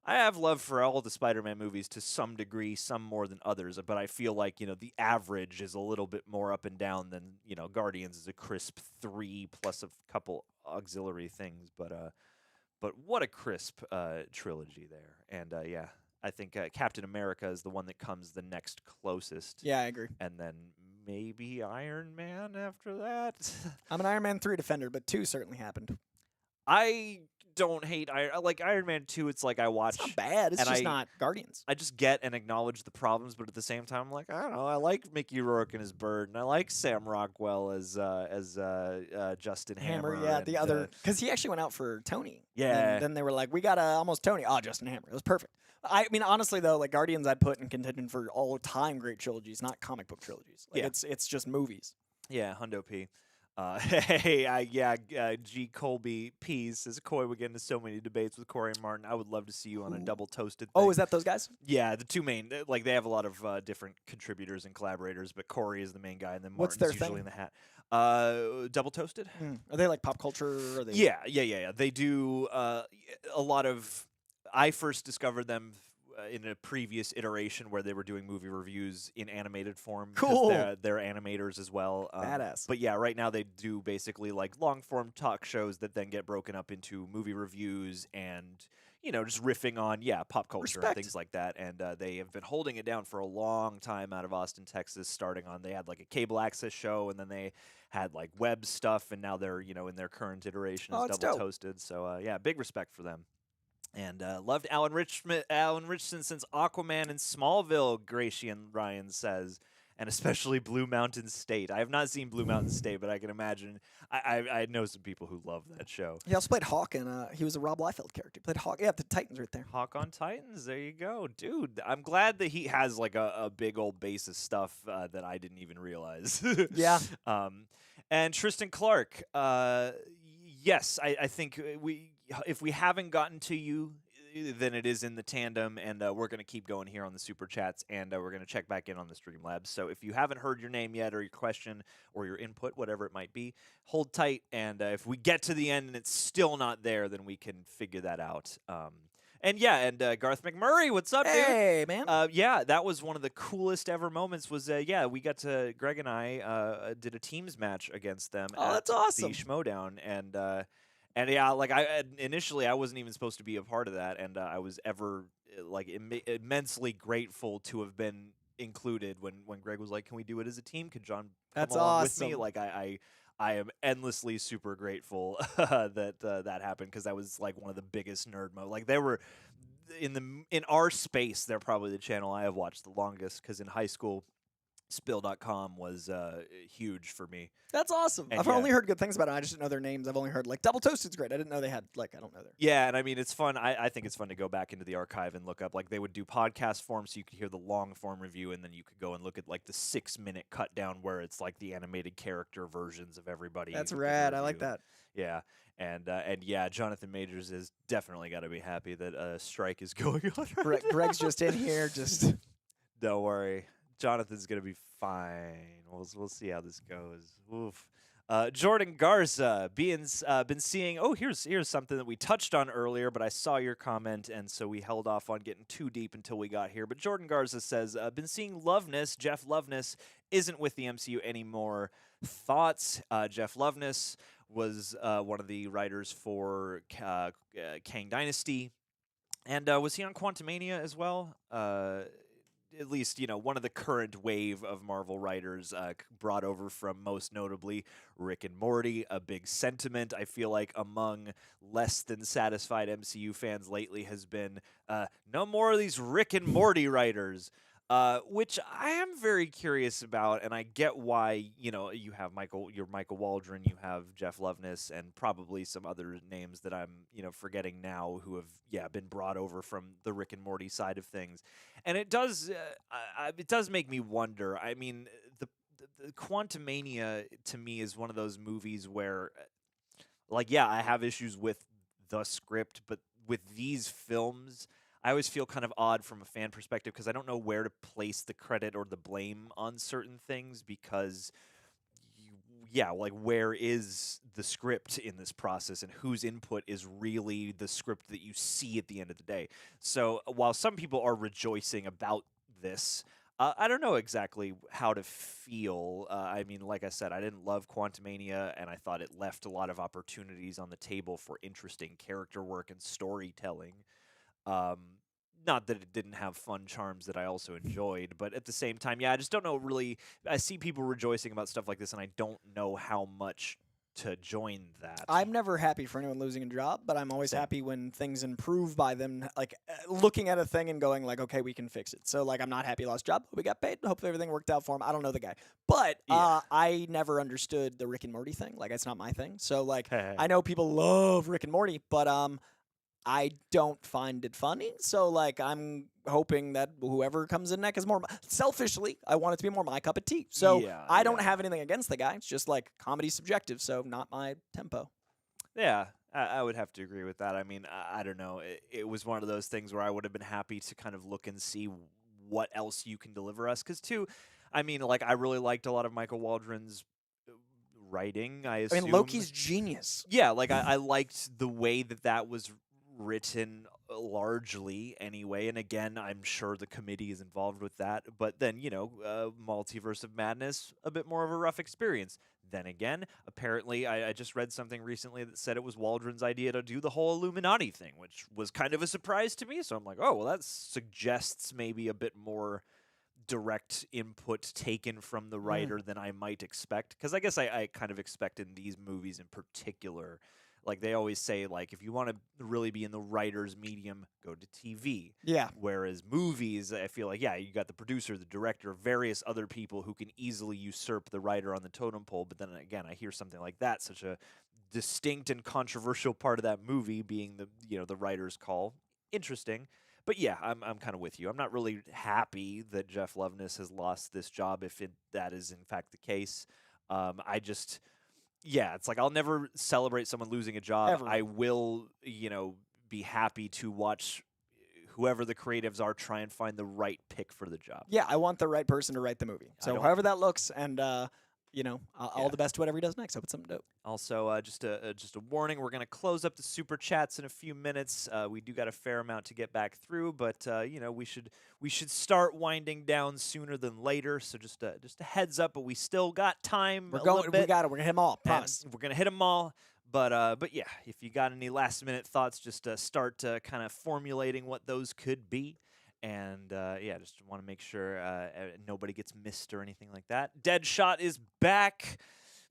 I have love for all the Spider-Man movies to some degree, some more than others, but I feel like, you know, the average is a little bit more up and down than, you know, Guardians is a crisp 3 plus a couple auxiliary things, but what a crisp trilogy there. And yeah, I think Captain America is the one that comes the next closest. Yeah, I agree. And then maybe Iron Man after that. I'm an Iron Man 3 defender, but 2 certainly happened. I don't hate like Iron Man 2. It's like I watch. It's not bad. It's and just not Guardians. I just get and acknowledge the problems, but at the same time, I'm like, I don't know. I like Mickey Rourke and his bird, and I like Sam Rockwell as Justin Hammer. Yeah, and, the other because he actually went out for Tony. Yeah. And then they were like, we got almost Tony. Oh, Justin Hammer. It was perfect. I mean, honestly though, like Guardians, I'd put in contention for all time great trilogies, not comic book trilogies. Like, Yeah. it's just movies. Yeah, Hundo P. G. Colby P says, Coy, we get into so many debates with Corey and Martin. I would love to see you on a double toasted thing. Oh, is that those guys? Yeah, the two main, like they have a lot of different contributors and collaborators, but Corey is the main guy, and then What's Martin's their usually thing? in the hat. Double toasted? Are they like pop culture? Or are they... Yeah. They do a lot of. I first discovered them in a previous iteration where they were doing movie reviews in animated form. because Cool. They're animators as well. Badass. But yeah, right now they do basically like long form talk shows that then get broken up into movie reviews and, you know, just riffing on, pop culture Respect. and things like that. And they have been holding it down for a long time out of Austin, Texas, starting on, they had like a cable access show, and then they had like web stuff, and now they're, you know, in their current iteration Oh, as it's Double dope. Toasted. So yeah, big respect for them. And loved Alan Richardson since Aquaman and Smallville, Gratian Ryan says, and especially Blue Mountain State. I have not seen Blue Mountain State, but I can imagine. I know some people who love that show. He also played Hawk, and he was a Rob Liefeld character. He played Hawk. Yeah, the Titans right there. Hawk on Titans, there you go. Dude, I'm glad that he has like a big old base of stuff that I didn't even realize. Yeah. And Tristan Clark, yes, I think if we haven't gotten to you, then it is in the tandem, and we're going to keep going here on the Super Chats, and we're going to check back in on the Streamlabs. So if you haven't heard your name yet, or your question, or your input, whatever it might be, hold tight, and if we get to the end and it's still not there, then we can figure that out. And Garth McMurray, what's up, dude? Hey, man. Yeah, that was one of the coolest ever moments. Was we got to Greg and I did a teams match against them. Oh, at that's awesome. The Schmodown, And yeah, like initially I wasn't even supposed to be a part of that, and I was ever like immensely grateful to have been included when Greg was like, "Can we do it as a team? Could John come That's along with me?" awesome. Like I am endlessly super grateful that that happened, because that was like one of the biggest nerd Like they were in our space, they're probably the channel I have watched the longest, because in high school, Spill.com was huge for me. That's awesome. And I've only heard good things about it. I just didn't know their names. I've only heard like Double Toasted's great. I didn't know they had like I don't know their. Yeah, and I mean it's fun. I think it's fun to go back into the archive and look up. Like they would do podcast form, so you could hear the long form review, and then you could go and look at like the 6-minute cut down where it's like the animated character versions of everybody. That's who did the rad. I like review. that. Yeah, and yeah, Jonathan Majors is definitely got to be happy that a strike is going on. Greg's just in here. Just Don't worry, Jonathan's gonna be fine. We'll see how this goes. Oof. Jordan Garza been seeing. Oh, here's something that we touched on earlier, but I saw your comment, and so we held off on getting too deep until we got here. But Jordan Garza says, been seeing Loveness. Jeff Loveness isn't with the MCU anymore. Thoughts? Jeff Loveness was one of the writers for Kang Dynasty, and was he on Quantumania as well? At least, one of the current wave of Marvel writers brought over from, most notably, Rick and Morty. A big sentiment, I feel like, among less than satisfied MCU fans lately has been, no more of these Rick and Morty writers. Which I am very curious about, and I get why, you have Michael Waldron, you have Jeff Loveness, and probably some other names that I'm, forgetting now, who have, been brought over from the Rick and Morty side of things. And it does make me wonder. I mean, the Quantumania, to me, is one of those movies where, I have issues with the script, but with these films, I always feel kind of odd from a fan perspective, because I don't know where to place the credit or the blame on certain things, because, where is the script in this process, and whose input is really the script that you see at the end of the day? So while some people are rejoicing about this, I don't know exactly how to feel. I mean, like I said, I didn't love Quantumania, and I thought it left a lot of opportunities on the table for interesting character work and storytelling. Not that it didn't have fun charms that I also enjoyed, but at the same time, I just don't know really. I see people rejoicing about stuff like this, and I don't know how much to join that. I'm never happy for anyone losing a job, but I'm always Same. happy when things improve by them, looking at a thing and going like, okay, we can fix it. So I'm not happy he lost job. We got paid. Hopefully everything worked out for him. I don't know the guy, but Yeah. I never understood the Rick and Morty thing. It's not my thing. So Hey. I know people love Rick and Morty, but I don't find it funny. So I'm hoping that whoever comes in next is more selfishly. I want it to be more my cup of tea. So Yeah, I don't yeah. have anything against the guy. It's just comedy subjective. So not my tempo. Yeah, I would have to agree with that. I mean, I don't know. It was one of those things where I would have been happy to kind of look and see what else you can deliver us. Because, too, I mean, I really liked a lot of Michael Waldron's writing, I assume. I mean, Loki's genius. Yeah, I liked the way that was written largely anyway. And again, I'm sure the committee is involved with that. But then, Multiverse of Madness, a bit more of a rough experience. Then again, apparently, I just read something recently that said it was Waldron's idea to do the whole Illuminati thing, which was kind of a surprise to me. So I'm like, oh, well, that suggests maybe a bit more direct input taken from the writer than I might expect. Because I guess I kind of expect in these movies in particular, they always say, if you want to really be in the writer's medium, go to TV. Yeah. Whereas movies, I feel like, you got the producer, the director, various other people who can easily usurp the writer on the totem pole. But then again, I hear something like that, such a distinct and controversial part of that movie being the writer's call. Interesting. But yeah, I'm kind of with you. I'm not really happy that Jeff Loveness has lost this job, if that is in fact the case. I just... Yeah, it's I'll never celebrate someone losing a job. Ever. I will, be happy to watch whoever the creatives are try and find the right pick for the job. Yeah, I want the right person to write the movie. So however that looks, and all the best to whatever he does next. Hope it's something dope. Also, just a warning: we're gonna close up the super chats in a few minutes. We do got a fair amount to get back through, but we should start winding down sooner than later. So just a heads up, but we still got time. We're going. We got it. We're gonna hit them all. Promise. We're gonna hit them all. But yeah, if you got any last minute thoughts, just start kind of formulating what those could be. And yeah, just want to make sure nobody gets missed or anything like that. Deadshot is back.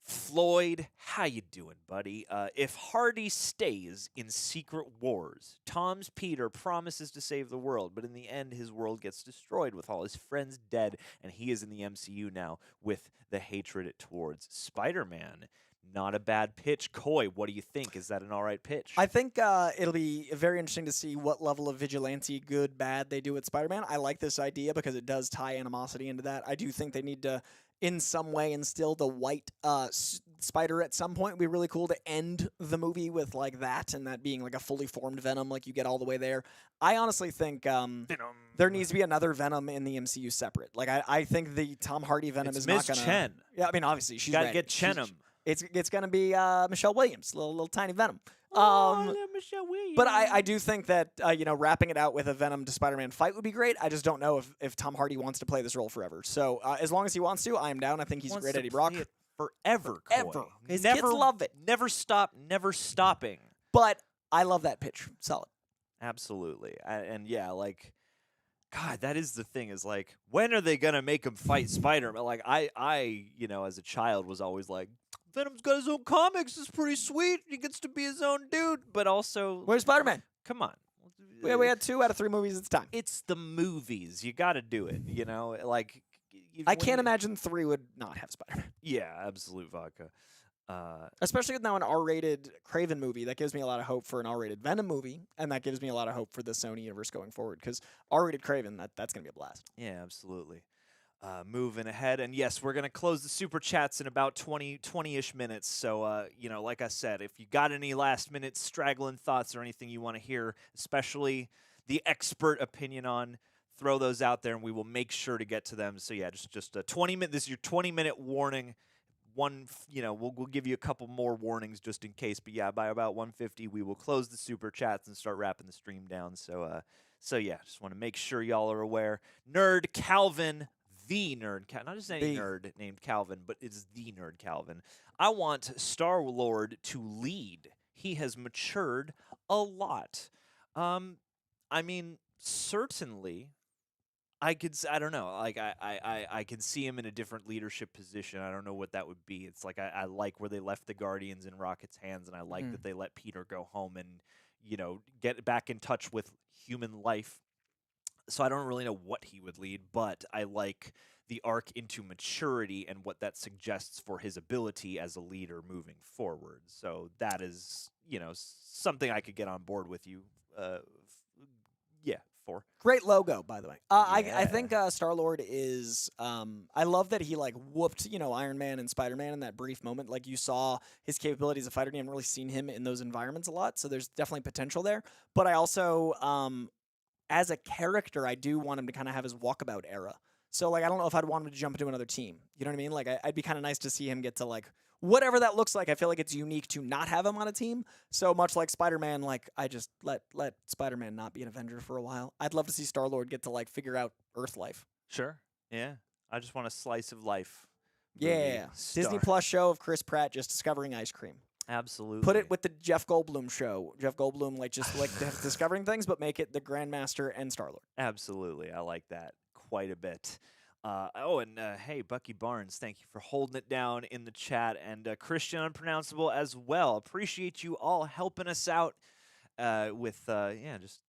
Floyd, how you doing, buddy? If Hardy stays in Secret Wars, Tom's Peter promises to save the world, but in the end, his world gets destroyed with all his friends dead, and he is in the MCU now with the hatred towards Spider-Man. Not a bad pitch. Coy, what do you think? Is that an all right pitch? I think it'll be very interesting to see what level of vigilante, good, bad, they do with Spider-Man. I like this idea because it does tie animosity into that. I do think they need to, in some way, instill the white spider at some point. It'd be really cool to end the movie with like that, and that being like a fully formed Venom, like you get all the way there. I honestly think there needs to be another Venom in the MCU separate. Like I think the Tom Hardy Venom is Ms. not gonna. Chen. Yeah, I mean obviously she's Gotta ready. get Chenham. It's gonna be Michelle Williams, little tiny Venom. Michelle Williams. But I do think that wrapping it out with a Venom to Spider-Man fight would be great. I just don't know if Tom Hardy wants to play this role forever. So as long as he wants to, I am down. I think he's a great Eddie Brock. Forever, Ever. His never, kids love it. Never stop, never stopping. But I love that pitch. Solid. Absolutely. And yeah, like, God, that is the thing. Is like, when are they gonna make him fight Spider-Man? Like, I, as a child was always like, Venom's got his own comics. It's pretty sweet. He gets to be his own dude. But also, Where's Spider-Man? Come on. We had 2 out of 3 movies. It's time. It's the movies. You got to do it. Like, I can't imagine 3 would not have Spider-Man. Yeah, absolute vodka. Especially with now an R-rated Kraven movie, that gives me a lot of hope for an R-rated Venom movie, and that gives me a lot of hope for the Sony universe going forward. Because R-rated Kraven, that's gonna be a blast. Yeah, absolutely. Moving ahead, and yes, we're gonna close the super chats in about 20-ish minutes. So, like I said, if you got any last-minute straggling thoughts or anything you want to hear, especially the expert opinion on, throw those out there, and we will make sure to get to them. So yeah, just a 20-minute. This is your 20-minute warning. We'll give you a couple more warnings just in case. But yeah, by about 1:50, we will close the super chats and start wrapping the stream down. So yeah, just want to make sure y'all are aware. Nerd Calvin. The nerd, not just any nerd named Calvin, but it's the nerd Calvin. I want Star-Lord to lead. He has matured a lot. I mean, certainly, I don't know. Like I can see him in a different leadership position. I don't know what that would be. It's like I like where they left the Guardians in Rocket's hands, and I like that they let Peter go home and get back in touch with human life. So I don't really know what he would lead, but I like the arc into maturity and what that suggests for his ability as a leader moving forward. So that is, something I could get on board with you. For. Great logo, by the way. I think Star-Lord is. I love that he whooped Iron Man and Spider-Man in that brief moment. Like you saw his capabilities as a fighter. You haven't really seen him in those environments a lot, so there's definitely potential there. But I also. As a character, I do want him to kind of have his walkabout era. So, I don't know if I'd want him to jump into another team. You know what I mean? Like, I'd be kind of nice to see him get to, whatever that looks like. I feel like it's unique to not have him on a team. So much like Spider-Man, I just let Spider-Man not be an Avenger for a while. I'd love to see Star-Lord get to, figure out Earth life. Sure. Yeah. I just want a slice of life. Yeah. Disney Plus show of Chris Pratt just discovering ice cream. Absolutely. Put it with the Jeff Goldblum show. Jeff Goldblum, discovering things, but make it the Grandmaster and Star-Lord. Absolutely. I like that quite a bit. Hey, Bucky Barnes, thank you for holding it down in the chat. And Christian Unpronounceable as well. Appreciate you all helping us out with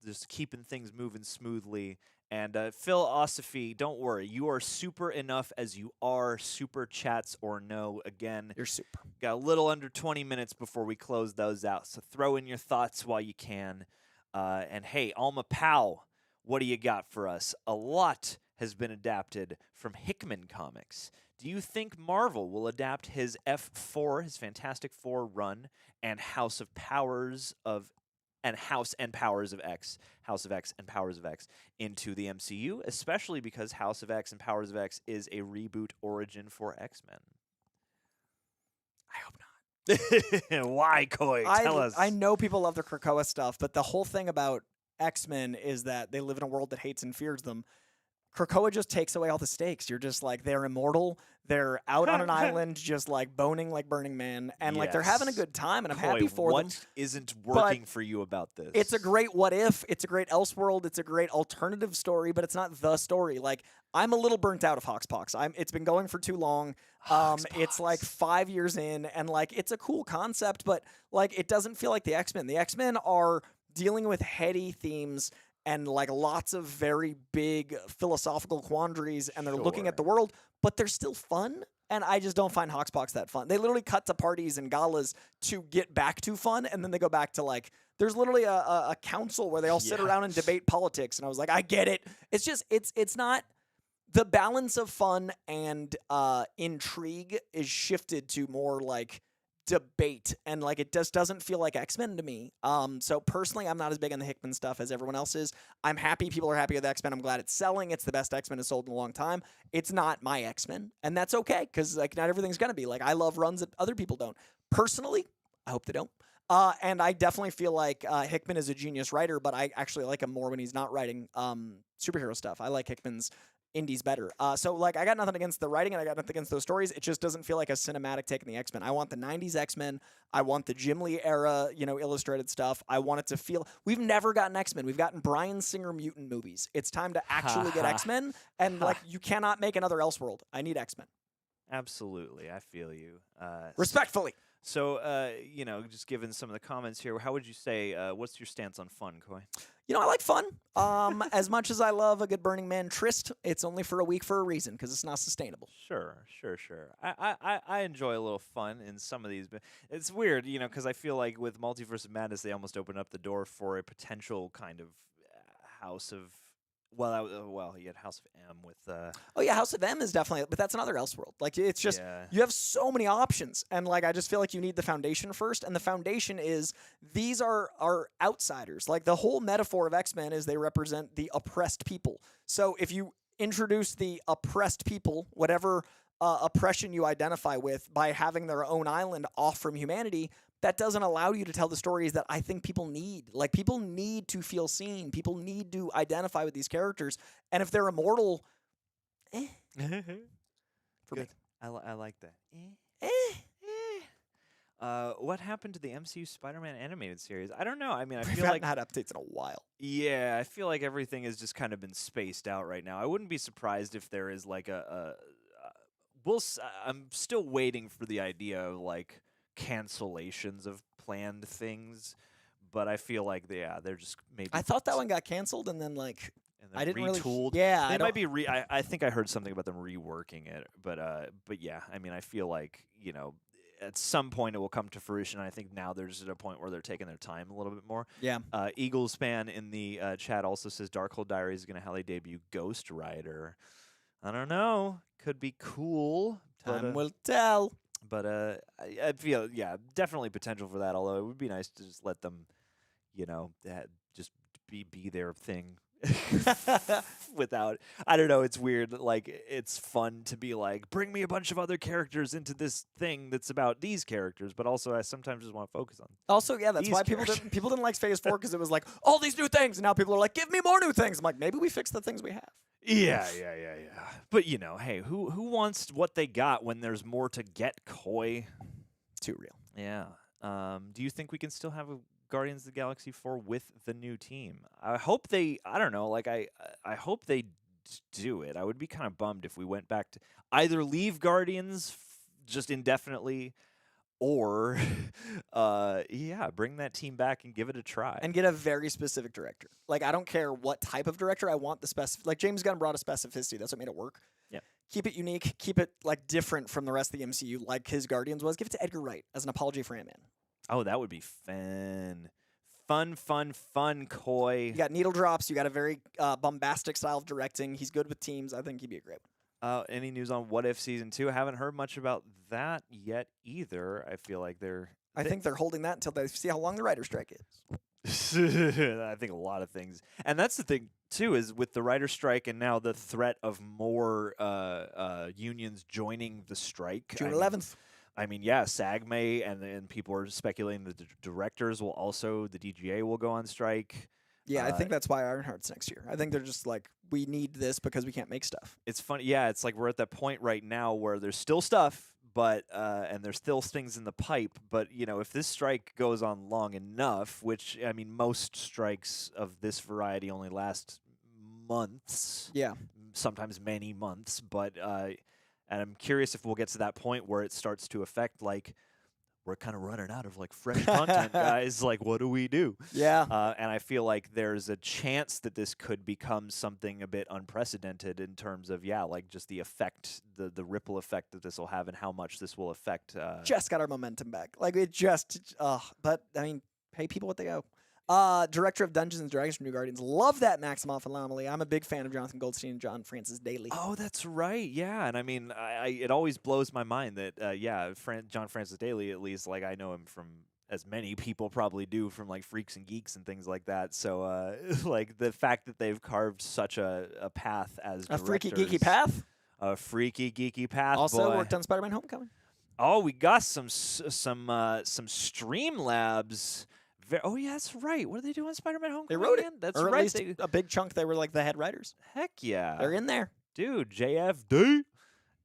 just keeping things moving smoothly. And Philosophy, don't worry. You are super enough as you are. Super chats or no. Again, you're super. Got a little under 20 minutes before we close those out. So throw in your thoughts while you can. And hey, Alma Powell, what do you got for us? A lot has been adapted from Hickman Comics. Do you think Marvel will adapt his F4, his Fantastic Four run, and House and Powers of X into the MCU, especially because House of X and Powers of X is a reboot origin for X-Men? I hope not. Why, Coy? Tell us. I know people love the Krakoa stuff, but the whole thing about X-Men is that they live in a world that hates and fears them. Krakoa just takes away all the stakes. You're just like, they're immortal. They're out on an island just like boning like Burning Man. And like they're having a Yes. good time and I'm Coy, happy for them. what isn't working for you about this? It's a great what if. It's a great Elseworld. It's a great alternative story, but it's not the story. Like, I'm a little burnt out of Hoxpox. It's been going for too long. It's like 5 years in, and like it's a cool concept, but like it doesn't feel like the X-Men. The X-Men are dealing with heady themes and like lots of very big philosophical quandaries, and they're looking at the world, but they're still fun. And I just don't find Hoxpox that fun. They literally cut to parties and galas to get back to fun, and then they go back to like, there's literally a council where they all sit around and debate politics. And I was like, I get it. It's just, it's not, the balance of fun and intrigue is shifted to more like debate, and like it just doesn't feel like X-Men to me. So personally, I'm not as big on the Hickman stuff as everyone else is. I'm happy people are happy with X-Men. I'm glad it's selling. It's the best X-Men has sold in a long time. It's not my X-Men, and that's okay, because like not everything's gonna be. Like, I love runs that other people don't. Personally, I hope they don't. And I definitely feel like Hickman is a genius writer, but I actually like him more when he's not writing superhero stuff. I like Hickman's indies better. So like, I got nothing against the writing and I got nothing against those stories. It just doesn't feel like a cinematic take in the X-Men. I want the 90s X-Men. I want the Jim Lee era, illustrated stuff. I want it to feel, we've never gotten X-Men. We've gotten Bryan Singer mutant movies. It's time to actually get X-Men, and like, you cannot make another Elseworld. I need X-Men. Absolutely. I feel you. Respectfully. So, just given some of the comments here, how would you say, what's your stance on fun, Coy? I like fun. As much as I love a good Burning Man tryst, it's only for a week for a reason, because it's not sustainable. Sure. I enjoy a little fun in some of these, but it's weird, because I feel like with Multiverse of Madness, they almost open up the door for a potential kind of House of... Well, you had House of M with... Oh, yeah, House of M is definitely... But that's another Elseworld. Like, it's just... Yeah. You have so many options. And, like, I just feel like you need the foundation first. And the foundation is, these are outsiders. Like, the whole metaphor of X-Men is they represent the oppressed people. So if you introduce the oppressed people, whatever oppression you identify with, by having their own island off from humanity... that doesn't allow you to tell the stories that I think people need. Like, people need to feel seen. People need to identify with these characters. And if they're immortal, for me. I like that. What happened to the MCU Spider-Man animated series? I don't know. I mean, I feel like... We've not had updates in a while. Yeah, I feel like everything has just kind of been spaced out right now. I wouldn't be surprised if there is like I'm still waiting for the idea of like cancellations of planned things, but I feel like they're just maybe... I thought that one got canceled, and then like... I didn't retooled. Really... Yeah, they might be I think I heard something about them reworking it, but yeah, I mean, I feel like, at some point it will come to fruition. I think now they're just at a point where they're taking their time a little bit more. Yeah. Eagles fan in the chat also says Darkhold Diaries is going to debut Ghost Rider. I don't know. Could be cool. Time will tell. But I feel, definitely potential for that, although it would be nice to just let them, just be their thing without, I don't know, it's weird. Like, it's fun to be like, bring me a bunch of other characters into this thing that's about these characters, but also I sometimes just want to focus on Also, yeah, that's why people didn't like Phase 4, because it was like, all these new things, and now people are like, give me more new things. I'm like, maybe we fix the things we have. Yeah. But, hey, who wants what they got when there's more to get, Coy? Too real. Yeah. Do you think we can still have a Guardians of the Galaxy 4 with the new team? I hope they, I don't know, like I hope they do it. I would be kind of bummed if we went back to either leave Guardians just indefinitely, or bring that team back and give it a try. And get a very specific director. Like, I don't care what type of director. I want the like James Gunn brought a specificity. That's what made it work. Yeah. Keep it unique. Keep it like different from the rest of the MCU, like his Guardians was. Give it to Edgar Wright as an apology for Ant-Man. Oh, that would be fun. Fun, Coy. You got needle drops. You got a very bombastic style of directing. He's good with teams. I think he'd be a great one. Any news on What If Season 2? I haven't heard much about that yet either. I feel like I think they're holding that until they see how long the writer's strike is. I think a lot of things. And that's the thing, too, is with the writer's strike and now the threat of more unions joining the strike. June 11th. I mean, yeah, SAG-may, and people are speculating that the directors will also, the DGA will go on strike. Yeah, I think that's why Ironheart's next year. I think they're just like, we need this because we can't make stuff. It's funny. Yeah, it's like we're at that point right now where there's still stuff, but and there's still things in the pipe. But if this strike goes on long enough, which I mean, most strikes of this variety only last months. Yeah. Sometimes many months. But and I'm curious if we'll get to that point where it starts to affect like. We're kind of running out of like fresh content, guys. Like, what do we do? Yeah. And I feel like there's a chance that this could become something a bit unprecedented in terms of, like just the effect, the ripple effect that this will have and how much this will affect. Just got our momentum back. Like, it just, but I mean, pay people what they owe. Director of Dungeons and Dragons from New Guardians. Love that Maximoff anomaly. I'm a big fan of Jonathan Goldstein and John Francis Daly. Oh, that's right. Yeah. And I mean, it always blows my mind that, John Francis Daly, at least, like, I know him from, as many people probably do, from, like, Freaks and Geeks and things like that. So, like, the fact that they've carved such a path as a directors. freaky, geeky path. A freaky, geeky path, Also boy. worked on Spider-Man Homecoming. Oh, we got some Streamlabs. Oh, yeah, that's right. What are they doing on Spider-Man Homecoming? They wrote it. Again? That's or right. At least a big chunk. They were like the head writers. Heck yeah. They're in there. Dude, JFD.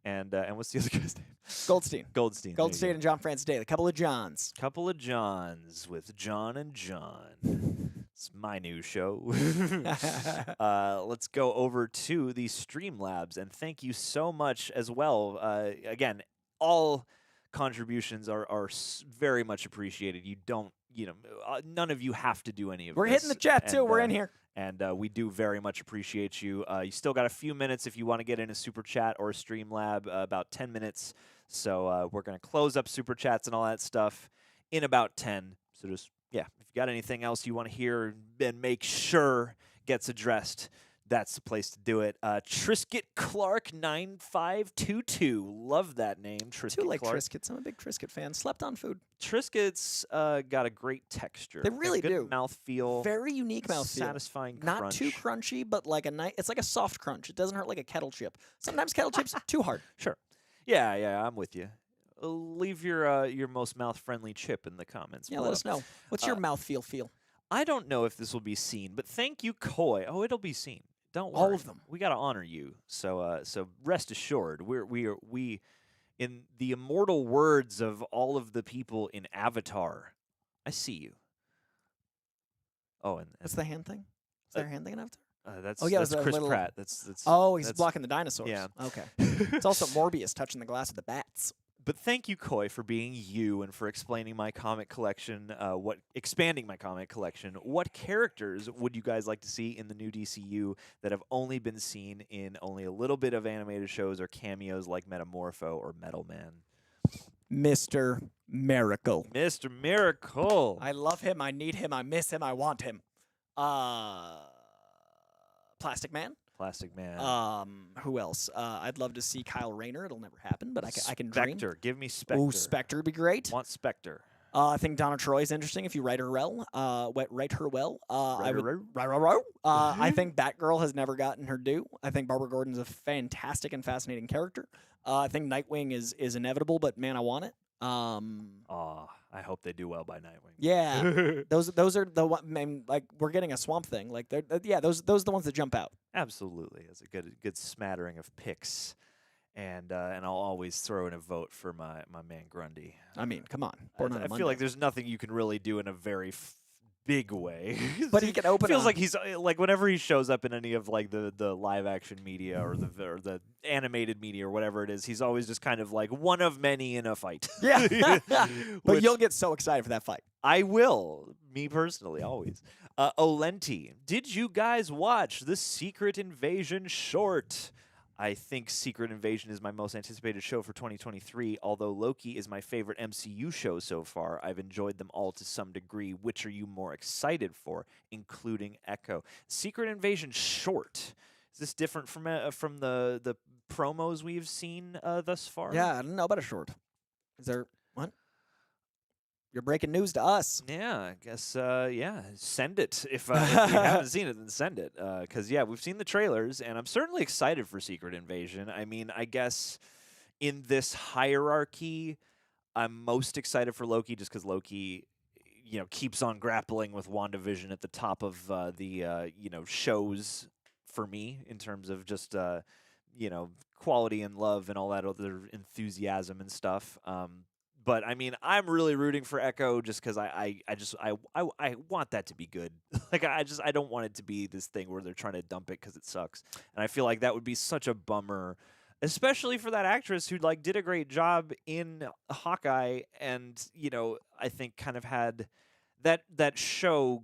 And what's the other guy's name? Goldstein. Goldstein. Goldstein and John Francis Daly. A couple of Johns. Couple of Johns with John and John. It's my new show. Let's go over to the Streamlabs. And thank you so much as well. Again, all contributions are very much appreciated. You don't, none of you have to do any of this. We're hitting the chat, too. We're in here. And we do very much appreciate you. You still got a few minutes if you want to get in a Super Chat or a Streamlab, about 10 minutes. So we're going to close up Super Chats and all that stuff in about 10. So just, if you got anything else you want to hear and make sure gets addressed, that's the place to do it. Trisket Clark 9522. Love that name, Trisket I do like Clark. Triscuits. I'm a big Triscuit fan. Slept on food. Triscuits got a great texture. They really good do. Mouthfeel. Very unique mouthfeel. Satisfying Not crunch. too crunchy, but like it's like a soft crunch. It doesn't hurt like a kettle chip. Sometimes kettle chips too hard. Sure. Yeah, I'm with you. Leave your most mouth-friendly chip in the comments. Yeah, below. let us know. What's your mouthfeel feel? I don't know if this will be seen, but thank you, Koi. Oh, it'll be seen. Don't worry. All of them. We got to honor you. So rest assured, we in the immortal words of all of the people in Avatar, I see you. Oh, and What's the hand thing? Is there a hand thing in Avatar? that's that's Chris little... Pratt. That's oh, he's that's... blocking the dinosaurs. Yeah. Okay. It's also Morbius touching the glass with the bats. But thank you, Koi, for being you and for explaining my comic collection. Expanding my comic collection. What characters would you guys like to see in the new DCU that have only been seen in only a little bit of animated shows or cameos like Metamorpho or Metal Man? Mr. Miracle. Mr. Miracle. I love him. I need him. I miss him. I want him. Plastic Man. Plastic Man. Who else? I'd love to see Kyle Rayner. It'll never happen, but I can dream. Spectre. Give me Spectre. Ooh, Spectre would be great. Want Spectre. I think Donna Troy is interesting if you write her well. Write her well. I think Batgirl has never gotten her due. I think Barbara Gordon's a fantastic and fascinating character. I think Nightwing is inevitable, but man, I want it. I hope they do well by Nightwing. Yeah, those are the one. I mean, like we're getting a Swamp Thing. Like those are the ones that jump out. Absolutely, it's a good smattering of picks, and I'll always throw in a vote for my man Grundy. I mean, come on. I feel like there's nothing you can really do in a very big way. But he can open. Feels like he's like whenever he shows up in any of like the live action media or the animated media or whatever it is, he's always just kind of like one of many in a fight. Yeah, but you'll get so excited for that fight. I will, me personally, always. Olenti, did you guys watch the Secret Invasion short? I think Secret Invasion is my most anticipated show for 2023, although Loki is my favorite MCU show so far. I've enjoyed them all to some degree. Which are you more excited for, including Echo? Secret Invasion short. Is this different from the promos we've seen thus far? Yeah, I don't know about a short. Is there what? You're breaking news to us. Yeah, I guess, send it. If you haven't seen it, then send it. Because, we've seen the trailers, and I'm certainly excited for Secret Invasion. I mean, I guess in this hierarchy, I'm most excited for Loki just because Loki, keeps on grappling with WandaVision at the top of the shows for me in terms of just quality and love and all that other enthusiasm and stuff. But I mean, I'm really rooting for Echo just because I want that to be good. Like I don't want it to be this thing where they're trying to dump it because it sucks. And I feel like that would be such a bummer, especially for that actress who like did a great job in Hawkeye, and I think kind of had that show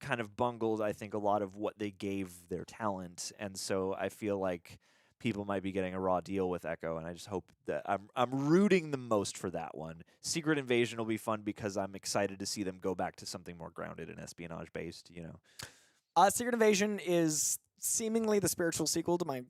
kind of bungled, I think, a lot of what they gave their talent, and so I feel like people might be getting a raw deal with Echo, and I just hope that I'm rooting the most for that one. Secret Invasion will be fun because I'm excited to see them go back to something more grounded and espionage based. Secret Invasion is seemingly the spiritual sequel to my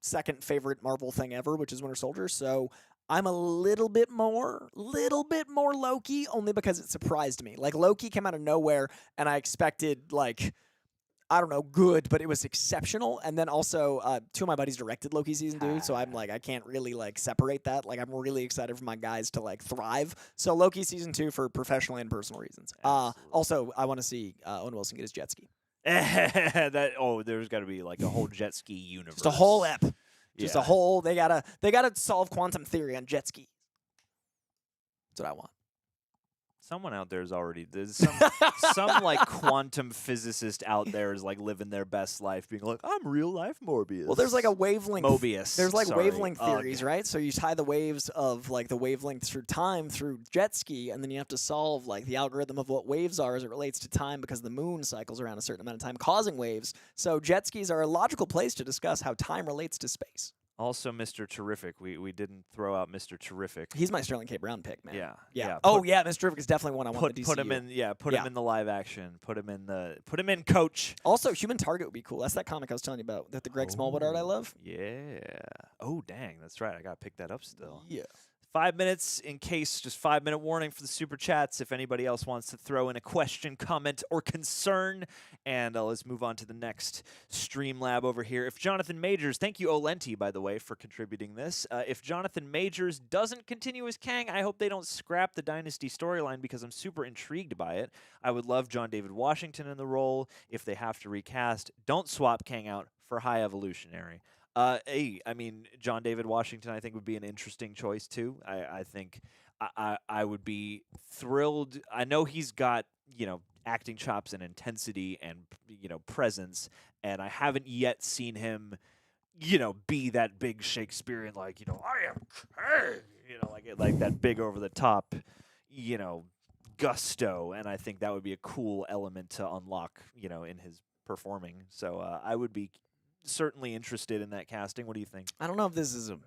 second favorite Marvel thing ever, which is Winter Soldier. So I'm a little bit more Loki, only because it surprised me. Like, Loki came out of nowhere, and I expected, I don't know, good, but it was exceptional. And then also, two of my buddies directed Loki season 2, so I'm I can't really separate that. I'm really excited for my guys to thrive. So Loki season 2 for professional and personal reasons. Also, I want to see Owen Wilson get his jet ski. There's got to be a whole jet ski universe. Just a whole ep. Just a whole. They gotta solve quantum theory on jet skis. That's what I want. Someone out there is already there's some quantum physicist out there is living their best life, being like, I'm real life Morbius. Well, there's a wavelength. Mobius. There's wavelength theories, right? So you tie the waves of the wavelength through time through jet ski, and then you have to solve the algorithm of what waves are as it relates to time, because the moon cycles around a certain amount of time, causing waves. So jet skis are a logical place to discuss how time relates to space. Also, Mr. Terrific. We didn't throw out Mr. Terrific. He's my Sterling K. Brown pick, man. Yeah. Mr. Terrific is definitely one I want to DCU. Put him in. Put him in the live action. Put him in, Coach. Also, Human Target would be cool. That's that comic I was telling you about. That the Greg Smallwood art I love. Yeah. Oh, dang. That's right. I got to pick that up still. Yeah. 5 minutes in case, just 5-minute warning for the super chats if anybody else wants to throw in a question, comment, or concern. And let's move on to the next Streamlab over here. If Jonathan Majors, thank you Olenti, by the way, for contributing this. If Jonathan Majors doesn't continue as Kang, I hope they don't scrap the Dynasty storyline because I'm super intrigued by it. I would love John David Washington in the role. If they have to recast, don't swap Kang out for High Evolutionary. I mean, John David Washington, I think, would be an interesting choice, too. I think I would be thrilled. I know he's got, acting chops and intensity and, presence, and I haven't yet seen him, be that big Shakespearean, I am Kang, like that big over-the-top, gusto, and I think that would be a cool element to unlock, in his performing. So I would be certainly interested in that casting. What do you think? I don't know if this is a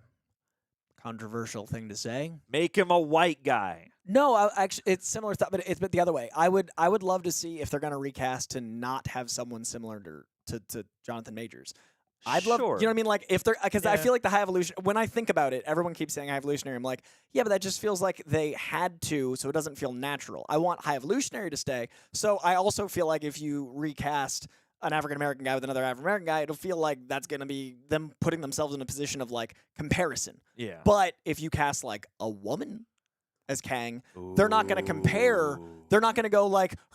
controversial thing to say. Make him a white guy. No, actually, it's similar thought, but it's the other way. I would love to see if they're going to recast to not have someone similar to Jonathan Majors. I'd love, you know what I mean? If they're, because I feel like the High Evolution, when I think about it, everyone keeps saying High Evolutionary. I'm like, yeah, but that just feels like they had to, so it doesn't feel natural. I want High Evolutionary to stay. So I also feel like if you recast an African-American guy with another African-American guy, it'll feel like that's going to be them putting themselves in a position of comparison. Yeah. But if you cast a woman as Kang, they're not going to compare. They're not going to go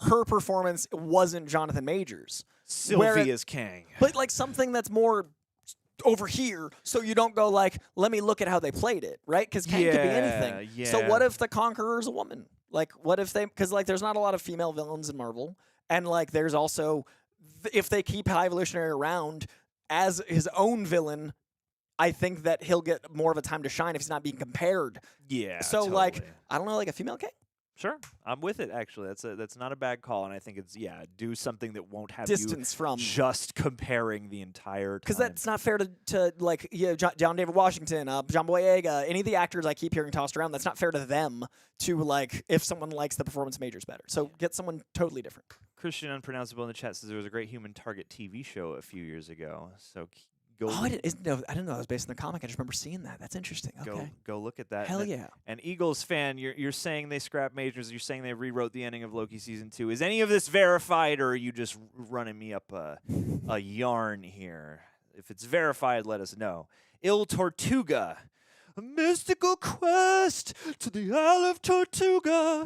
her performance wasn't Jonathan Majors. Sylvie as Kang. But something that's more over here, so you don't go let me look at how they played it, right? Because Kang could be anything. Yeah. So what if the Conqueror is a woman? What if they, because there's not a lot of female villains in Marvel, and there's also, if they keep High Evolutionary around as his own villain, I think that he'll get more of a time to shine if he's not being compared. Yeah. So totally. I don't know, a female Kang? Sure, I'm with it. Actually, that's not a bad call, and I think it's do something that won't have distance you from just comparing the entire time. Because that's not fair to John David Washington, John Boyega, any of the actors I keep hearing tossed around. That's not fair to them to if someone likes the performance Majors better. So get someone totally different. Christian Unpronounceable in the chat says there was a great Human Target TV show a few years ago. So I didn't know that was based on the comic. I just remember seeing that. That's interesting. Okay. Go look at that. Hell yeah. And Eagles fan, you're saying they scrapped Majors. You're saying they rewrote the ending of Loki season 2. Is any of this verified, or are you just running me up a yarn here? If it's verified, let us know. Il Tortuga. A mystical quest to the Isle of Tortuga.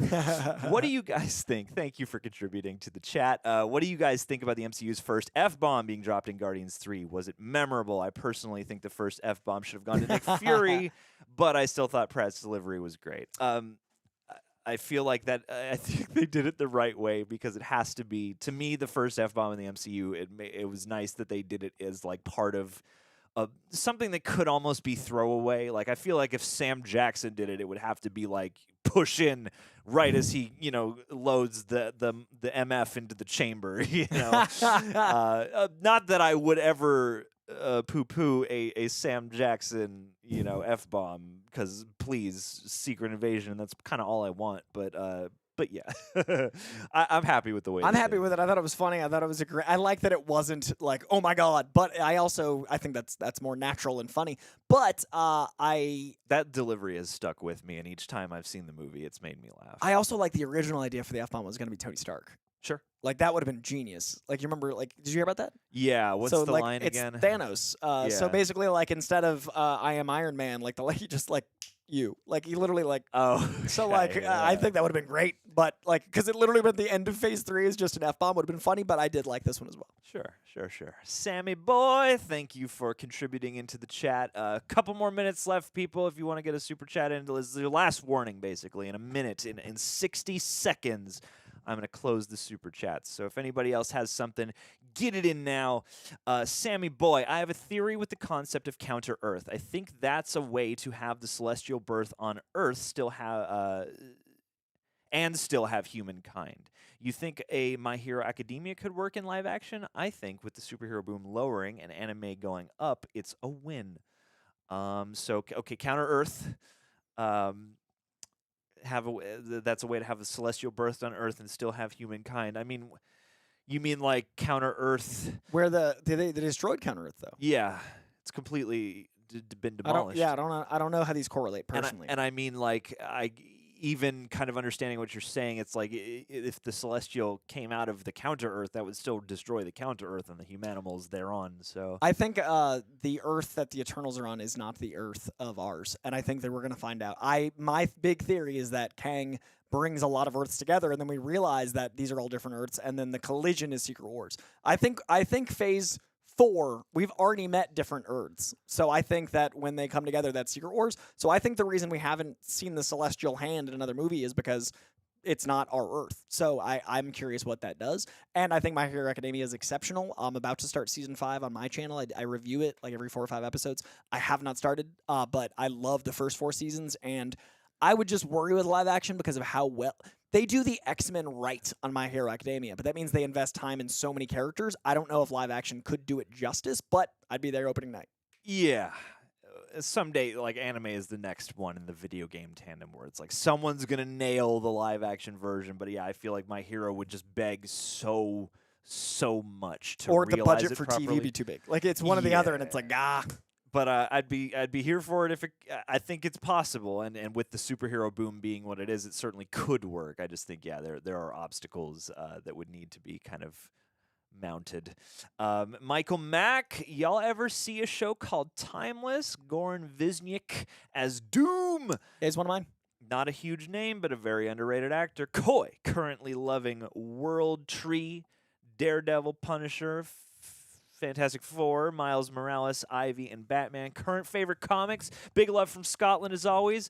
What do you guys think? Thank you for contributing to the chat. What do you guys think about the MCU's first F-bomb being dropped in Guardians 3? Was it memorable? I personally think the first F-bomb should have gone to Nick Fury, but I still thought Pratt's delivery was great. I feel like that. I think they did it the right way because it has to be. To me, the first F-bomb in the MCU. It was nice that they did it as like part of something that could almost be throwaway. Like I feel like if Sam Jackson did it, it would have to be like push in right as he loads the MF into the chamber. Not that I would ever poo-poo a Sam Jackson, F-bomb, because please, Secret Invasion, that's kind of all I want, but yeah, I'm happy with the way. I'm happy with it. I thought it was funny. I thought it was I like that it wasn't like, oh my god, but I think that's more natural and funny. But that delivery has stuck with me, and each time I've seen the movie, it's made me laugh. I also like the original idea for the F-bomb was going to be Tony Stark. Sure. Like, that would have been genius. Like, you remember, like, did you hear about that? Yeah, what's the line again? It's Thanos. Yeah. So basically, like, instead of I am Iron Man, like, he just, like, you. Like, he literally, like... Oh. So, like, I think that would have been great. But, like, because it literally at the end of Phase 3 is just an F-bomb. Would have been funny, but I did like this one as well. Sure. Sammy boy, thank you for contributing into the chat. A couple more minutes left, people, if you want to get a super chat in. This is your last warning, basically, in a minute, in 60 seconds. I'm going to close the super chats. So if anybody else has something, get it in now. Sammy boy, I have a theory with the concept of Counter-Earth. I think that's a way to have the celestial birth on Earth still have humankind. You think a My Hero Academia could work in live action? I think with the superhero boom lowering and anime going up, it's a win. Okay, Counter-Earth. That's a way to have a celestial birth on Earth and still have humankind. I mean, you mean like Counter-Earth? Where they destroyed Counter-Earth though? Yeah, it's completely been demolished. I don't know how these correlate personally. And I mean, like, even kind of understanding what you're saying, it's like if the Celestial came out of the Counter-Earth, that would still destroy the Counter-Earth and the humanimals thereon. So I think the Earth that the Eternals are on is not the Earth of ours, and I think that we're going to find out. My big theory is that Kang brings a lot of Earths together, and then we realize that these are all different Earths, and then the collision is Secret Wars. I think Phase 4, we've already met different Earths. So I think that when they come together, that's Secret Wars. So I think the reason we haven't seen the Celestial Hand in another movie is because it's not our Earth. So I'm curious what that does. And I think My Hero Academia is exceptional. I'm about to start Season 5 on my channel. I review it like every 4 or 5 episodes. I have not started, but I love the first 4 seasons. And I would just worry with live action because of how well... They do the X-Men right on My Hero Academia, but that means they invest time in so many characters. I don't know if live action could do it justice, but I'd be there opening night. Yeah. Someday, like, anime is the next one in the video game tandem where it's like someone's going to nail the live action version, but yeah, I feel like My Hero would just beg so much to or realize the budget it for properly. TV be too big. Like, it's one or the other, and it's like, But I'd be here for it if I think it's possible, and with the superhero boom being what it is, it certainly could work. I just think there are obstacles that would need to be kind of mounted. Michael Mack, y'all ever see a show called Timeless? Goran Visnyak as Doom. Is one of mine. Not a huge name, but a very underrated actor. Koi, currently loving World Tree, Daredevil, Punisher, Fantastic Four, Miles Morales, Ivy, and Batman. Current favorite comics. Big love from Scotland as always.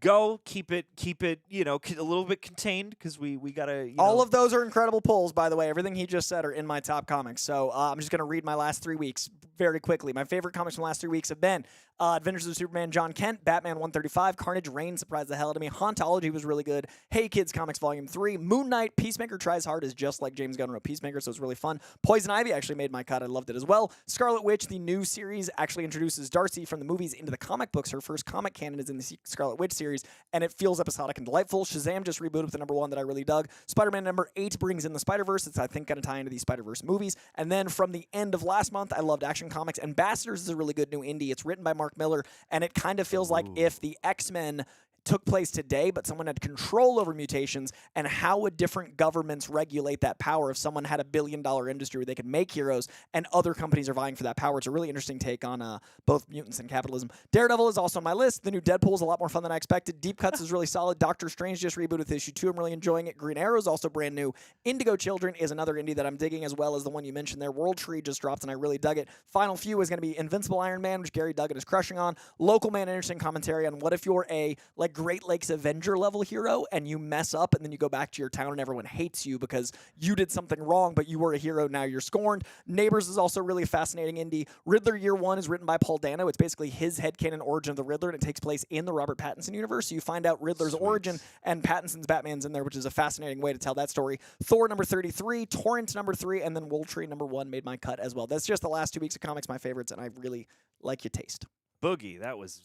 Go keep it a little bit contained because we gotta. All of those are incredible pulls, by the way. Everything he just said are in my top comics. So I'm just gonna read my last 3 weeks very quickly. My favorite comics from the last 3 weeks have been Adventures of Superman, John Kent, Batman 135, Carnage Reign surprised the hell out of me. Hauntology was really good. Hey Kids Comics Volume 3, Moon Knight, Peacemaker Tries Hard is just like James Gunn wrote Peacemaker, so it's really fun. Poison Ivy actually made my cut. I loved it as well. Scarlet Witch, the new series, actually introduces Darcy from the movies into the comic books. Her first comic canon is in the Scarlet Witch series, and it feels episodic and delightful. Shazam just rebooted with the #1 that I really dug. Spider-Man #8 brings in the Spider-Verse. It's, I think, going to tie into these Spider-Verse movies. And then from the end of last month, I loved Action Comics. Ambassadors is a really good new indie. It's written by Mark Miller, and it kind of feels like if the X-Men took place today, but someone had control over mutations, and how would different governments regulate that power if someone had a billion-dollar industry where they could make heroes and other companies are vying for that power? It's a really interesting take on both mutants and capitalism. Daredevil is also on my list. The new Deadpool is a lot more fun than I expected. Deep Cuts is really solid. Doctor Strange just rebooted with issue 2. I'm really enjoying it. Green Arrow is also brand new. Indigo Children is another indie that I'm digging, as well as the one you mentioned there. World Tree just dropped, and I really dug it. Final few is going to be Invincible Iron Man, which Gary Duggan is crushing on. Local Man, interesting commentary on what if you're a like Great Lakes Avenger level hero and you mess up and then you go back to your town and everyone hates you because you did something wrong, but you were a hero, now you're scorned. Neighbors is also really fascinating indie. Riddler Year 1 is written by Paul Dano. It's basically his headcanon origin of the Riddler, and it takes place in the Robert Pattinson universe. So you find out Riddler's origin, and Pattinson's Batman's in there, which is a fascinating way to tell that story. Thor number 33, Torrent number 3, and then Wolverine number 1 made my cut as well. That's just the last 2 weeks of comics, my favorites, and I really like your taste. Boogie, that was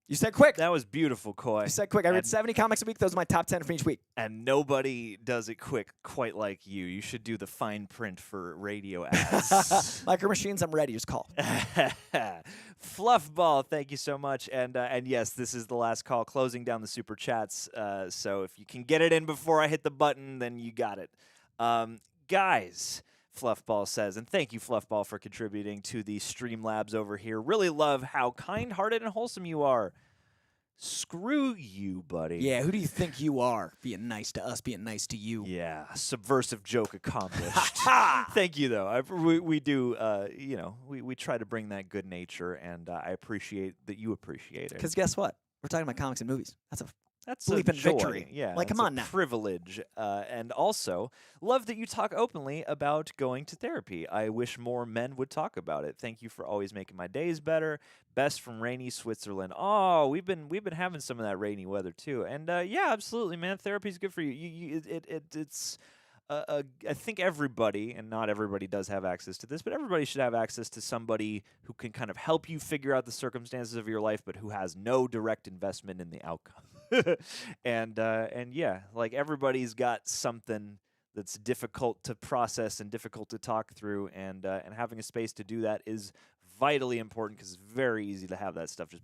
You said quick. that was beautiful, Coy. You said quick. I read 70 comics a week. Those are my top 10 from each week. And nobody does it quick quite like you. You should do the fine print for radio ads. Micro Machines, I'm ready. Just call. Fluffball, thank you so much. And yes, this is the last call, closing down the super chats. So if you can get it in before I hit the button, then you got it. Guys, Fluffball says, and thank you, Fluffball, for contributing to the Streamlabs over here. Really love how kind-hearted and wholesome you are. Screw you, buddy. Yeah, who do you think you are? Being nice to us, being nice to you. Yeah, subversive joke accomplished. Thank you, though. We do, we try to bring that good nature, and I appreciate that you appreciate it. Because guess what? We're talking about comics and movies. That's a leap in joy. victory. Yeah, Like, come on now. Privilege. And also, love that you talk openly about going to therapy. I wish more men would talk about it. Thank you for always making my days better. Best from rainy Switzerland. Oh, we've been having some of that rainy weather too. And yeah, absolutely, man. Therapy's good for you. It's. I think everybody, and not everybody does have access to this, but everybody should have access to somebody who can kind of help you figure out the circumstances of your life, but who has no direct investment in the outcome. And yeah, like everybody's got something that's difficult to process and difficult to talk through, and having a space to do that is vitally important because it's very easy to have that stuff just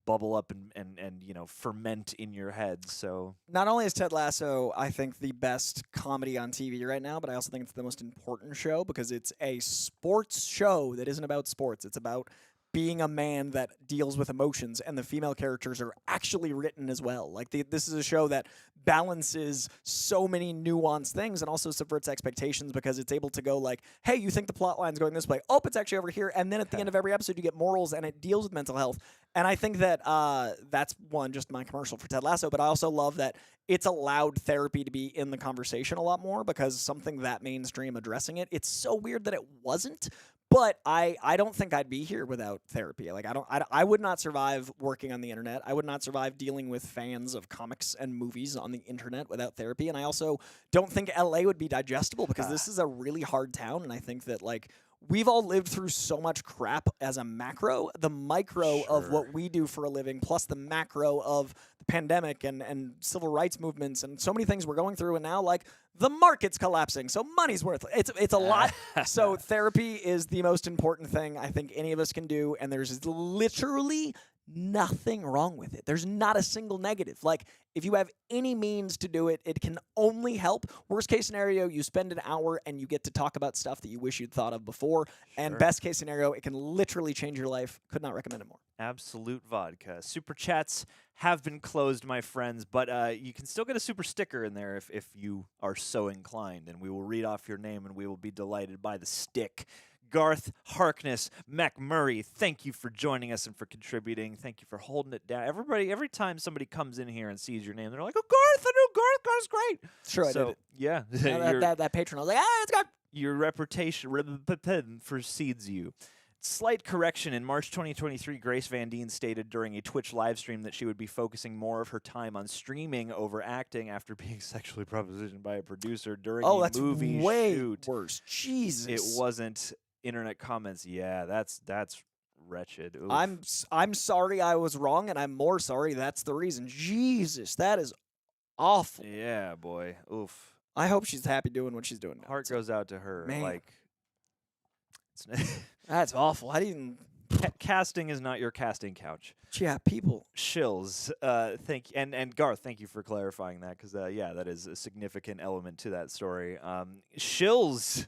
bubble up and ferment in your head. So not only is Ted Lasso, I think, the best comedy on TV right now, but I also think it's the most important show because it's a sports show that isn't about sports. It's about being a man that deals with emotions, and the female characters are actually written as well. Like this is a show that balances so many nuanced things and also subverts expectations because it's able to go like, hey, you think the plot line's going this way? Oh, it's actually over here. And then at the end of every episode, you get morals, and it deals with mental health. And I think that that's just my commercial for Ted Lasso, but I also love that it's allowed therapy to be in the conversation a lot more because something that mainstream addressing it. It's so weird that it wasn't. But I don't think I'd be here without therapy. Like I would not survive working on the internet. I would not survive dealing with fans of comics and movies on the internet without therapy. And I also don't think LA would be digestible because this is a really hard town. And I think that like we've all lived through so much crap as a macro, the micro of what we do for a living, plus the macro of the pandemic and civil rights movements and so many things we're going through. And now like the market's collapsing, so money's worth it. It's a lot. So therapy is the most important thing I think any of us can do, and there's literally nothing wrong with it. There's not a single negative. Like, if you have any means to do it, it can only help. Worst case scenario, you spend an hour and you get to talk about stuff that you wish you'd thought of before. And best case scenario, it can literally change your life. Could not recommend it more. Absolute vodka. Super chats have been closed, my friends, but you can still get a super sticker in there if you are so inclined, and we will read off your name and we will be delighted by the stick. Garth Harkness McMurray, thank you for joining us and for contributing. Thank you for holding it down. Everybody, every time somebody comes in here and sees your name, they're like, "Oh, Garth! I know Garth. Garth's great." Sure, I did it. Yeah, that patron, I was like, it's Garth. Your reputation precedes you. Slight correction. In March 2023, Grace Van Dien stated during a Twitch live stream that she would be focusing more of her time on streaming over acting after being sexually propositioned by a producer during a movie way shoot. Worse. Jesus. It wasn't internet comments. Yeah, that's wretched. Oof. I'm sorry I was wrong, and I'm more sorry that's the reason. Jesus, that is awful. Yeah, boy. Oof. I hope she's happy doing what she's doing now. Heart goes out to her. Man. Like, that's awful. I didn't Casting is not your casting couch. Yeah, people. Shills, thank and Garth, thank you for clarifying that because yeah, that is a significant element to that story. Shills,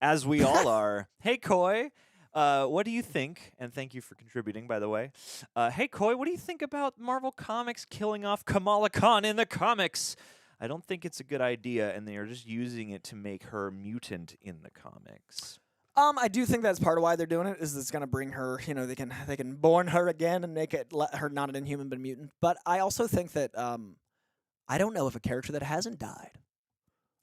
as we all are. Hey, Coy, what do you think? And thank you for contributing, by the way. Hey, Coy, what do you think about Marvel Comics killing off Kamala Khan in the comics? I don't think it's a good idea, and they are just using it to make her mutant in the comics. I do think that's part of why they're doing it. Is it's going to bring her, they can born her again and make it let her not an Inhuman but a mutant. But I also think that I don't know if a character that hasn't died.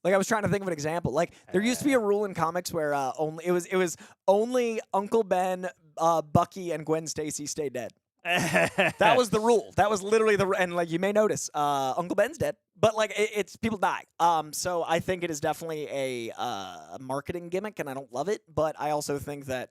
Like I was trying to think of an example. Like there used to be a rule in comics where it was only Uncle Ben, Bucky, and Gwen Stacy stay dead. That was the rule. That was literally and like you may notice, Uncle Ben's dead, but like it's people die. So I think it is definitely a marketing gimmick, and I don't love it. But I also think that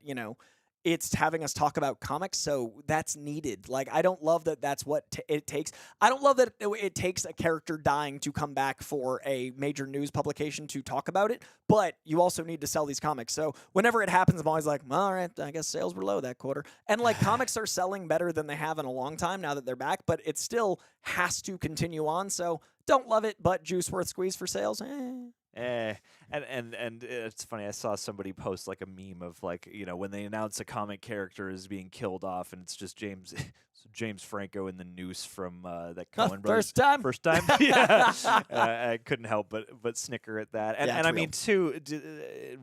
it's having us talk about comics, so that's needed. Like I don't love that. That's what it takes. I don't love that it takes a character dying to come back for a major news publication to talk about it. But you also need to sell these comics. So whenever it happens, I'm always like, all right, I guess sales were low that quarter. And like comics are selling better than they have in a long time now that they're back. But it still has to continue on. So don't love it, but juice worth squeeze for sales. And it's funny. I saw somebody post like a meme of like when they announce a comic character is being killed off, and it's just James Franco in the noose from that Coen Brothers. First time. Yeah. I couldn't help but snicker at that. And I mean too,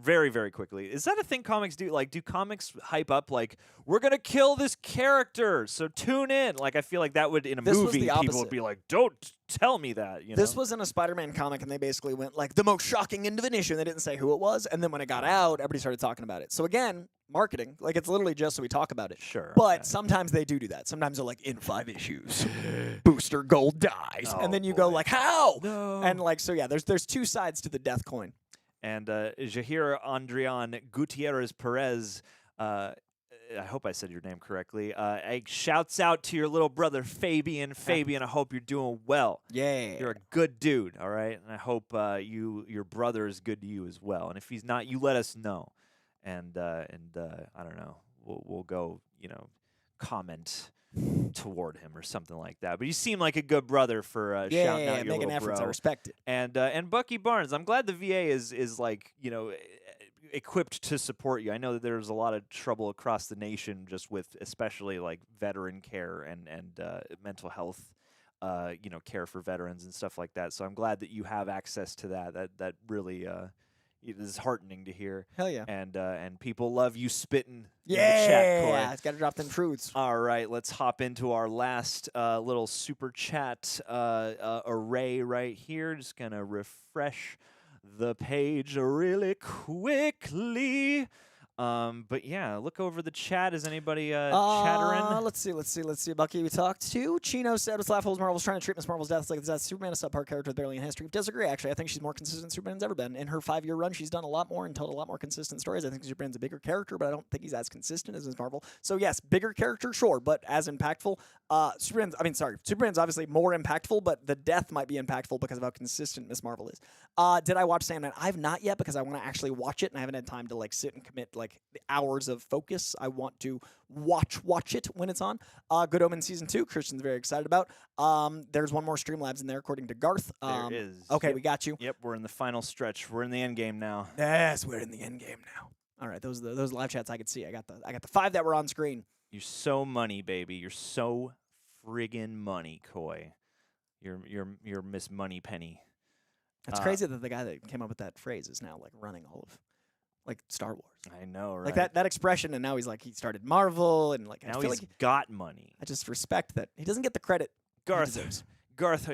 very very quickly, is that a thing comics do? Like, do comics hype up like we're gonna kill this character, so tune in? Like, I feel like that would in a movie people would be like, don't tell me that. This was in a Spider-Man comic, and they basically went like the most shocking end of an issue. They didn't say who it was, and then when it got out, everybody started talking about it. So again, marketing, like it's literally just so we talk about it. Sure. But sometimes they do that. Sometimes they're like, in 5 issues, Booster Gold dies, and then you go like, how? No. And like, so yeah, there's two sides to the death coin. And Jahir Andrian Gutierrez Perez. I hope I said your name correctly. Shouts out to your little brother Fabian. Fabian, I hope you're doing well. Yeah, you're a good dude. All right, and I hope your brother is good to you as well. And if he's not, you let us know. And I don't know. We'll go comment toward him or something like that. But you seem like a good brother for shouting out your making little efforts. bro. I respect it. And Bucky Barnes, I'm glad the VA is like equipped to support you. I know that there's a lot of trouble across the nation just with especially like veteran care and mental health care for veterans and stuff like that. So I'm glad that you have access to that. That really it is heartening to hear. Hell yeah. And people love you spitting in the chat, Corey. Yeah, it's got to drop them truths. All right, let's hop into our last little super chat array right here. Just gonna refresh the page really quickly. But yeah, look over the chat. Is anybody chattering? Let's see. Bucky, we talked to. Chino said, with Holes Marvel's trying to treat Miss Marvel's death like it's Superman, a subpar character with barely in history. Disagree, actually. I think she's more consistent than Superman's ever been. In her 5-year run, she's done a lot more and told a lot more consistent stories. I think Superman's a bigger character, but I don't think he's as consistent as Miss Marvel. So yes, bigger character, sure, but as impactful. Superman's obviously more impactful, but the death might be impactful because of how consistent Miss Marvel is. Did I watch Sandman? I've not yet because I want to actually watch it, and I haven't had time to like sit and commit like the hours of focus. I want to watch it when it's on. Good Omens Season 2, Christian's very excited about. There's one more Streamlabs in there, according to Garth. There is. Okay, yep. We got you. Yep, we're in the final stretch. We're in the end game now. Yes, we're in the end game now. All right, those live chats I could see. I got the 5 that were on screen. You're so money, baby. You're so friggin' money, Coy. You're Miss Money Penny. It's crazy that the guy that came up with that phrase is now like running all of like Star Wars. I know, right? Like that expression, and now he's like he started Marvel, and like now I feel he's like got money. I just respect that he doesn't get the credit. Garth,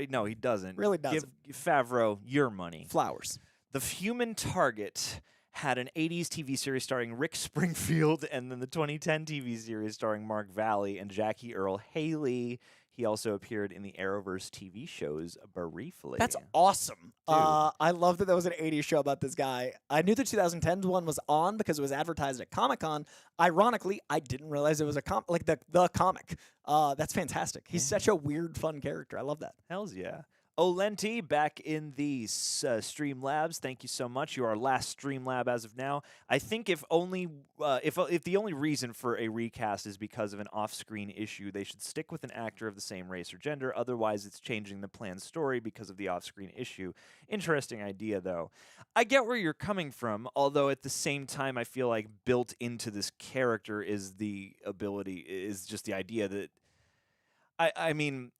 no, he doesn't. Really doesn't. Give Favreau your money. Flowers. The Human Target had an 80s TV series starring Rick Springfield, and then the 2010 TV series starring Mark Valley and Jackie Earle Haley. He also appeared in the Arrowverse TV shows briefly. That's awesome. I love that there was an 80s show about this guy. I knew the 2010 one was on because it was advertised at Comic-Con. Ironically, I didn't realize it was a the comic. That's fantastic. He's such a weird, fun character. I love that. Hells yeah. Olenti back in the Streamlabs. Thank you so much. You're our last Streamlab as of now. I think if the only reason for a recast is because of an off-screen issue, they should stick with an actor of the same race or gender. Otherwise, it's changing the planned story because of the off-screen issue. Interesting idea, though. I get where you're coming from, although at the same time, I feel like built into this character is just the idea that I mean,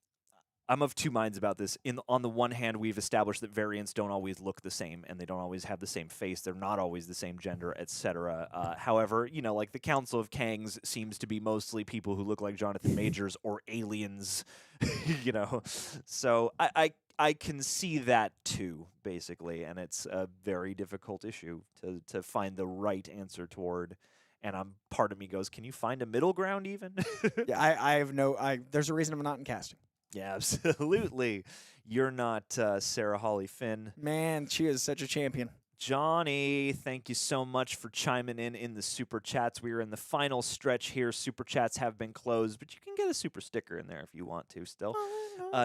I'm of two minds about this. On the one hand, we've established that variants don't always look the same, and they don't always have the same face. They're not always the same gender, etc. However, like the Council of Kangs seems to be mostly people who look like Jonathan Majors or aliens, So I can see that too, basically, and it's a very difficult issue to find the right answer toward. And part of me goes, can you find a middle ground even? Yeah, I have there's a reason I'm not in casting. Yeah, absolutely. You're not Sarah Holly Finn. Man, she is such a champion. Johnny, thank you so much for chiming in the Super Chats. We are in the final stretch here. Super Chats have been closed, but you can get a super sticker in there if you want to still.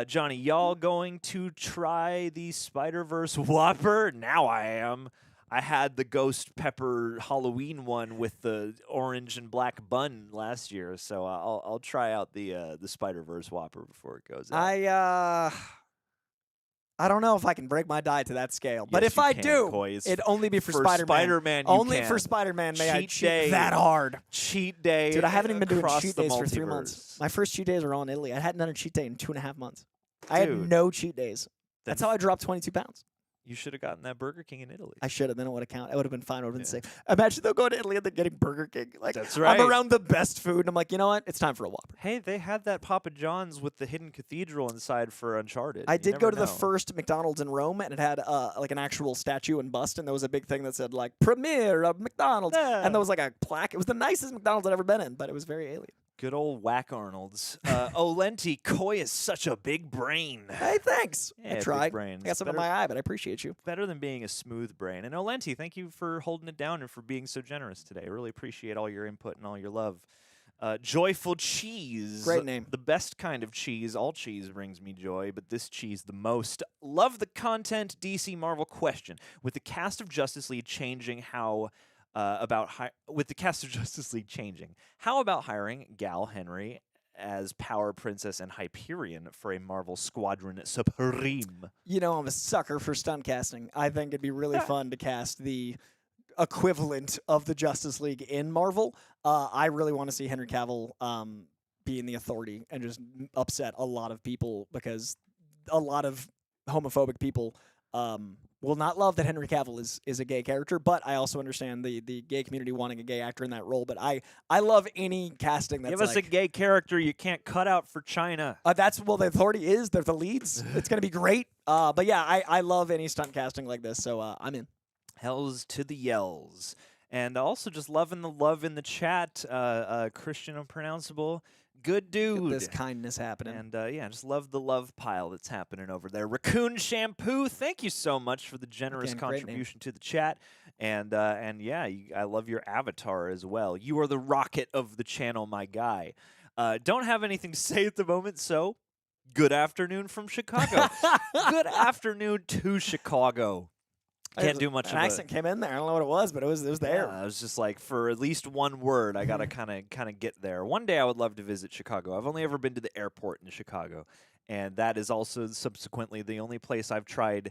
Johnny, y'all going to try the Spider-Verse Whopper? Now I am. I had the Ghost Pepper Halloween one with the orange and black bun last year, so I'll try out the Spider-Verse Whopper before it goes out. I don't know if I can break my diet to that scale, but Yes, if you I can, do, Coy. It's it'd only be for Spider-Man. Spider-Man, you only can. for Spider-Man may I Cheat cheat day. that hard. Cheat day. Dude, I haven't even been doing across cheat the days for 3 multiverse. months. My first cheat days were all in Italy. I hadn't done a cheat day in 2.5 months. I had Dude. no cheat days. That's how I dropped 22 pounds. You should have gotten that Burger King in Italy. I should have. Then it would have counted. It would have been fine. It would have been safe. Imagine though going to Italy and then getting Burger King. Like, That's right. I'm around the best food, and I'm like, you know what? It's time for a Whopper. Hey, they had that Papa John's with the hidden cathedral inside for Uncharted. I You did never go to the know. first McDonald's in Rome, and it had like an actual statue and bust, and there was a big thing that said like "Premiere of McDonald's," Yeah. and there was like a plaque. It was the nicest McDonald's I'd ever been in, but it was very alien. Good old Whack Arnold's. Olenti, Coy is such a big brain. Hey, thanks. Yeah, I big tried. brain. I got It's some in my eye, but I appreciate you. Better than being a smooth brain. And Olenti, thank you for holding it down and for being so generous today. I really appreciate all your input and all your love. Joyful Cheese. Great name. The best kind of cheese. All cheese brings me joy, but this cheese the most. Love the content. DC Marvel question. With the cast of Justice League changing, how about hiring Gal Henry as Power Princess and Hyperion for a Marvel Squadron Supreme? You know, I'm a sucker for stunt casting. I think it'd be really fun to cast the equivalent of the Justice League in Marvel. I really want to see Henry Cavill be in the Authority and just upset a lot of people, because a lot of homophobic people will not love that Henry Cavill is a gay character, but I also understand the gay community wanting a gay actor in that role. But I love any casting that's Give us a gay character you can't cut out for China. the Authority is. They're the leads. It's going to be great. But yeah, I love any stunt casting like this, so I'm in. Hells to the yells. And also just loving the love in the chat. Christian Unpronounceable. Good dude. This kindness happening. And yeah, just love the love pile that's happening over there. Raccoon Shampoo, thank you so much for the generous Again, great name. contribution to the chat. And yeah, I love your avatar as well. You are the rocket of the channel, my guy. Don't have anything to say at the moment, so good afternoon from Chicago. Good afternoon to Chicago. Can't do much An of accent came in there. I don't know what it was, but it was there. Yeah, I was just like, for at least one word, I gotta kind of get there. One day, I would love to visit Chicago. I've only ever been to the airport in Chicago, and that is also subsequently the only place I've tried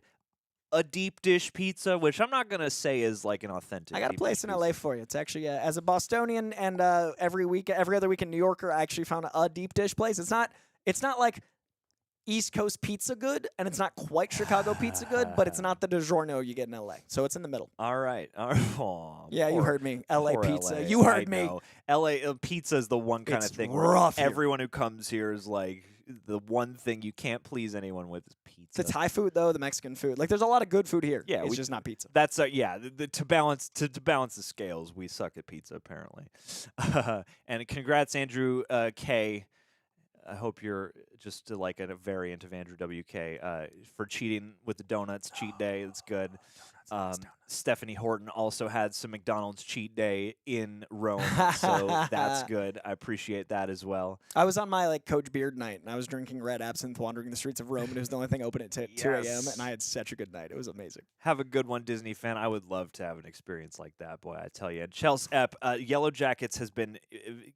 a deep dish pizza, which I'm not gonna say is like an authentic. I got a deep place dish in LA pizza. for you. It's actually as a Bostonian and every other week in New Yorker, I actually found a deep dish place. It's not like East Coast pizza good, and it's not quite Chicago pizza good, but it's not the DiGiorno you get in LA. So it's in the middle. All right. Oh, Yeah, you heard me. LA poor pizza. LA. You heard I me. know. LA pizza is the one kind It's of thing rough where here. everyone who comes here is like, the one thing you can't please anyone with is pizza. The Thai food though, the Mexican food. Like there's a lot of good food here. Yeah, it's just not pizza. That's yeah. To balance the scales, we suck at pizza apparently. And congrats, Andrew K. I hope you're just like a variant of Andrew WK for cheating with the donuts cheat day. It's good. Stephanie Horton also had some McDonald's cheat day in Rome, so that's good. I appreciate that as well. I was on my like Coach Beard night, and I was drinking red absinthe, wandering the streets of Rome, and it was the only thing open at 2 a.m., and I had such a good night. It was amazing. Have a good one, Disney fan. I would love to have an experience like that, boy, I tell you. And Chelsea Epp, Yellow Jackets has been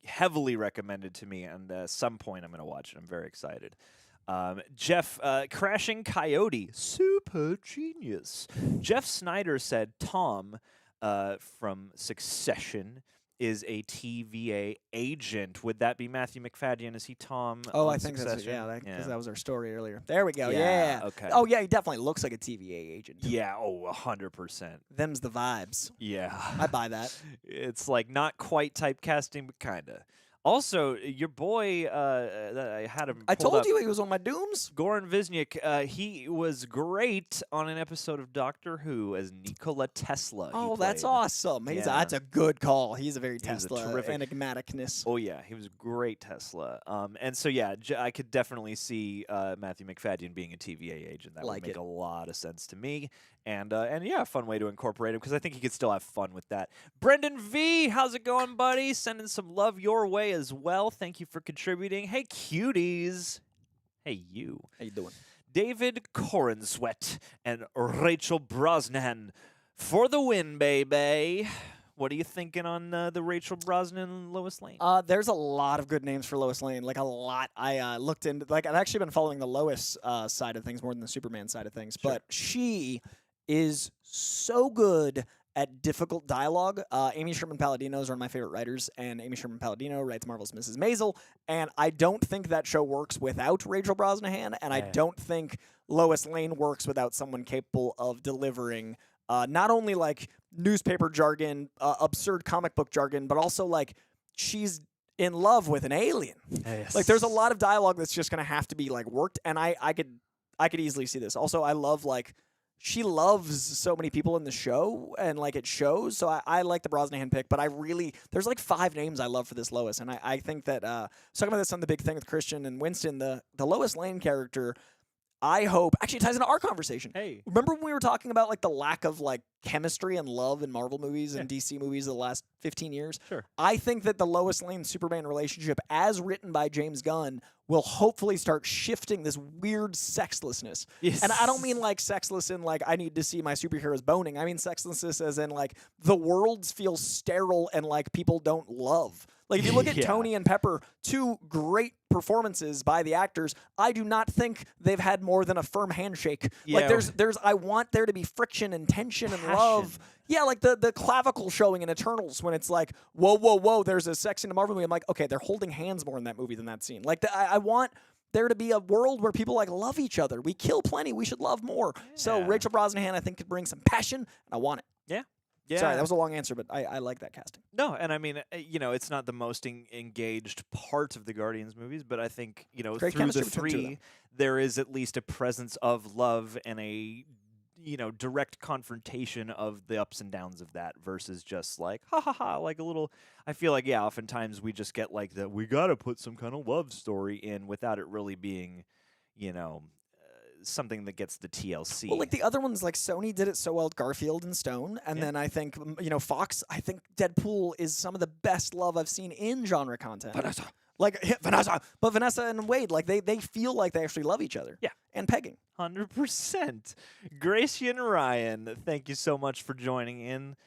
heavily recommended to me, and at some point I'm going to watch it. I'm very excited. Jeff, Crashing Coyote, super genius. Jeff Snyder said Tom from Succession is a TVA agent. Would that be Matthew MacFadyen? Is he Tom? Oh, on I think Succession? that's because that was our story earlier. There we go. Yeah, Yeah. okay. Oh yeah, he definitely looks like a TVA agent. Yeah, 100%. Them's the vibes. Yeah. I buy that. It's like not quite typecasting, but kind of. Also, your boy, I had him. I pulled told up. you he was on my dooms. Goran Visnyak, he was great on an episode of Doctor Who as Nikola Tesla. he Oh, that's played. awesome. That's a good call. He's a very He was a Tesla terrific- enigmaticness. Oh yeah, he was great Tesla. And so yeah, I could definitely see Matthew MacFadyen being a TVA agent. That Like would make it. a lot of sense to me. And yeah, a fun way to incorporate him because I think he could still have fun with that. Brendan V, how's it going, buddy? Sending some love your way as well. Thank you for contributing. Hey, cuties. Hey, you. How you doing? David Cornsweat and Rachel Brosnan for the win, baby. What are you thinking on the Rachel Brosnan and Lois Lane? There's a lot of good names for Lois Lane. Like a lot. I looked into. Like I've actually been following the Lois side of things more than the Superman side of things. Sure. But she is so good at difficult dialogue. Amy Sherman Palladino is one of my favorite writers, and Amy Sherman Palladino writes Marvelous Mrs. Maisel. And I don't think that show works without Rachel Brosnahan, and I don't think Lois Lane works without someone capable of delivering not only like newspaper jargon, absurd comic book jargon, but also like she's in love with an alien. Yes. Like there's a lot of dialogue that's just gonna have to be like worked, and I could easily see this. Also, I love like she loves so many people in the show, and like it shows. So I like the Brosnahan pick, but there's like 5 names I love for this Lois, and I think that I was talking about this on The Big Thing with Christian and Winston. The Lois Lane character, I hope actually it ties into our conversation. Hey. Remember when we were talking about like the lack of like chemistry and love in Marvel movies and DC movies of the last 15 years? Sure. I think that the Lois Lane Superman relationship, as written by James Gunn, will hopefully start shifting this weird sexlessness. Yes. And I don't mean like sexless in like I need to see my superheroes boning. I mean sexlessness as in like the world feels sterile and like people don't love. Like if you look at Yeah. Tony and Pepper, 2 great performances by the actors, I do not think they've had more than a firm handshake. Like Yeah. there's I want there to be friction and tension and love. Yeah, like the clavicle showing in Eternals when it's like, whoa, there's a sex in the Marvel movie. I'm like, okay, they're holding hands more in that movie than that scene. Like I want there to be a world where people like love each other. We kill plenty. We should love more. So Yeah. Rachel Brosnahan, I think, could bring some passion, and I want it. Yeah. Sorry, that was a long answer, but I like that casting. No, and I mean, it's not the most engaged part of the Guardians movies, but I think, Great through the chemistry between 2 of them. 3, there is at least a presence of love and a, direct confrontation of the ups and downs of that versus just like, ha ha ha, like a little, I feel like, yeah, oftentimes we just get like we got to put some kind of love story in without it really being, something that gets the TLC. Well, like the other ones, like Sony did it so well with Garfield and Stone, and then I think Fox. I think Deadpool is some of the best love I've seen in genre content. Vanessa. Like Vanessa and Wade, like they feel like they actually love each other. Yeah. And pegging. 100%. Gracian Ryan, thank you so much for joining in.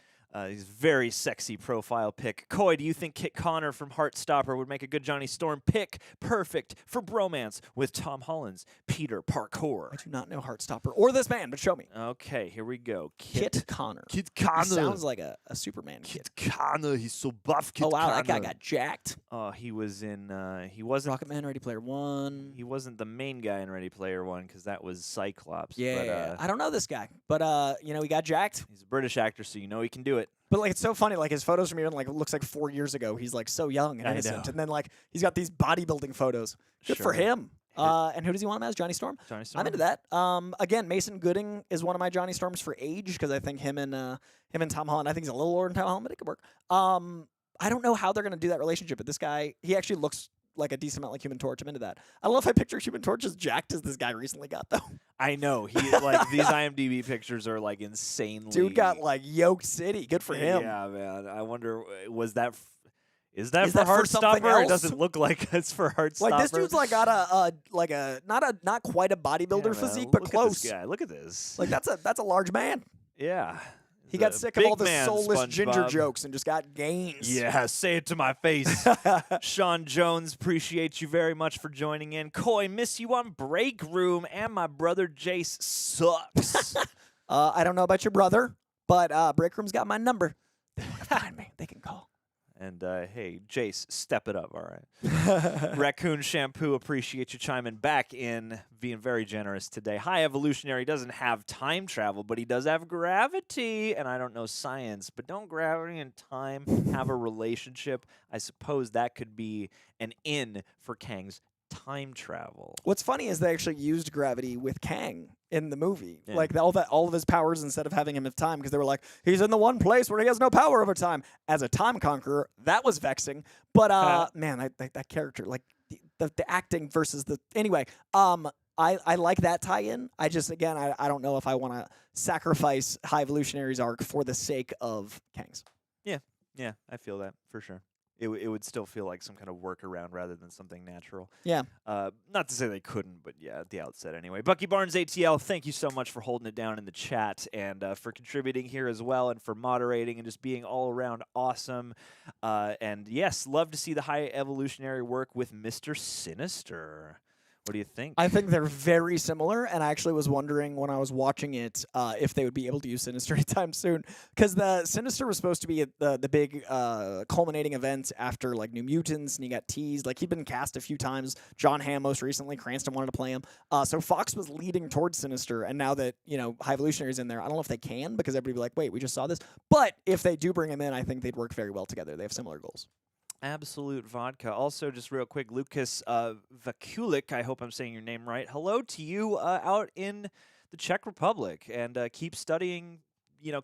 He's a very sexy profile pick. Coy, do you think Kit Connor from Heartstopper would make a good Johnny Storm pick? Perfect for bromance with Tom Holland's Peter Parkour. I do not know Heartstopper or this man, but show me. Okay, here we go. Kit Connor. Kit He Connor. sounds like a Superman kid. Kit Connor. He's so buff. Kit Oh wow, Connor. that guy got jacked. Oh, he was in. He wasn't. Rocketman, Ready Player One. He wasn't the main guy in Ready Player One because that was Cyclops. Yeah, But, I don't know this guy, but he got jacked. he's a British actor, so he can do it. But like it's so funny, like his photos from here, like it looks like 4 years ago. He's like so young and I innocent, know. and then like he's got these bodybuilding photos. Good for Sure. him. And who does he want him as? Johnny Storm. Johnny Storm. I'm into that. Again, Mason Gooding is one of my Johnny Storms for age because I think him and Tom Holland. I think he's a little older than Tom Holland, but it could work. I don't know how they're gonna do that relationship, but this guy, he actually looks like a decent amount like Human Torch. I'm into that. I don't know if I picture Human Torch as jacked as this guy recently got though. I know he like these IMDb pictures are like insanely. Dude got like yoked city. Good for him. Yeah, man. I wonder is that for that for something Heartstopper? It else? doesn't look like it's for Heartstopper. Like this dude's like got a not quite a bodybuilder man, physique, but look close. At this guy. Look at this. Like that's a large man. Yeah. He He's got a sick of all big the man, soulless ginger SpongeBob. jokes and just got gains. Yeah, say it to my face. Sean Jones, appreciate you very much for joining in. Coy, miss you on Break Room, and my brother Jace sucks. I don't know about your brother, but Break Room's got my number. They want to find me. They can call. And hey, Jace, step it up, all right. Raccoon Shampoo, appreciate you chiming back in, being very generous today. High Evolutionary doesn't have time travel, but he does have gravity. And I don't know science, but don't gravity and time have a relationship? I suppose that could be an in for Kang's time travel. What's funny is they actually used gravity with Kang in the movie. Yeah. Like all of his powers, instead of having him have time, because they were like, he's in the one place where he has no power over time. As a time conqueror, that was vexing. But man, that character, like the acting versus the anyway. I like that tie-in. I just again I don't know if I want to sacrifice High Evolutionary's arc for the sake of Kang's. Yeah, I feel that for sure. It would still feel like some kind of workaround rather than something natural. Yeah. Not to say they couldn't, but yeah, at the outset anyway. Bucky Barnes ATL, thank you so much for holding it down in the chat and for contributing here as well and for moderating and just being all around awesome. And yes, love to see the High Evolutionary work with Mr. Sinister. What do you think? I think they're very similar, and I actually was wondering when I was watching it if they would be able to use Sinister anytime soon, because the Sinister was supposed to be the big culminating event after like New Mutants, and he got teased. Like he'd been cast a few times. John Hamm most recently, Cranston wanted to play him, so Fox was leading towards Sinister, and now that High Evolutionary's in there, I don't know if they can because everybody be like, wait, we just saw this. But if they do bring him in, I think they'd work very well together. They have similar goals. Absolute vodka. Also, just real quick, Lucas Vakulik, I hope I'm saying your name right. Hello to you out in the Czech Republic, and keep studying,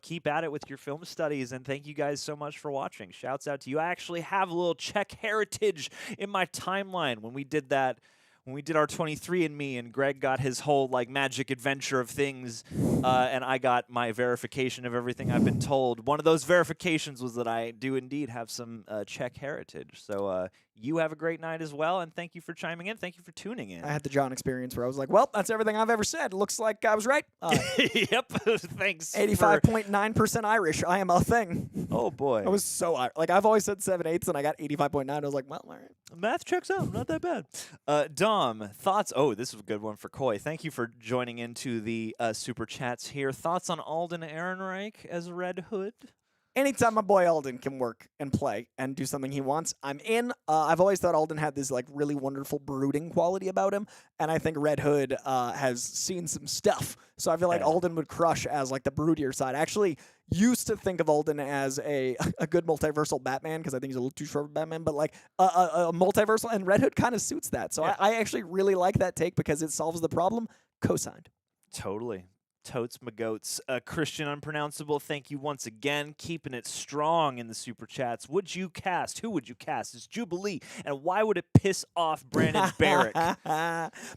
keep at it with your film studies, and thank you guys so much for watching. Shouts out to you. I actually have a little Czech heritage in my timeline when we did that. When we did our 23andMe and Greg got his whole like magic adventure of things and I got my verification of everything I've been told. One of those verifications was that I do indeed have some Czech heritage. So you have a great night as well, and thank you for chiming in. Thank you for tuning in. I had the John experience where I was like, well, that's everything I've ever said. Looks like I was right. Yep. Thanks. 85.9% Irish. I am a thing. Oh, boy. I was so like I've always said 7/8, and I got 85.9. I was like, well, all right. Math checks out. Not that bad. Dom, thoughts? Oh, this is a good one for Coy. Thank you for joining into the super chats here. Thoughts on Alden Ehrenreich as Red Hood? Anytime my boy Alden can work and play and do something he wants, I'm in. I've always thought Alden had this like really wonderful brooding quality about him, and I think Red Hood has seen some stuff. So I feel like Alden would crush as like the broodier side. I actually used to think of Alden as a good multiversal Batman because I think he's a little too short of Batman, but like a multiversal, and Red Hood kind of suits that. So I actually really like that take because it solves the problem. Co-signed. Totally. Totes my goats. Christian Unpronounceable, thank you once again. Keeping it strong in the super chats. Would you cast? Who would you cast as Jubilee? And why would it piss off Brandon Barrick?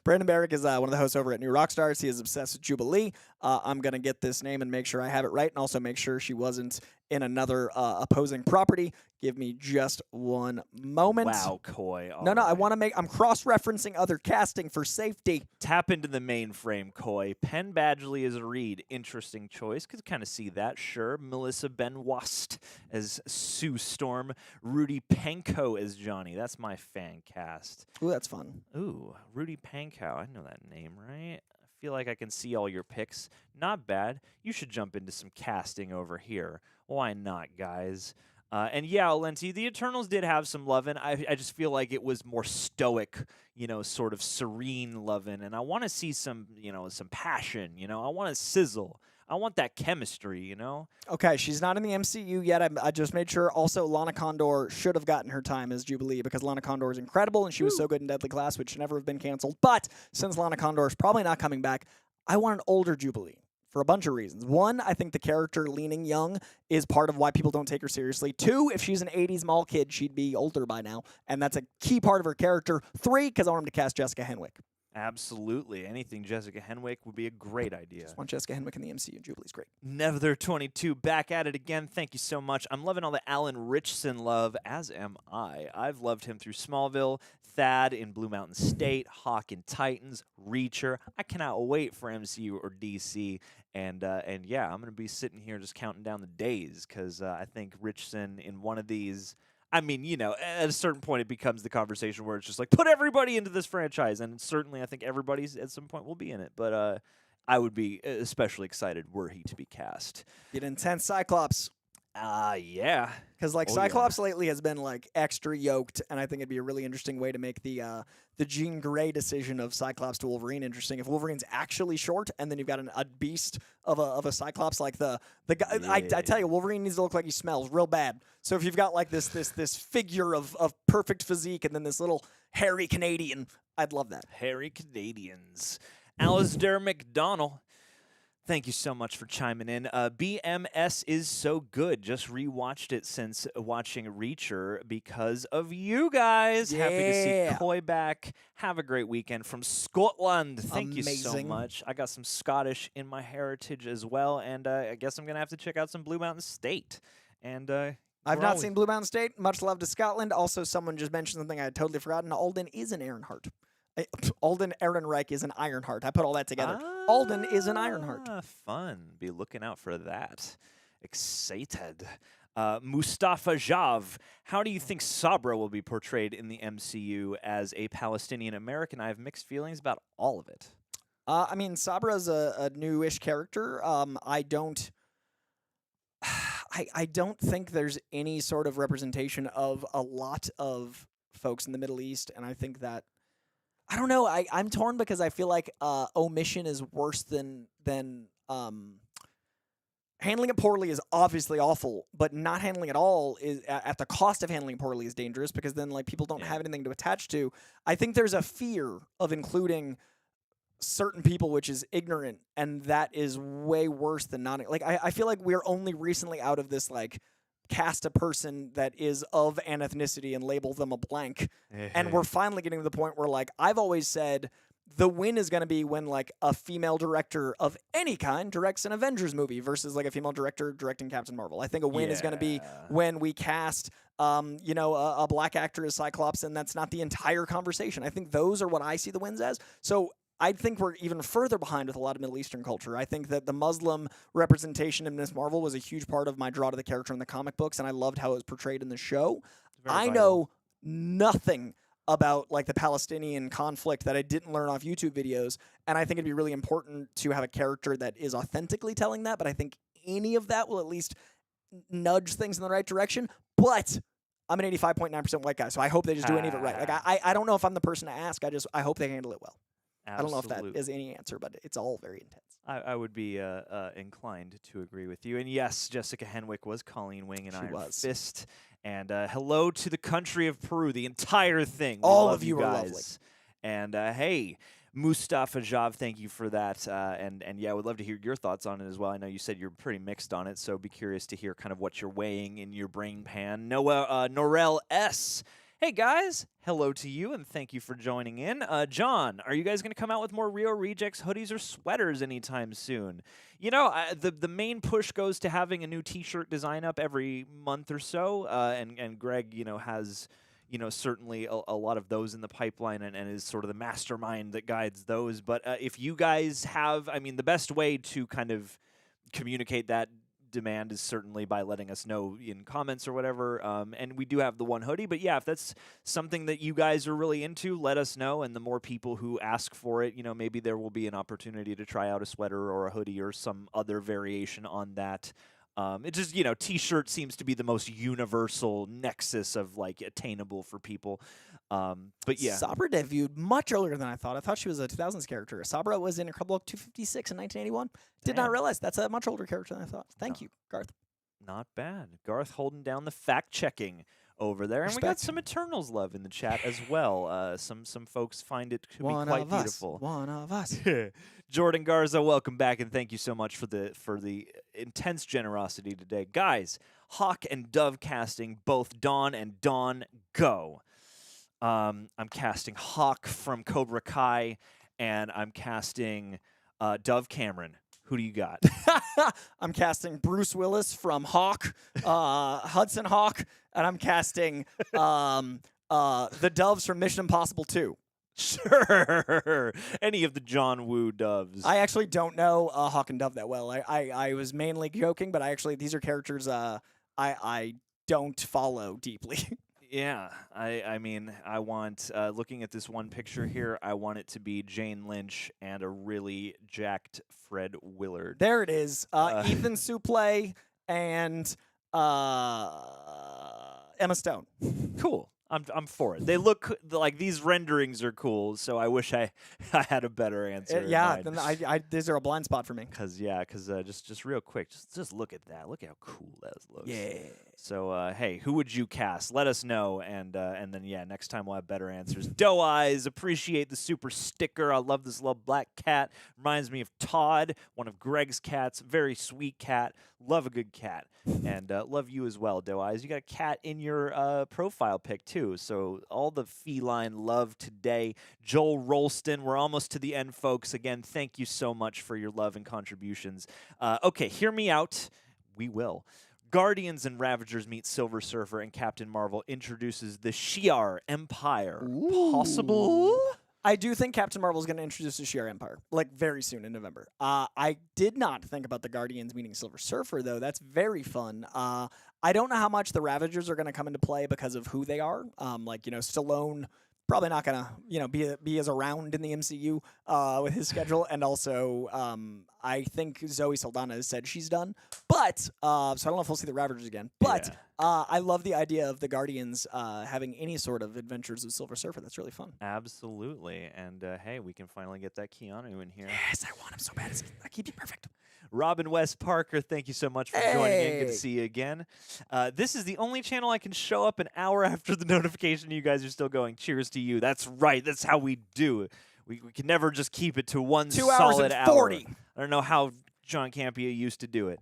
Brandon Barrick is one of the hosts over at New Rockstars. He is obsessed with Jubilee. I'm going to get this name and make sure I have it right, and also make sure she wasn't in another opposing property. Give me just one moment. Wow, Coy. No, I want to make... I'm cross-referencing other casting for safety. Tap into the mainframe, Coy. Penn Badgley as Reed. Interesting choice. Could kind of see that, sure. Melissa Benoist as Sue Storm. Rudy Pankow as Johnny. That's my fan cast. Ooh, that's fun. Ooh, Rudy Pankow. I know that name, right? I feel like I can see all your picks. Not bad. You should jump into some casting over here. Why not, guys? And yeah, Lenti, the Eternals did have some lovin'. I just feel like it was more stoic, sort of serene lovin'. And I want to see some, some passion, I want to sizzle. I want that chemistry, Okay, she's not in the MCU yet. I just made sure. Also, Lana Condor should have gotten her time as Jubilee because Lana Condor is incredible, and she was so good in Deadly Class, which should never have been canceled. But since Lana Condor is probably not coming back, I want an older Jubilee. for a bunch of reasons. One, I think the character leaning young is part of why people don't take her seriously. Two, if she's an 80s mall kid, she'd be older by now, and that's a key part of her character. Three, because I want him to cast Jessica Henwick. Absolutely. Anything Jessica Henwick would be a great idea. Just want Jessica Henwick in the MCU. Jubilee's great. Nether22 back at it again. Thank you so much. I'm loving all the Alan Richson love, as am I. I've loved him through Smallville, Thad in Blue Mountain State, Hawk in Titans, Reacher. I cannot wait for MCU or DC. And yeah, I'm going to be sitting here just counting down the days because I think Richson in one of these... I mean, you know, at a certain point, it becomes the conversation where it's just like, put everybody into this franchise. And certainly, I think everybody at some point will be in it. But I would be especially excited were he to be cast. Get intense Cyclops. Yeah. Because, like, Cyclops lately has been, like, extra yoked, and I think it'd be a really interesting way to make the Jean Grey decision of Cyclops to Wolverine interesting. If Wolverine's actually short, and then you've got a beast of a Cyclops, like the guy. Yeah. I tell you, Wolverine needs to look like he smells real bad. So if you've got, like, this figure of perfect physique, and then this little hairy Canadian, I'd love that. Hairy Canadians. Alistair McDonald. Thank you so much for chiming in. BMS is so good. Just rewatched it since watching Reacher because of you guys. Yeah. Happy to see Coy back. Have a great weekend from Scotland. Thank you so much. I got some Scottish in my heritage as well, and I guess I'm going to have to check out some Blue Mountain State. And I've not seen Blue Mountain State. Much love to Scotland. Also, someone just mentioned something I had totally forgotten. Alden is an Ironheart. Alden Ehrenreich is an Ironheart. I put all that together. Alden is an Ironheart. Fun. Be looking out for that. Excited. Mustafa Jav, how do you think Sabra will be portrayed in the MCU as a Palestinian American? I have mixed feelings about all of it. I mean, Sabra's a newish character. I don't think there's any sort of representation of a lot of folks in the Middle East, and I think that I don't know. I'm torn because I feel like omission is worse than handling it poorly is obviously awful, but not handling it all is at the cost of handling it poorly is dangerous because then like people don't have anything to attach to. I think there's a fear of including certain people, which is ignorant, and that is way worse than not. Like I feel like we're only recently out of this like cast a person that is of an ethnicity and label them a blank. And we're finally getting to the point where, like, I've always said the win is going to be when, like, a female director of any kind directs an Avengers movie versus, like, a female director directing Captain Marvel. I think a win is going to be when we cast, you know, a black actor as Cyclops, and that's not the entire conversation. I think those are what I see the wins as. So I think we're even further behind with a lot of Middle Eastern culture. I think that the Muslim representation in Miss Marvel was a huge part of my draw to the character in the comic books, and I loved how it was portrayed in the show. I know nothing about like the Palestinian conflict that I didn't learn off YouTube videos, and I think it'd be really important to have a character that is authentically telling that, but I think any of that will at least nudge things in the right direction. But I'm an 85.9% white guy, so I hope they just do any of it right. Like I don't know if I'm the person to ask. I hope they handle it well. Absolutely. I don't know if that is any answer, but it's all very intense. I would be inclined to agree with you. And yes, Jessica Henwick was Colleen Wing in Iron Fist. And hello to the country of Peru, the entire thing. All of you guys. are lovely. And hey, Mustafa Jav, thank you for that. And yeah, I would love to hear your thoughts on it as well. I know you said you're pretty mixed on it, so be curious to hear kind of what you're weighing in your brain pan. Norel S. Hey guys, hello to you, and thank you for joining in. John, are you guys going to come out with more Rio Rejects hoodies or sweaters anytime soon? You know, the main push goes to having a new T-shirt design up every month or so, and Greg, you know, has, you know, certainly a lot of those in the pipeline and is sort of the mastermind that guides those. But if you guys have, I mean, the best way to kind of communicate that demand is certainly by letting us know in comments or whatever, and we do have the one hoodie, but yeah, if that's something that you guys are really into, let us know, and the more people who ask for it, you know, maybe there will be an opportunity to try out a sweater or a hoodie or some other variation on that. It just, you know, T-shirt seems to be the most universal nexus of like attainable for people. But yeah, Sabra debuted much earlier than I thought. I thought she was a 2000s character. Sabra was in Incredible Hulk 256 in 1981. Did not realize that's a much older character than I thought. Thank you, Garth. Not bad. Garth holding down the fact checking over there. And we got Respect. some Eternals love in the chat as well. Some folks find it to be One quite of us. beautiful. One of us. Jordan Garza, welcome back, and thank you so much for the intense generosity today. Guys, Hawk and Dove casting, both Dawn and Dawn, go. I'm casting Hawk from Cobra Kai, and I'm casting Dove Cameron. Who do you got? I'm casting Bruce Willis from Hawk, Hudson Hawk, and I'm casting the Doves from Mission Impossible 2. Sure. Any of the John Woo Doves. I actually don't know Hawk and Dove that well. I was mainly joking, but these are characters I don't follow deeply. Yeah, I mean, I want, looking at this one picture here, I want it to be Jane Lynch and a really jacked Fred Willard. There it is. Ethan Suplee and Emma Stone. Cool. I'm for it. They look like these renderings are cool, so I wish I had a better answer. Yeah, then these are a blind spot for me. Because just real quick, just look at that. Look at how cool that looks. Yeah. So hey, who would you cast? Let us know, and then yeah, next time we'll have better answers. Doe Eyes, appreciate the super sticker. I love this little black cat. Reminds me of Todd, one of Greg's cats. Very sweet cat. Love a good cat, and love you as well, Doe Eyes. You got a cat in your profile pic too. So all the feline love today. Joel Rolston, we're almost to the end, folks. Again, thank you so much for your love and contributions. Okay, hear me out. We will. Guardians and Ravagers meet Silver Surfer, and Captain Marvel introduces the Shi'ar Empire. Ooh. Possible? I do think Captain Marvel is going to introduce the Shi'ar Empire, like very soon in November. I did not think about the Guardians meeting Silver Surfer, though. That's very fun. I don't know how much the Ravagers are going to come into play because of who they are. Stallone probably not going to, be as around in the MCU with his schedule. And also, I think Zoe Saldana has said she's done. But, so I don't know if we'll see the Ravagers again. But I love the idea of the Guardians having any sort of adventures with Silver Surfer. That's really fun. Absolutely. And hey, we can finally get that Keanu in here. Yes, I want him so bad. I keep you perfect. Robin West Parker, thank you so much for joining in. Good to see you again. This is the only channel I can show up an hour after the notification. You guys are still going. Cheers to you. That's right. That's how we do it. We can never just keep it to one 2 solid hours and 40. hour. I don't know how John Campea used to do it.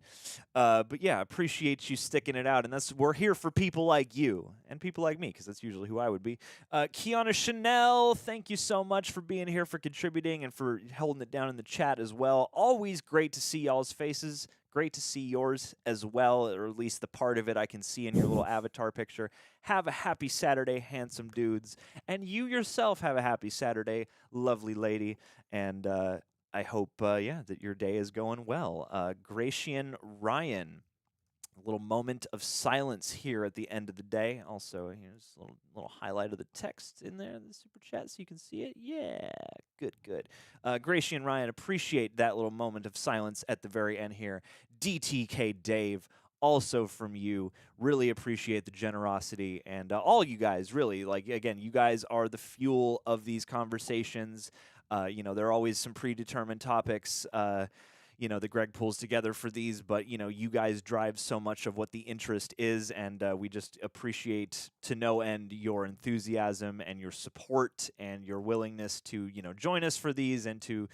But yeah, appreciate you sticking it out. And we're here for people like you and people like me, because that's usually who I would be. Kiana Chanel, thank you so much for being here, for contributing, and for holding it down in the chat as well. Always great to see y'all's faces. Great to see yours as well, or at least the part of it I can see in your little avatar picture. Have a happy Saturday, handsome dudes. And you yourself have a happy Saturday, lovely lady. And I hope, that your day is going well. Gratian Ryan, a little moment of silence here at the end of the day. Also, just a little highlight of the text in there, the super chat, so you can see it. Yeah, good. Gratian Ryan, appreciate that little moment of silence at the very end here. DTK Dave, also from you, really appreciate the generosity, and all you guys, really, again, you guys are the fuel of these conversations. There are always some predetermined topics, that Greg pulls together for these, but, you guys drive so much of what the interest is, and we just appreciate to no end your enthusiasm and your support and your willingness to, join us for these and to,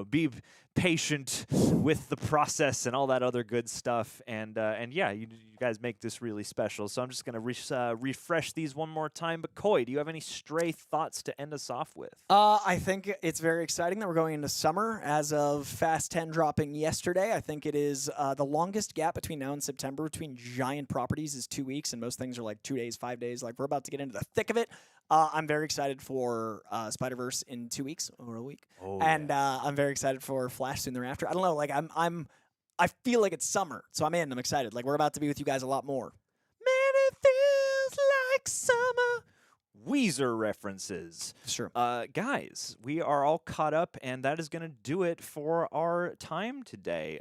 be patient with the process and all that other good stuff. And yeah, you guys make this really special. So I'm just going to refresh these one more time. But Coy, do you have any stray thoughts to end us off with? I think it's very exciting that we're going into summer. As of Fast 10 dropping yesterday, I think it is the longest gap between now and September between giant properties is 2 weeks, and most things are like 2 days, 5 days. Like, we're about to get into the thick of it. I'm very excited for Spider-Verse in 2 weeks or a week, and I'm very excited for Flash soon thereafter. I don't know, like I feel like it's summer, so I'm in. I'm excited. Like, we're about to be with you guys a lot more. Man, it feels like summer. Weezer references. Sure. Guys, we are all caught up, and that is going to do it for our time today.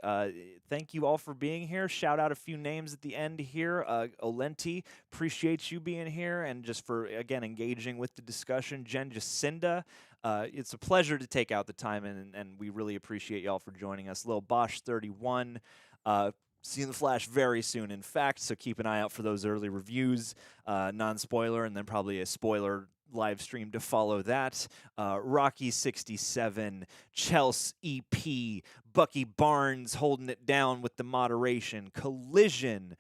Thank you all for being here. Shout out a few names at the end here. Olenti, appreciate you being here and just for, again, engaging with the discussion. Jen Jacinda, it's a pleasure to take out the time, and we really appreciate y'all for joining us. Lil Bosch 31, seeing The Flash very soon, in fact, so keep an eye out for those early reviews, non-spoiler, and then probably a spoiler live stream to follow that. Rocky 67, Chelsea EP, Bucky Barnes holding it down with the moderation, Collision,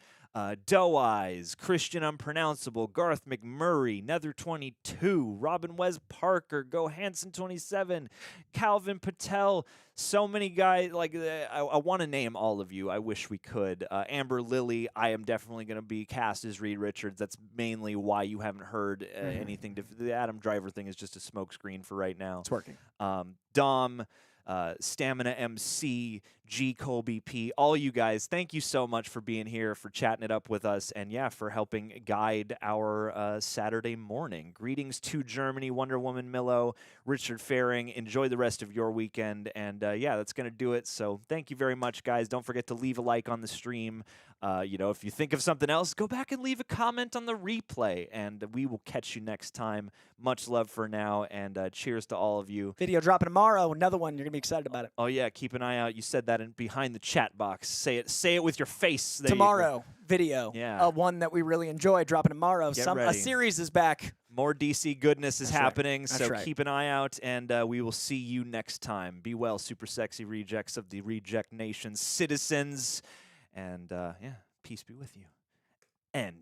Doe Eyes, Christian Unpronounceable, Garth McMurray, Nether 22, Robin Wes Parker, Go Hansen 27, Calvin Patel. So many guys. Like I want to name all of you. I wish we could. Amber Lilly. I am definitely going to be cast as Reed Richards. That's mainly why you haven't heard anything. The Adam Driver thing is just a smokescreen for right now. It's working. Dom. Stamina MC, G Colby P, all you guys, thank you so much for being here, for chatting it up with us, and yeah, for helping guide our Saturday morning. Greetings to Germany, Wonder Woman Millo, Richard Faring. Enjoy the rest of your weekend, and yeah, that's going to do it. So thank you very much, guys. Don't forget to leave a like on the stream. If you think of something else, go back and leave a comment on the replay, and we will catch you next time. Much love for now, and cheers to all of you. Video dropping tomorrow. Another one. You're going to be excited about it. Oh, yeah. Keep an eye out. You said that behind the chat box. Say it with your face. There tomorrow, video. Yeah. One that we really enjoy dropping tomorrow. Get ready. A series is back. More DC goodness is happening, That's so right. keep an eye out, and we will see you next time. Be well, super sexy rejects of the Reject Nation citizens. And, yeah, peace be with you. End.